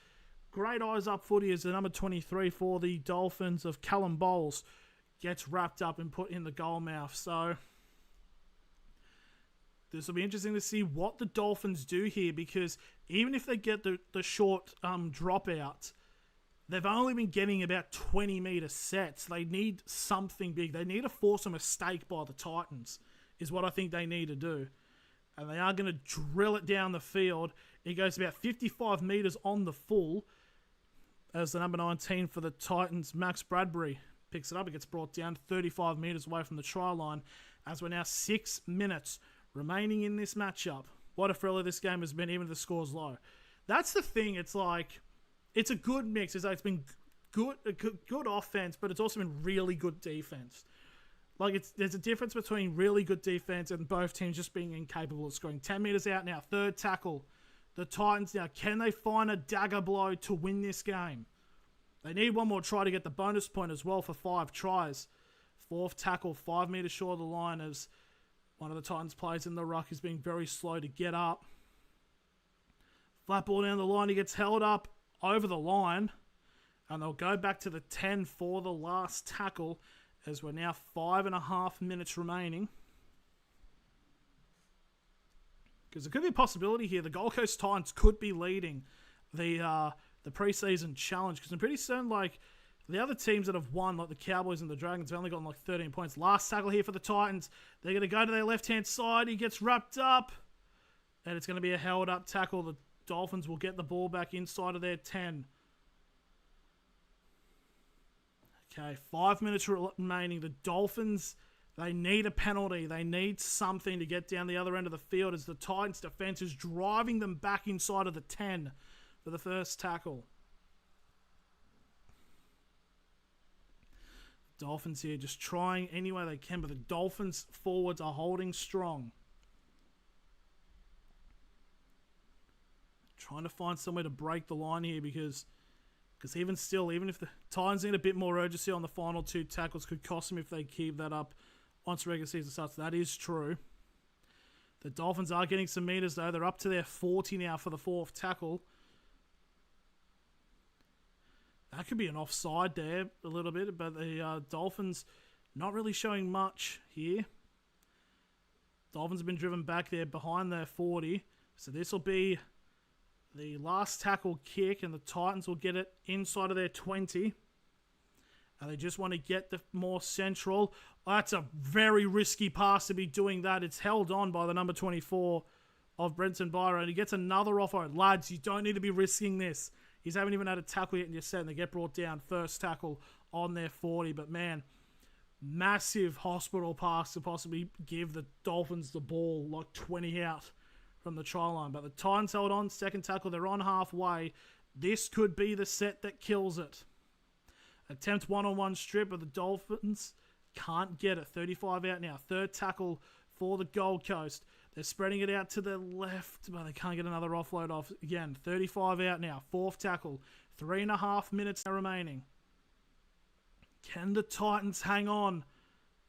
Great eyes up footy as the number 23 for the Dolphins of Callum Bowles gets wrapped up and put in the goal mouth. So this will be interesting to see what the Dolphins do here, because even if they get the short dropout, they've only been getting about 20-metre sets. They need something big. They need to force a mistake by the Titans, is what I think they need to do. And they are going to drill it down the field. It goes about 55 metres on the full, as the number 19 for the Titans, Max Bradbury, picks it up. It gets brought down 35 metres away from the try line, as we're now 6 minutes remaining in this matchup. What a thriller this game has been, even if the score's low. That's the thing. It's like, it's a good mix. It's been good offense, but it's also been really good defense. Like, there's a difference between really good defense and both teams just being incapable of scoring. 10 meters out now, third tackle. The Titans now, can they find a dagger blow to win this game? They need one more try to get the bonus point as well for 5 tries. Fourth tackle, 5 meters short of the line, as one of the Titans players in the ruck is being very slow to get up. Flat ball down the line, he gets held up over the line. And they'll go back to the 10 for the last tackle, as we're now 5.5 minutes remaining. Because there could be a possibility here. The Gold Coast Titans could be leading the pre-season challenge. Because I'm pretty certain, like, the other teams that have won, like the Cowboys and the Dragons, have only gotten like 13 points. Last tackle here for the Titans. They're going to go to their left-hand side. He gets wrapped up. And it's going to be a held-up tackle. The Dolphins will get the ball back inside of their 10. Okay, 5 minutes remaining. The Dolphins, they need a penalty. They need something to get down the other end of the field, as the Titans defense is driving them back inside of the 10 for the first tackle. Dolphins here just trying any way they can, but the Dolphins forwards are holding strong. Trying to find somewhere to break the line here, because even still, even if the Titans need a bit more urgency on the final 2 tackles, could cost them if they keep that up once regular season starts. That is true. The Dolphins are getting some meters, though. They're up to their 40 now for the 4th tackle. That could be an offside there a little bit, but the Dolphins not really showing much here. Dolphins have been driven back there behind their 40. So this will be the last tackle kick, and the Titans will get it inside of their 20. And they just want to get the more central. That's a very risky pass to be doing that. It's held on by the number 24 of Brenton Byron. And he gets another offload. Lads, you don't need to be risking this. He's haven't even had a tackle yet, and you're set, and they get brought down. First tackle on their 40. But man, massive hospital pass to possibly give the Dolphins the ball like 20 out from the try line. But the Titans held on. Second tackle, they're on halfway. This could be the set that kills it. Attempt one-on-one strip, but the Dolphins can't get it. 35 out now. Third tackle for the Gold Coast. They're spreading it out to the left, but they can't get another offload off. Again, 35 out now. Fourth tackle. 3.5 minutes remaining. Can the Titans hang on?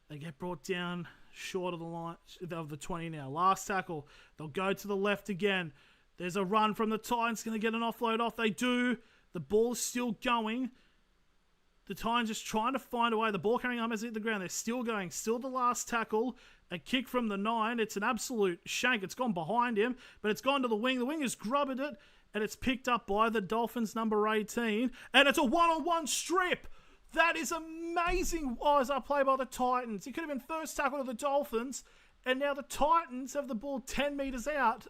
They get brought down short of the line of the 20 now. Last tackle. They'll go to the left again. There's a run from the Titans. Going to get an offload off. They do. The ball is still going. The Titans just trying to find a way. The ball carrying arm has hit the ground. They're still going. Still the last tackle. A kick from the 9. It's an absolute shank. It's gone behind him, but it's gone to the wing. The wing has grubbed it, and it's picked up by the Dolphins, number 18. And it's a one-on-one strip. That is amazing play by the Titans. It could have been first tackle of the Dolphins, and now the Titans have the ball 10 meters out.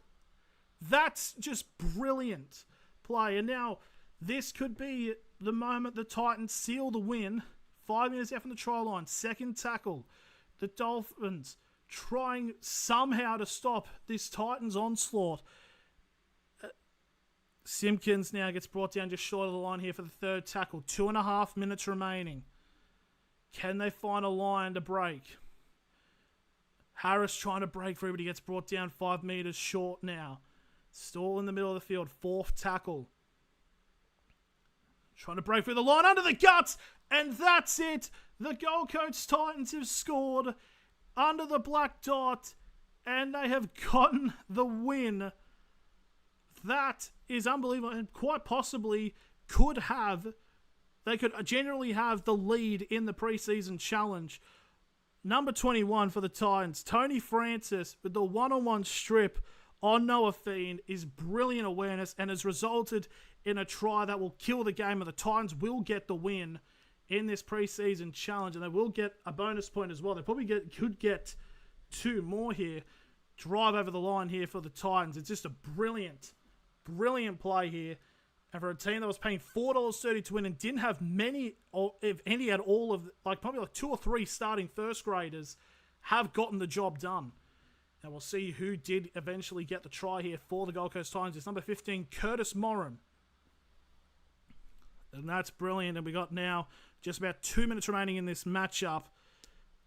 That's just brilliant play. And now this could be the moment the Titans seal the win. 5 minutes out from the try line. Second tackle. The Dolphins trying somehow to stop this Titans onslaught. Simpkins now gets brought down just short of the line here for the third tackle. 2.5 minutes remaining. Can they find a line to break? Harris trying to break through, but he gets brought down 5 meters short now. Still in the middle of the field. Fourth tackle. Trying to break through the line under the guts. And that's it. The Gold Coast Titans have scored under the black dot. And they have gotten the win. That is unbelievable. And quite possibly they could generally have the lead in the preseason challenge. Number 21 for the Titans, Tony Francis, with the one-on-one strip on Noah Fiend, is brilliant awareness and has resulted in a try that will kill the game, and the Titans will get the win in this preseason challenge, and they will get a bonus point as well. They probably could get 2 more here. Drive over the line here for the Titans. It's just a brilliant play here. And for a team that was paying $4.30 to win and didn't have many, or if any at all, of probably 2 or 3 starting first graders, have gotten the job done. And we'll see who did eventually get the try here for the Gold Coast Titans. It's number 15, Curtis Moran. And that's brilliant. And we got now just about 2 minutes remaining in this matchup.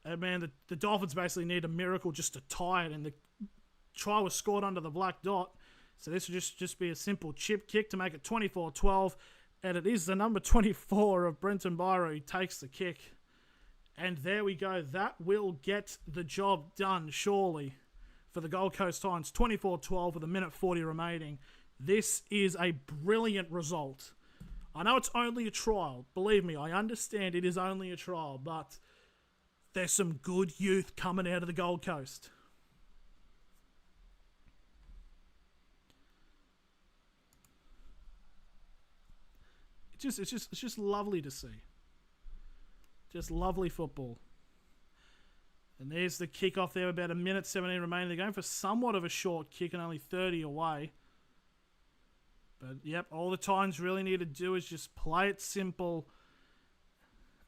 And man, the Dolphins basically need a miracle just to tie it. And the try was scored under the black dot. So this will just be a simple chip kick to make it 24-12. And it is the number 24 of Brenton Byro who takes the kick. And there we go. That will get the job done, surely, for the Gold Coast Titans. 24-12 with a minute 40 remaining. This is a brilliant result. I know it's only a trial. Believe me, I understand it is only a trial. But there's some good youth coming out of the Gold Coast. It's just lovely to see. Just lovely football. And there's the kickoff there, about a minute 17 remaining. They're going for somewhat of a short kick and only 30 away. But, yep, all the Titans really need to do is just play it simple.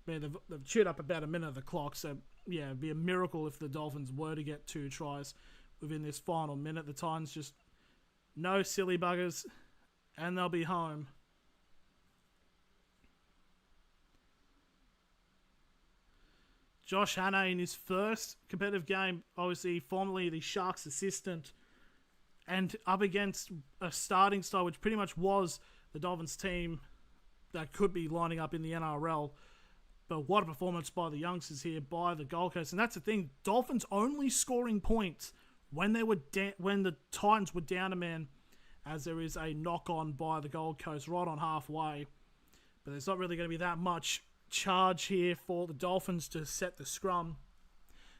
Man, they've chewed up about a minute of the clock, so, yeah, it'd be a miracle if the Dolphins were to get 2 tries within this final minute. The Titans just, no silly buggers, and they'll be home. Josh Hannay in his first competitive game, obviously formerly the Sharks assistant, and up against a starting style which pretty much was the Dolphins team that could be lining up in the NRL. But what a performance by the youngsters here, by the Gold Coast. And that's the thing, Dolphins only scoring points when they were when the Titans were down a man, as there is a knock-on by the Gold Coast right on halfway. But there's not really going to be that much charge here for the Dolphins to set the scrum,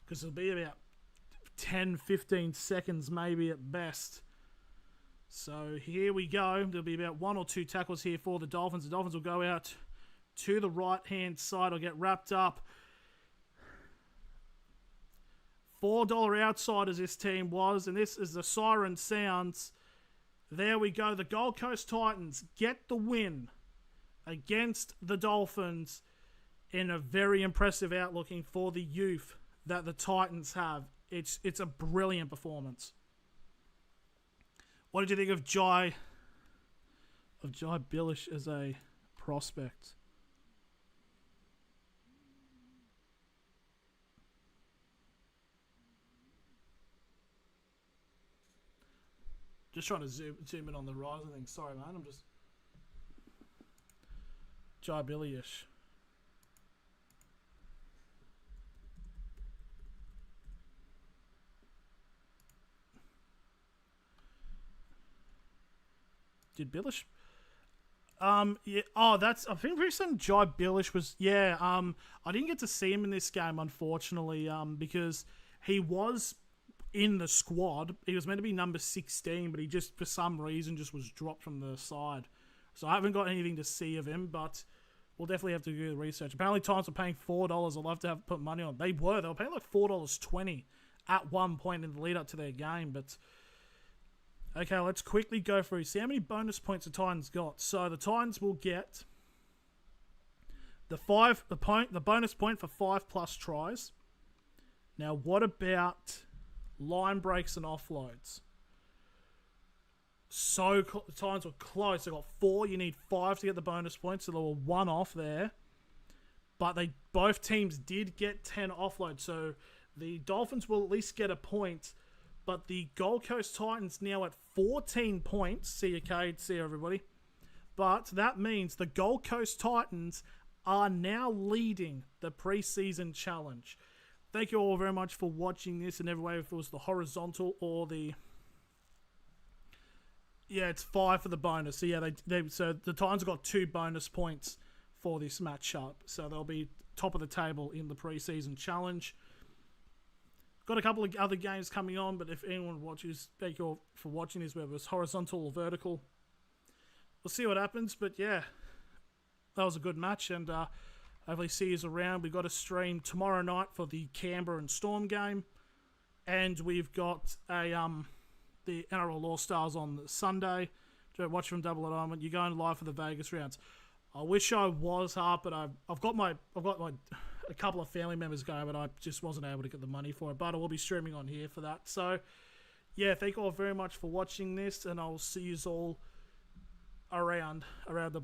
because it'll be about 10-15 seconds maybe at best. So here we go. There'll be about 1 or 2 tackles here for the Dolphins. The Dolphins will go out to the right hand side. I'll get wrapped up. $4 outsiders this team was, and this is the siren sounds. There we go. The Gold Coast Titans get the win against the Dolphins in a very impressive outlooking for the youth that the Titans have. It's a brilliant performance. What did you think of Jai Billish as a prospect? Just trying to zoom in on the Rising thing. Sorry, man. I'm just Jai Billish. Did Billish? Yeah. Oh, that's. I think recent Jai Billish was. Yeah. I didn't get to see him in this game, unfortunately. Because he was in the squad. He was meant to be number 16, but he just, for some reason, just was dropped from the side. So I haven't got anything to see of him, but we'll definitely have to do the research. Apparently, Titans were paying $4. I'd love to have put money on. They were paying like $4.20 at one point in the lead up to their game, but. Okay, let's quickly go through. See how many bonus points the Titans got. So the Titans will get the bonus point for 5+ tries. Now, what about line breaks and offloads? So the Titans were close. They got 4. You need 5 to get the bonus points, so they were 1 off there. But both teams did get 10 offloads, so the Dolphins will at least get a point. But the Gold Coast Titans now at 14 points. See you, Cade. See you, everybody. But that means the Gold Coast Titans are now leading the preseason challenge. Thank you all very much for watching this in every way. If it was the horizontal or the... Yeah, it's 5 for the bonus. So, yeah, so the Titans have got 2 bonus points for this matchup. So they'll be top of the table in the preseason challenge. Got a couple of other games coming on, but if anyone watches, thank you all for watching this, whether it was horizontal or vertical. We'll see what happens, but yeah, that was a good match, and hopefully see you around. We've got a stream tomorrow night for the Canberra and Storm game, and we've got the NRL All-Stars on Sunday. Watch from Double Alignment. You're going live for the Vegas rounds. I wish I was Hart, but I've got a couple of family members going, but I just wasn't able to get the money for it. But I will be streaming on here for that. So, yeah, thank you all very much for watching this, and I'll see you all around the